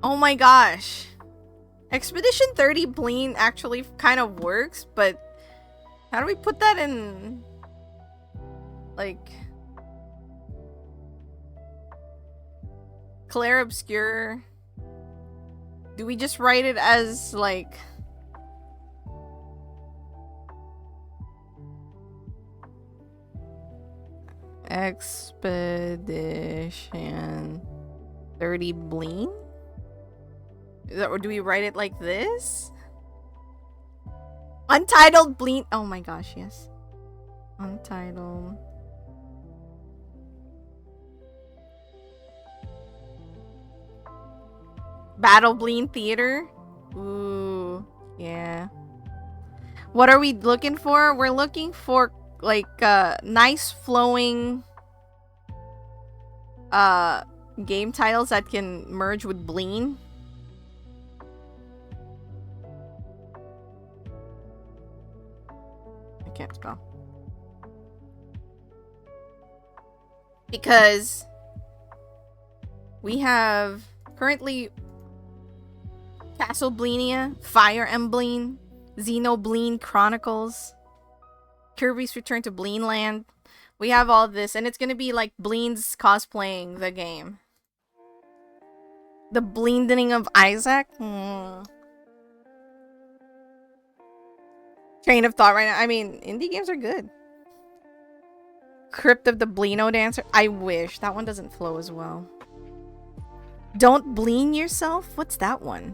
Oh my gosh. Expedition 30 Bleen actually kind of works, but... How do we put that in... Like... Clair Obscure... Do we just write it as, like... Expedition 30 Bleen? Or do we write it like this? Untitled Bleen... Oh my gosh, yes. Untitled... Battle Bleen Theater? Ooh, yeah. What are we looking for? We're looking for, like, nice flowing game titles that can merge with Bleen. I can't spell. Because we have currently Castle Bleenia, Fire Emblem, Xenobleen Chronicles, Kirby's Return to Bleenland. We have all this, and it's gonna be like Bleen's cosplaying the game. The Bleendening of Isaac? Train of thought right now. I mean, indie games are good. Crypt of the Bleeno Dancer. I wish. That one doesn't flow as well. Don't Bleen Yourself? What's that one?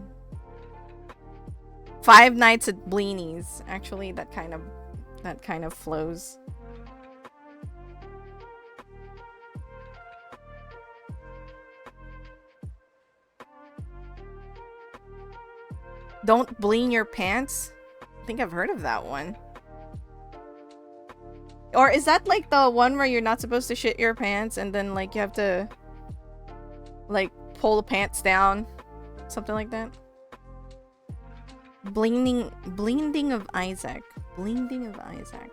Five Nights at Bleenies. Actually, that kind of flows. Don't Bleen Your Pants? I think I've heard of that one. Or is that like the one where you're not supposed to shit your pants and then like you have to like pull the pants down? Something like that? Blending of Isaac. Blending of Isaac.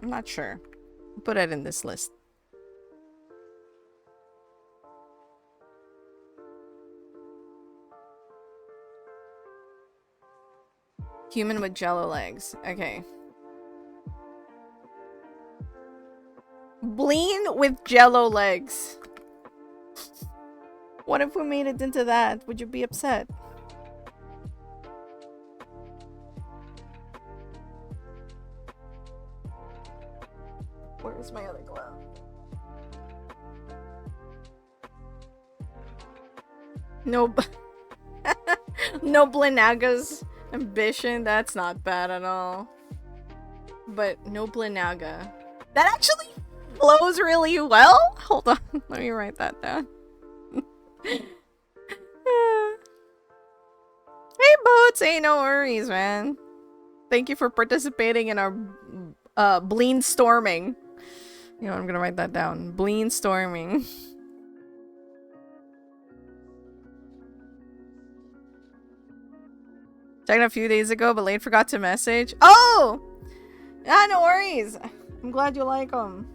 I'm not sure. Put it in this list. Human with jello legs. Okay. Bleen with jello legs. What if we made it into that? Would you be upset? Where's my other glove? No. No Blenaga's ambition. That's not bad at all. But no Blenaga. That actually flows really well. Hold on. Let me write that down. Hey, Boots. Hey, no worries, man. Thank you for participating in our Bleen storming. You know, I'm gonna write that down. Bleen storming. Checked a few days ago, but late forgot to message. Oh! Ah, no worries. I'm glad you like them.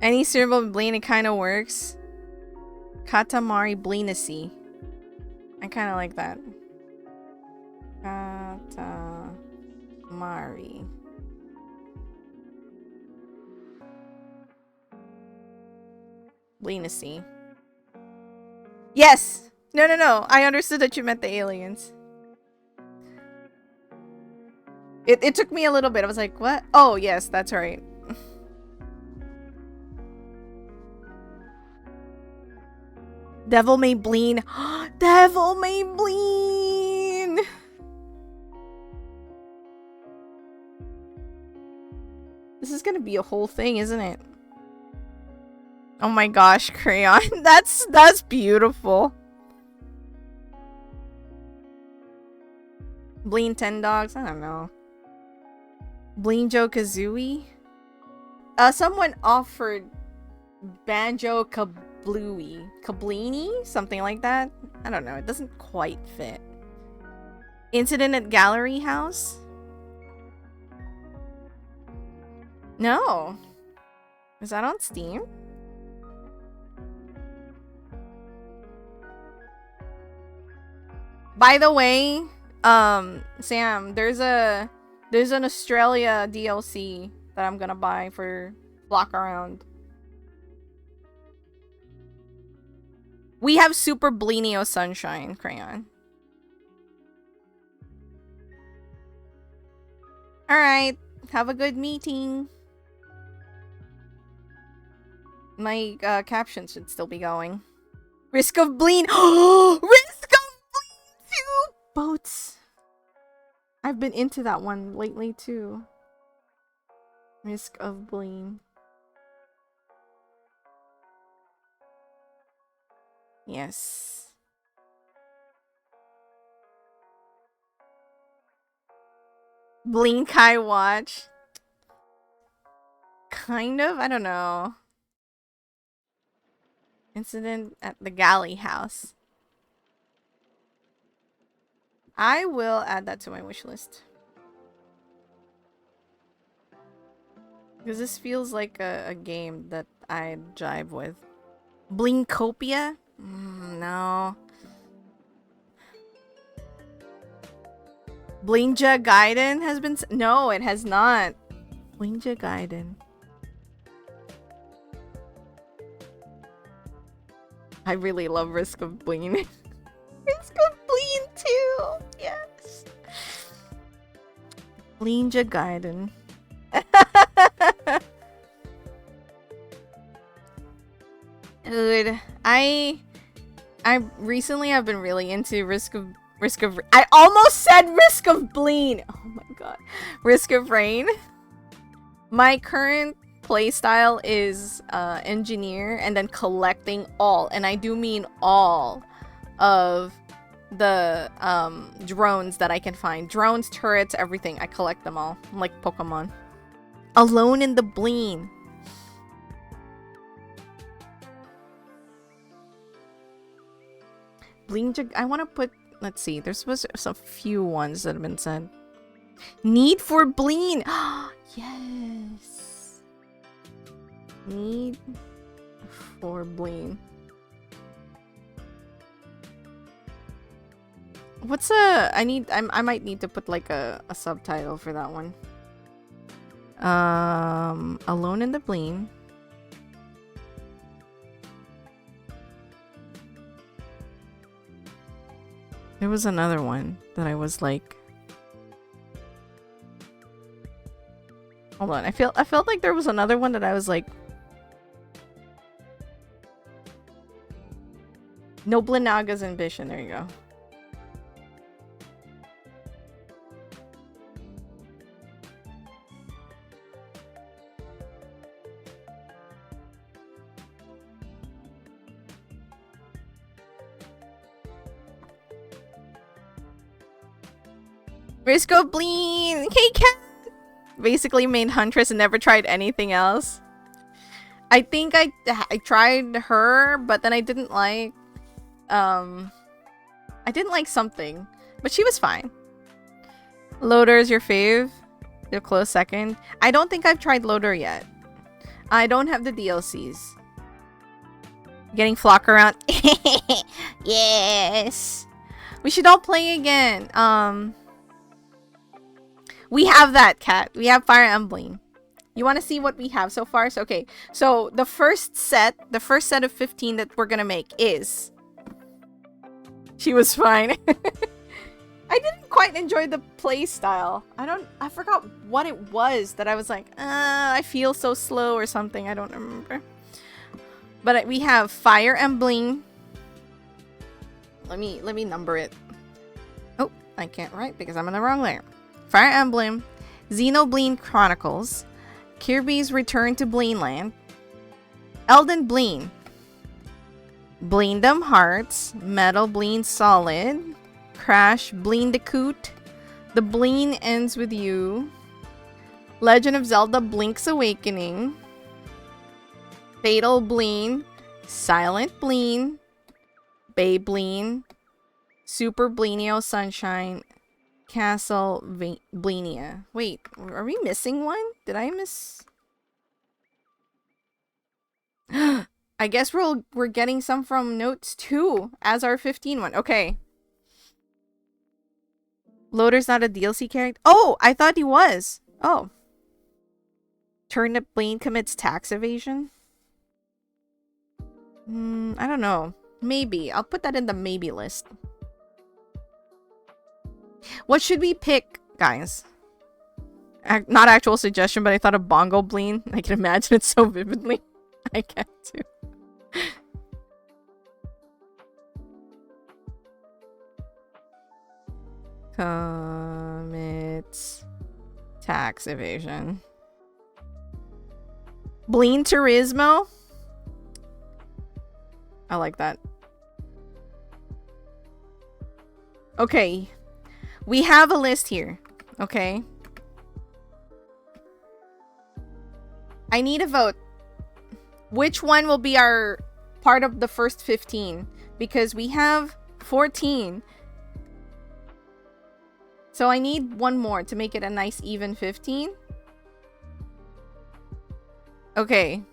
Any cereal with Bleen, it kind of works. Katamari Bleenacy. I kind of like that. Katamari. Bleenacy. Yes! No. I understood that you meant the aliens. It took me a little bit. I was like, what? Oh, yes, that's right. Devil May Bleen. Devil May Bleen! This is gonna be a whole thing, isn't it? Oh my gosh, Crayon. That's beautiful. Bleen 10 dogs? I don't know. Bleen Joe Kazooie? Someone offered Banjo Kablooie. Kablini? Something like that? I don't know. It doesn't quite fit. Incident at Gallery House? No. Is that on Steam? By the way, Sam, there's an Australia DLC that I'm gonna buy for Block Around. We have Super Blenio Sunshine, Crayon. Alright, have a good meeting. My caption should still be going. Risk of Bleen. Risk of Bleen 2! Boats. I've been into that one lately too. Risk of Bleen. Yes. Bleen Kai Watch. Kind of? I don't know. Incident at the Galley House. I will add that to my wish list. Because this feels like a game that I'd jive with. Blinkopia? No. Blinja Gaiden has been... No, it has not. Blinja Gaiden. I really love Risk of Bleen. Risk of Bleen too! Yes! Blinja Gaiden. Dude, I recently have been really into Risk of I almost said Risk of Bleen! Oh my god. Risk of Rain. My current playstyle is engineer and then collecting all, and I do mean all, of the drones that I can find. Drones, turrets, everything. I collect them all. I'm like Pokemon. Alone in the Bleen. I want to put let's see. There's supposed to be some few ones that have been said. Need for Bleen. Yes. Need for Bleen. What's I might need to put like a subtitle for that one. Alone in the Bleen. There was another one that I was like, hold on, I felt like there was another one that I was like, Noblenaga's ambition. There you go. Risk of Bleen! Hey, cat! Basically main Huntress and never tried anything else. I think I tried her, but then I didn't like... I didn't like something. But she was fine. Loader is your fave? Your close second? I don't think I've tried Loader yet. I don't have the DLCs. Getting flock around. Yes! We should all play again. We have that, cat. We have Fire Emblem. You want to see what we have so far? So, okay. So, the first set of 15 that we're going to make is... She was fine. I didn't quite enjoy the play style. I forgot what it was that I was like, I feel so slow or something. I don't remember. But we have Fire Emblem. Let me number it. Oh, I can't write because I'm in the wrong layer. Fire Emblem, Xenoblade Chronicles, Kirby's Return to Bleenland, Elden Bleen, Bleendom Hearts, Metal Bleen Solid, Crash Bleendicoot, The Bleen Ends With You, Legend of Zelda Blink's Awakening, Fatal Bleen, Silent Bleen, Beyblade, Super Bleenio Sunshine, Castle Bleenia. Wait, are we missing one? Did I miss? I guess we're getting some from notes too as our 15 one. Okay. Loader's not a DLC character. Oh, I thought he was. Oh. Turnip Bleen commits tax evasion. I don't know. Maybe. I'll put that in the maybe list. What should we pick, guys? Not actual suggestion, but I thought of Bongo Bleen. I can imagine it so vividly. I can too. Commits tax evasion. Bleen Turismo? I like that. Okay. We have a list here. Okay. I need a vote. Which one will be our part of the first 15? Because we have 14. So I need one more to make it a nice even 15. Okay.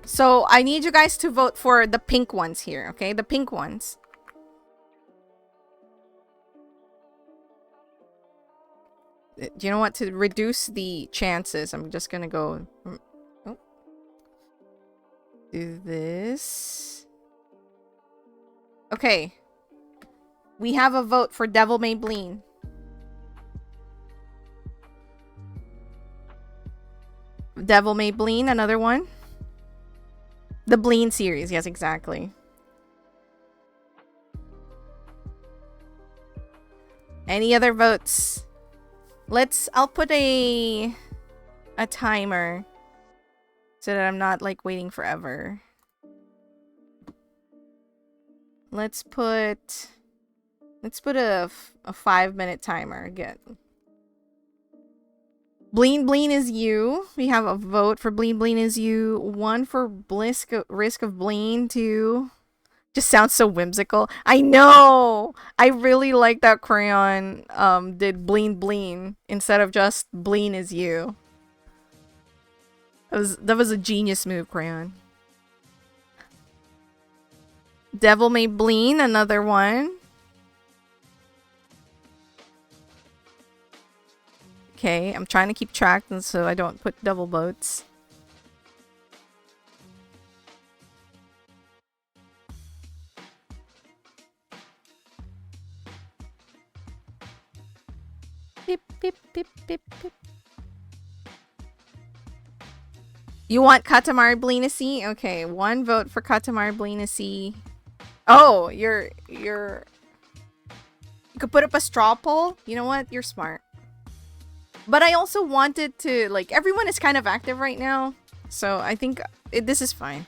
So I need you guys to vote for the pink ones here, okay? The pink ones. Do you know what? To reduce the chances, I'm just gonna go... Oh. Do this. Okay. We have a vote for Devil May Bleen. Devil May Bleen, another one. The Bleen series, yes, exactly. Any other votes? I'll put a timer so that I'm not like waiting forever. Let's put a 5-minute timer again. Bleen Bleen is you. We have a vote for Bleen Bleen is you. 1 for Risk of Bleen. 2 Just sounds so whimsical. I know. I really like that Crayon did bleen bleen instead of just bleen is you. That was a genius move, Crayon. Devil May Bleen, another one. Okay, I'm trying to keep track so I don't put double boats. Beep, beep, beep, beep, beep. You want Katamari Bleenacy? Okay, 1 vote for Katamari Bleenacy. Oh, you could put up a straw poll. You know what? You're smart. But I also wanted to, like, everyone is kind of active right now. So I think this is fine.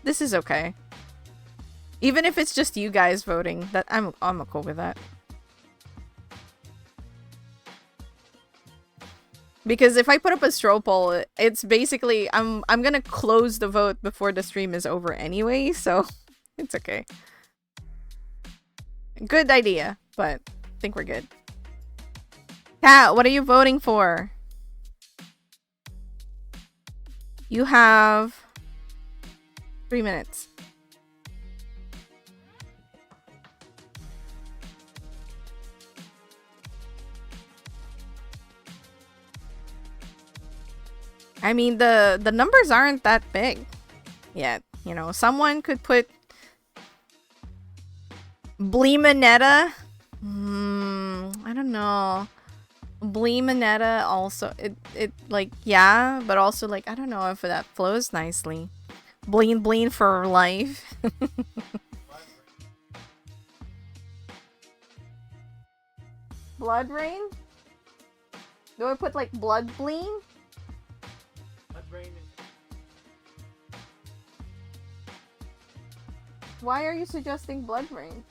This is okay. Even if it's just you guys voting, that I'm cool with that. Because if I put up a straw poll, it's basically I'm gonna close the vote before the stream is over anyway, so it's okay. Good idea, but I think we're good. Kat, what are you voting for? You have 3 minutes. I mean, the numbers aren't that big yet. You know, someone could put Bleemanetta. I don't know. Bleemanetta also, it like, yeah, but also like, I don't know if that flows nicely. Bleen bleen for life. Blood rain? Do I put like blood bleen? Why are you suggesting blood rain?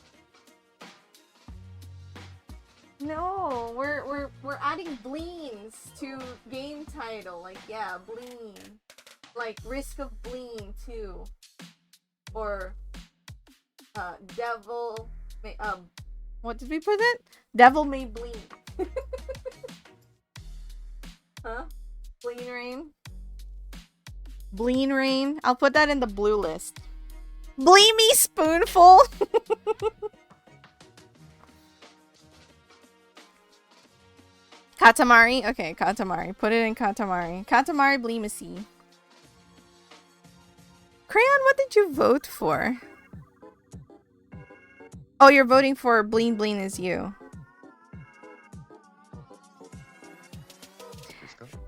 No, we're adding bleens to game title. Like, yeah, bleen. Like Risk of Bleen too. Or Devil may what did we put it? Devil May Bleen. Huh? Bleen rain? Bleen rain? I'll put that in the blue list. Bleemy spoonful. Katamari? Okay, Katamari. Put it in Katamari. Katamari Bleemacy. Crayon, what did you vote for? Oh, you're voting for Bleen Bleen is you.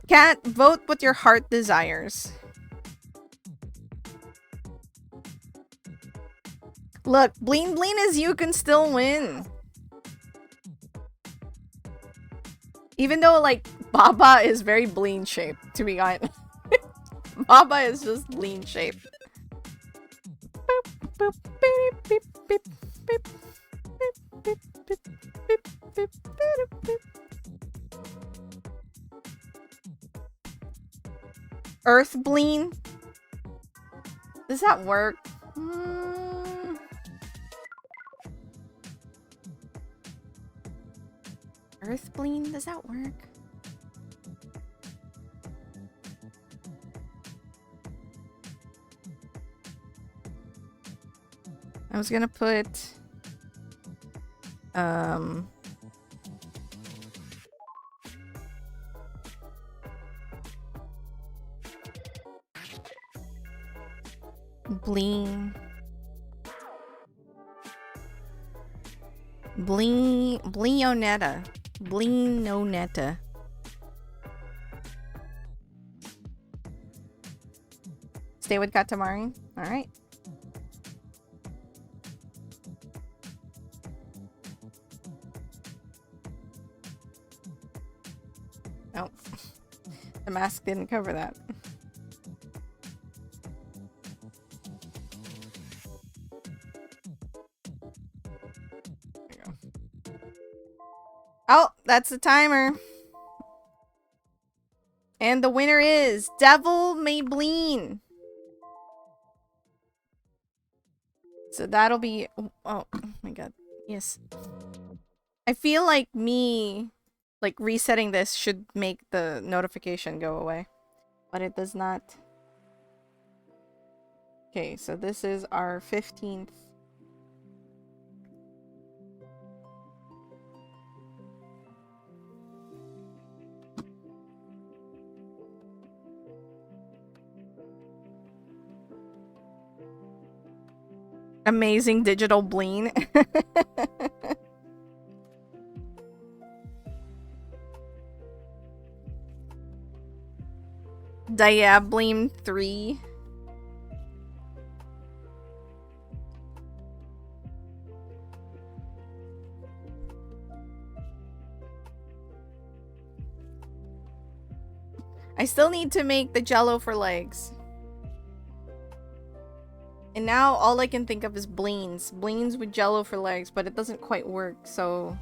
Cat, vote what your heart desires. Look, Bleen Bleen is you can still win. Even though, like, Baba is very Bleen shaped, to be honest. Baba is just Bleen shaped. Earth Bleen? Does that work? Earth Bleen? Does that work? I was gonna put Bleen Bleonetta. Bleonetta. Stay with Katamari? Alright. Nope. The mask didn't cover that. Oh, that's the timer. And the winner is Devil May Bleen. So that'll be... Oh my god. Yes. I feel like like, resetting this should make the notification go away. But it does not. Okay, so this is our 15th. Amazing digital bleen. Diableem 3. I still need to make the jello for legs. And now all I can think of is bleens. Bleens with jello for legs, but it doesn't quite work, so...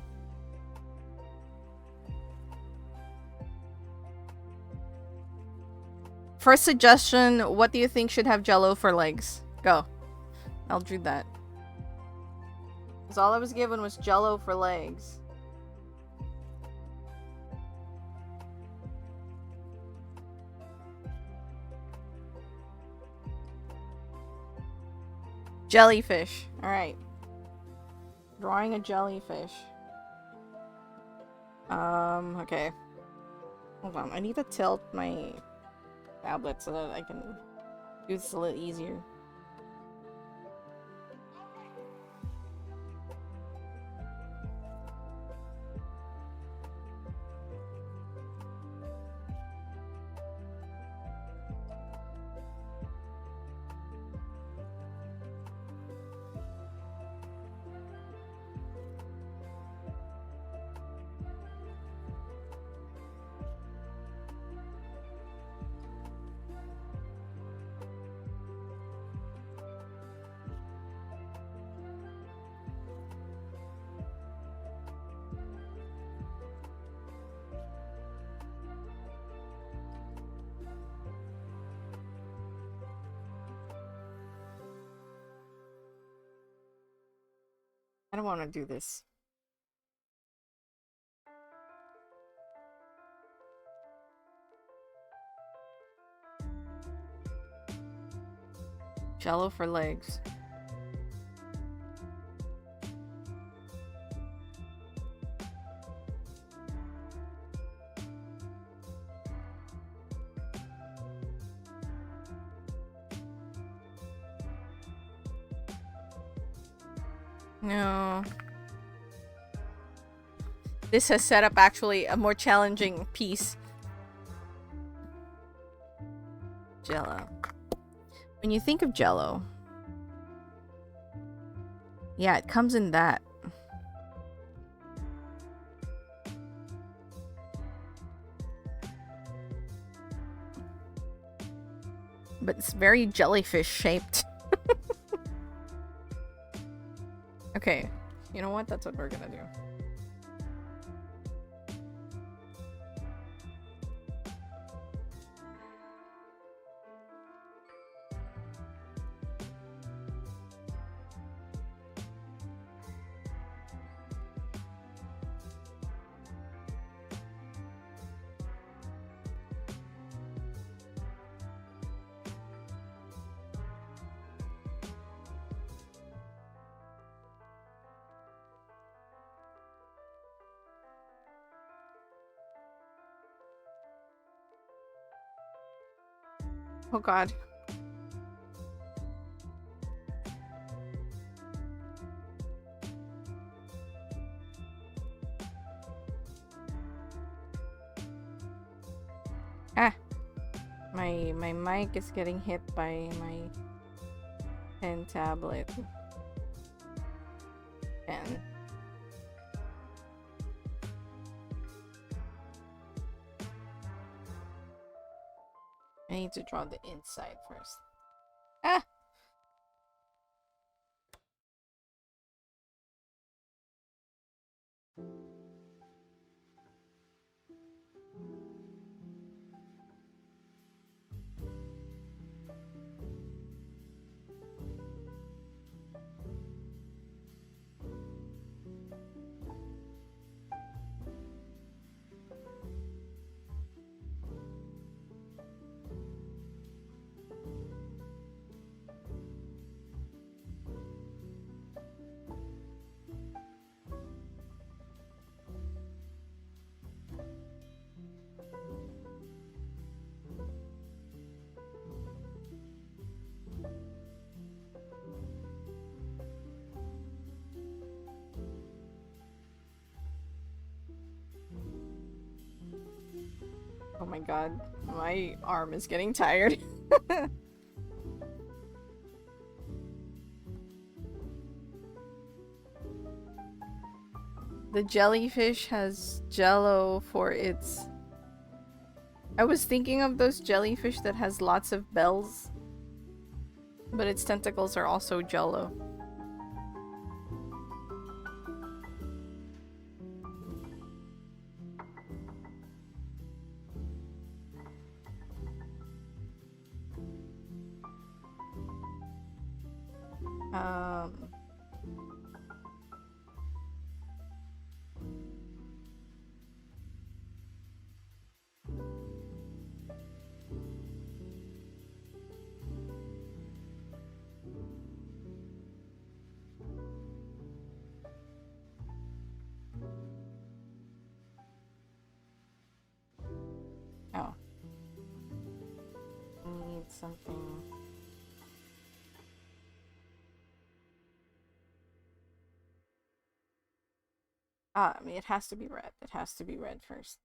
First suggestion, what do you think should have jello for legs? Go. I'll do that. Because all I was given was jello for legs. Jellyfish. Alright. Drawing a jellyfish. Okay. Hold on. I need to tilt my tablet so that I can do this a little easier. I don't want to do this. Jello for legs. No. This has set up actually a more challenging piece. Jello. When you think of Jello, yeah, it comes in that. But it's very jellyfish shaped. Okay, you know what? That's what we're gonna do. Oh god. Ah! My mic is getting hit by my pen tablet. Pen. I need to draw the inside first. Ah! Oh my god, my arm is getting tired. The jellyfish has jello for its... I was thinking of those jellyfish that has lots of bells, but its tentacles are also jello. Oh. I need something. I mean, it has to be red. It has to be red first.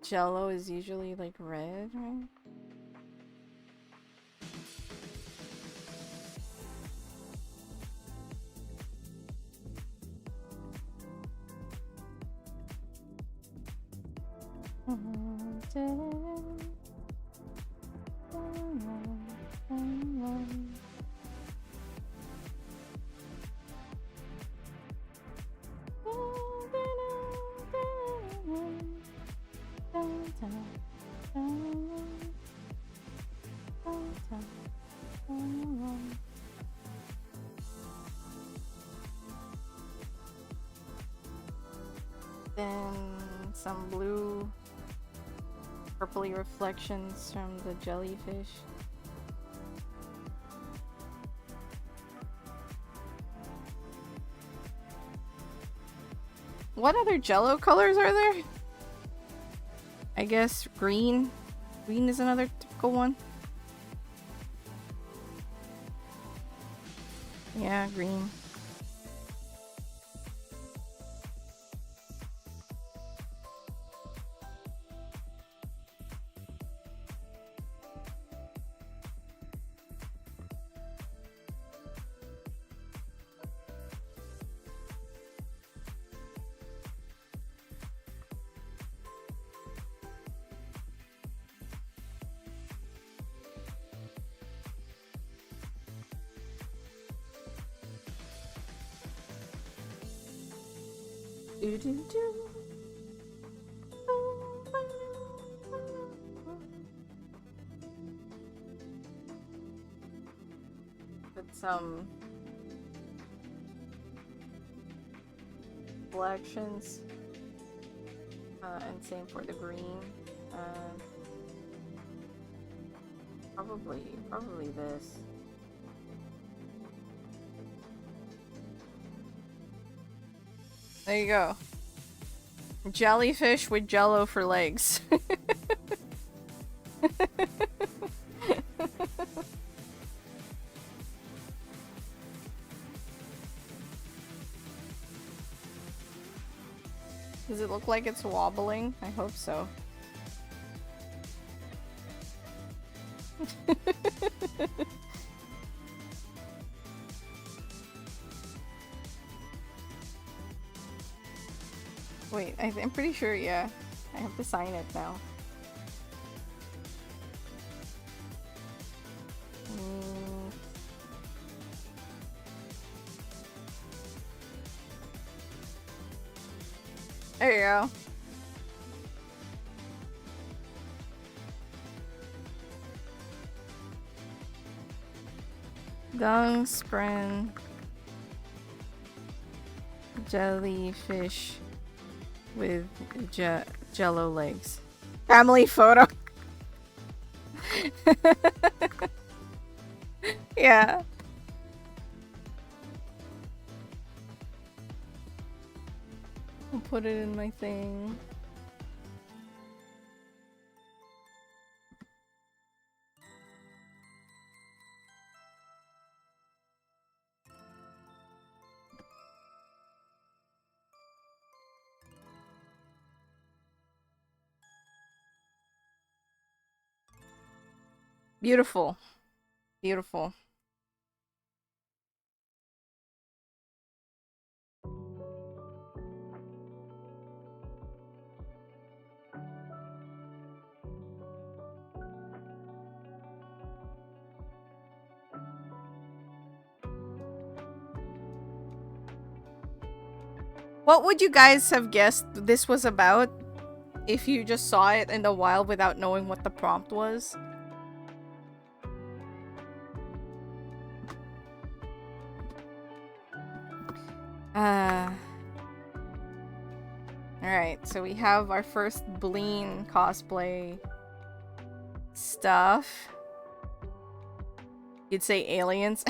Jello is usually like red, right? Then some blue, purpley reflections from the jellyfish. What other jello colors are there? I guess green. Green is another typical one. Yeah, green. Put some selections, and same for the green. Probably this. There you go. Jellyfish with jello for legs. Does it look like it's wobbling? I hope so. Wait, I'm pretty sure, yeah. I have to sign it now. There you go. Dung spren jellyfish with jello legs. Family photo. Yeah. I'll put it in my thing. Beautiful. Beautiful. What would you guys have guessed this was about if you just saw it in the wild without knowing what the prompt was? Alright, so we have our first Bleen cosplay stuff. You'd say aliens.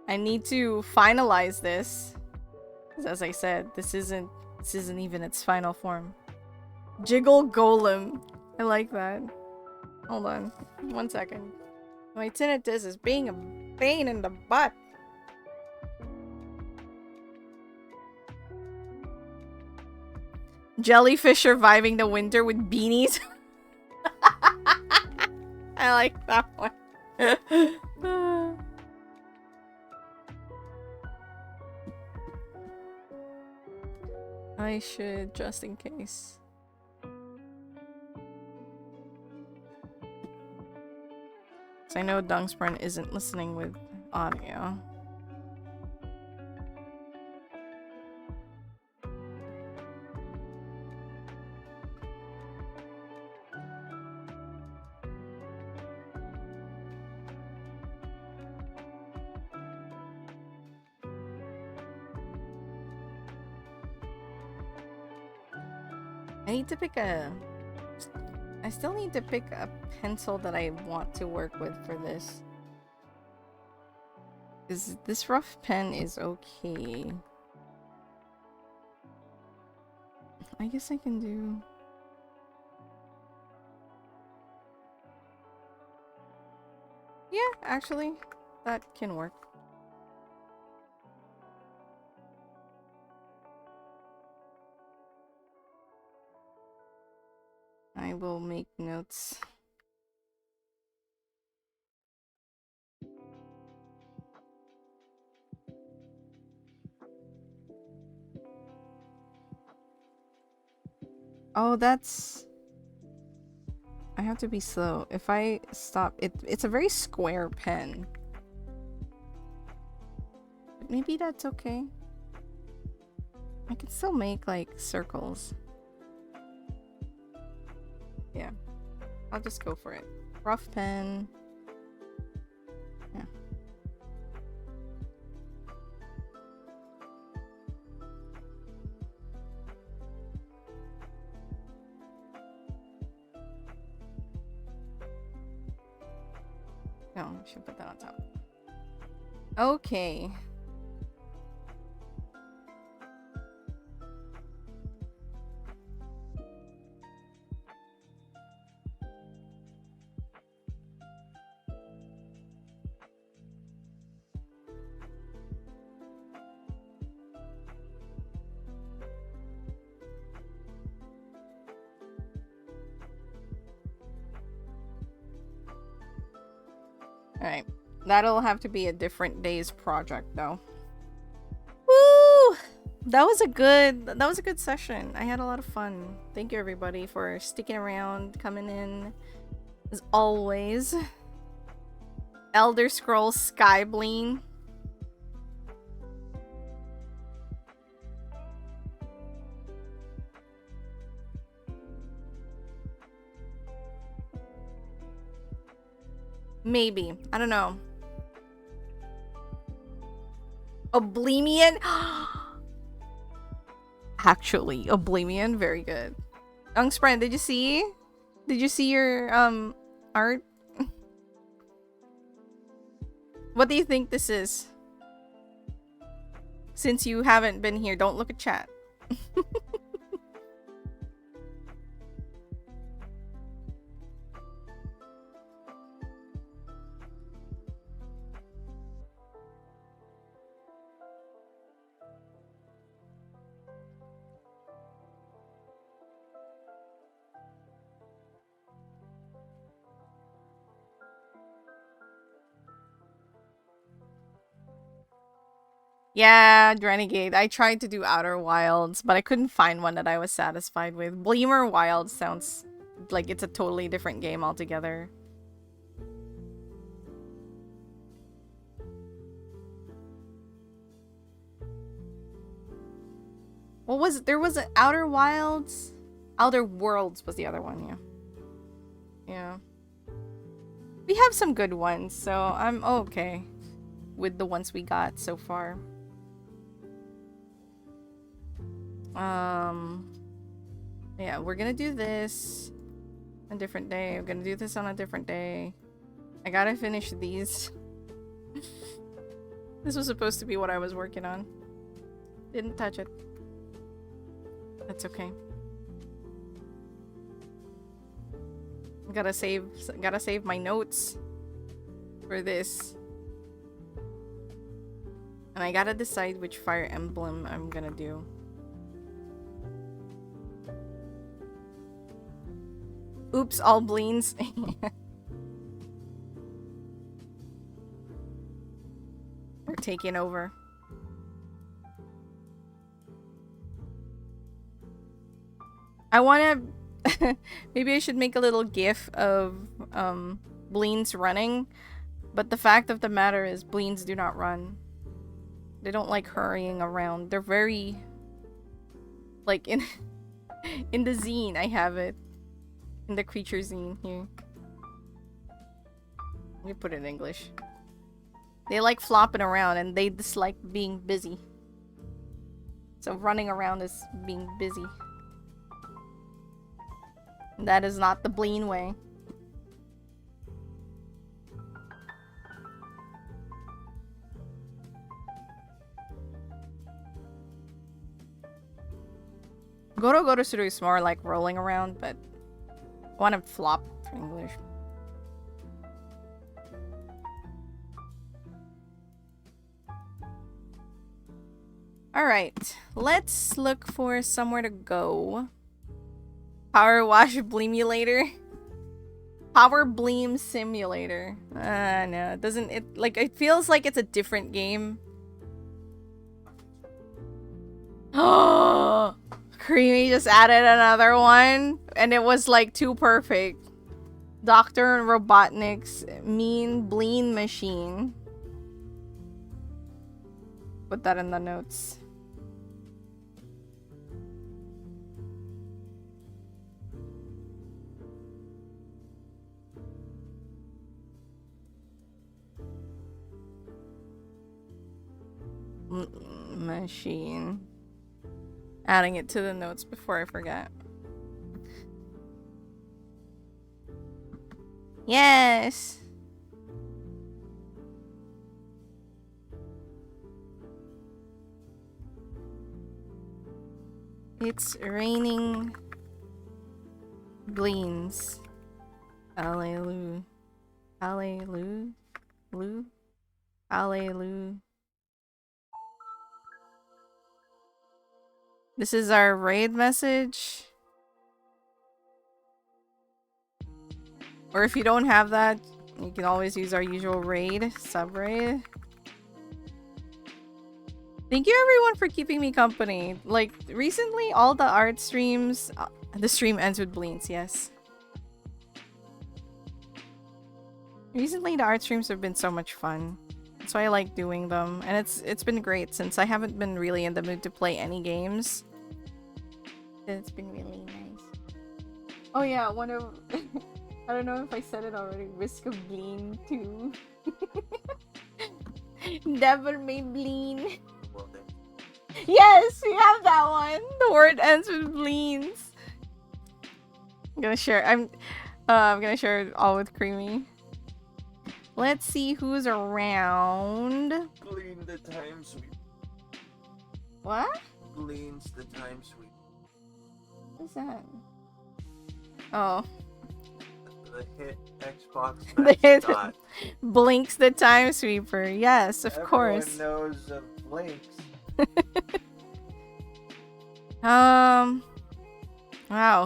I need to finalize this. 'Cause as I said, this isn't even its final form. Jiggle Golem. I like that. Hold on. 1 second. My tinnitus is being a pain in the butt. Jellyfish surviving the winter with beanies. I like that one. I should, just in case. So I know Dungsprint isn't listening with audio. I still need to pick a pencil that I want to work with for this. This rough pen is okay. I guess I can do... Yeah, actually, that can work. I will make notes. Oh, that's... I have to be slow. If I stop... It's a very square pen. But maybe that's okay. I can still make, like, circles. Yeah. I'll just go for it. Rough pen. Yeah. No, I should put that on top. Okay. Alright. That'll have to be a different day's project, though. Woo! That was a good session. I had a lot of fun. Thank you, everybody, for sticking around, coming in, as always. Elder Scrolls Skybleen. Maybe. I don't know. Oblivion? Actually, Oblivion, very good. Youngsprint, did you see? Did you see your art? What do you think this is? Since you haven't been here, don't look at chat. Yeah, Renegade. I tried to do Outer Wilds, but I couldn't find one that I was satisfied with. Bleemer Wilds sounds like it's a totally different game altogether. What was there was an Outer Wilds? Outer Worlds was the other one, yeah. Yeah. We have some good ones, so I'm okay with the ones we got so far. Yeah, we're gonna do this a different day. I'm gonna do this on a different day. I gotta finish these. This was supposed to be what I was working on. Didn't touch it. That's okay. Gotta save my notes for this. And I gotta decide which Fire Emblem I'm gonna do. Oops, all bleens. We're taking over. I wanna... Maybe I should make a little gif of Bleens running. But the fact of the matter is Bleens do not run. They don't like hurrying around. They're very... Like in the zine I have it. In the creature zine here. Let me put it in English. They like flopping around and they dislike being busy. So running around is being busy. That is not the Bleen way. Goro Suru is more like rolling around, but I want to flop for English. Alright, let's look for somewhere to go. Power Wash Bleemulator? Power Bleem Simulator. No, it doesn't, it feels like it's a different game. Oh, Creamy just added another one, and it was like too perfect. Dr. Robotnik's Mean Bleen Machine. Put that in the notes. Machine. Adding it to the notes before I forget. Yes! It's raining Bleens. Alleluia. Alleluia. Alleluia. This is our raid message. Or if you don't have that, you can always use our usual raid, sub-raid. Thank you everyone for keeping me company. Like, recently, all the art streams... the stream ends with Bleens, yes. Recently, the art streams have been so much fun. That's why I like doing them. And it's been great since I haven't been really in the mood to play any games. It's been really nice. Oh yeah, one of... I don't know if I said it already. Risk of Bleen 2. Devil may Bleen. Yes, we have that one. The word ends with Bleens. I'm gonna share. I'm gonna share it all with Creamy. Let's see who's around. Bleen the time sweep. What? Bleen's the time sweep. What's that? Oh. The hit Xbox The hit mascot. Blinks the Time Sweeper. Yes, of course. Everyone knows of Blinks. Wow,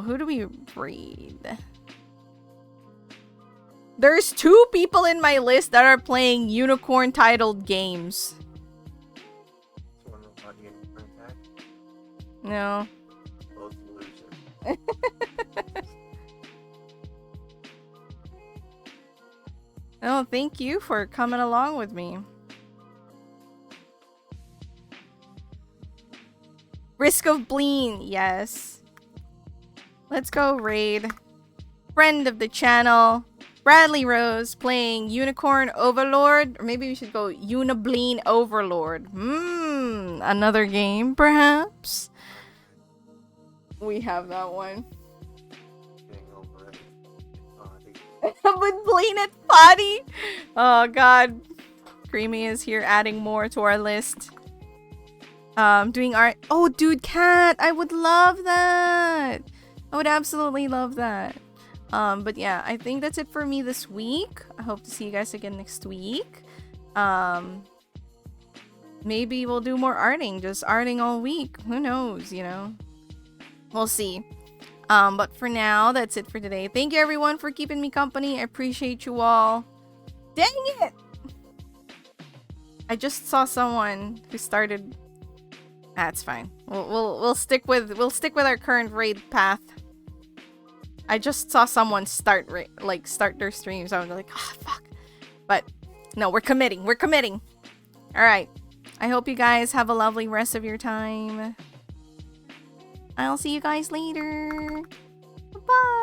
who do we read? There's 2 people in my list that are playing unicorn titled games. No. Both losers. Oh, thank you for coming along with me. Risk of Bleen, yes. Let's go raid. Friend of the channel, Bradley Rose playing Unicorn Overlord. Or maybe we should go Unibleen Overlord. Another game, perhaps? We have that one. Getting over it. With Bleen at potty. Oh god. Creamy is here adding more to our list. Doing art. Oh, dude, cat. I would love that. I would absolutely love that. But yeah, I think that's it for me this week. I hope to see you guys again next week. Maybe we'll do more arting. Just arting all week. Who knows, you know? We'll see. But for now, that's it for today. Thank you everyone for keeping me company. I appreciate you all. Dang it! I just saw someone who started. That's fine. We'll stick with our current raid path. I just saw someone start their stream, so I was like, ah, fuck. But no, we're committing. We're committing. All right. I hope you guys have a lovely rest of your time. I'll see you guys later. Bye.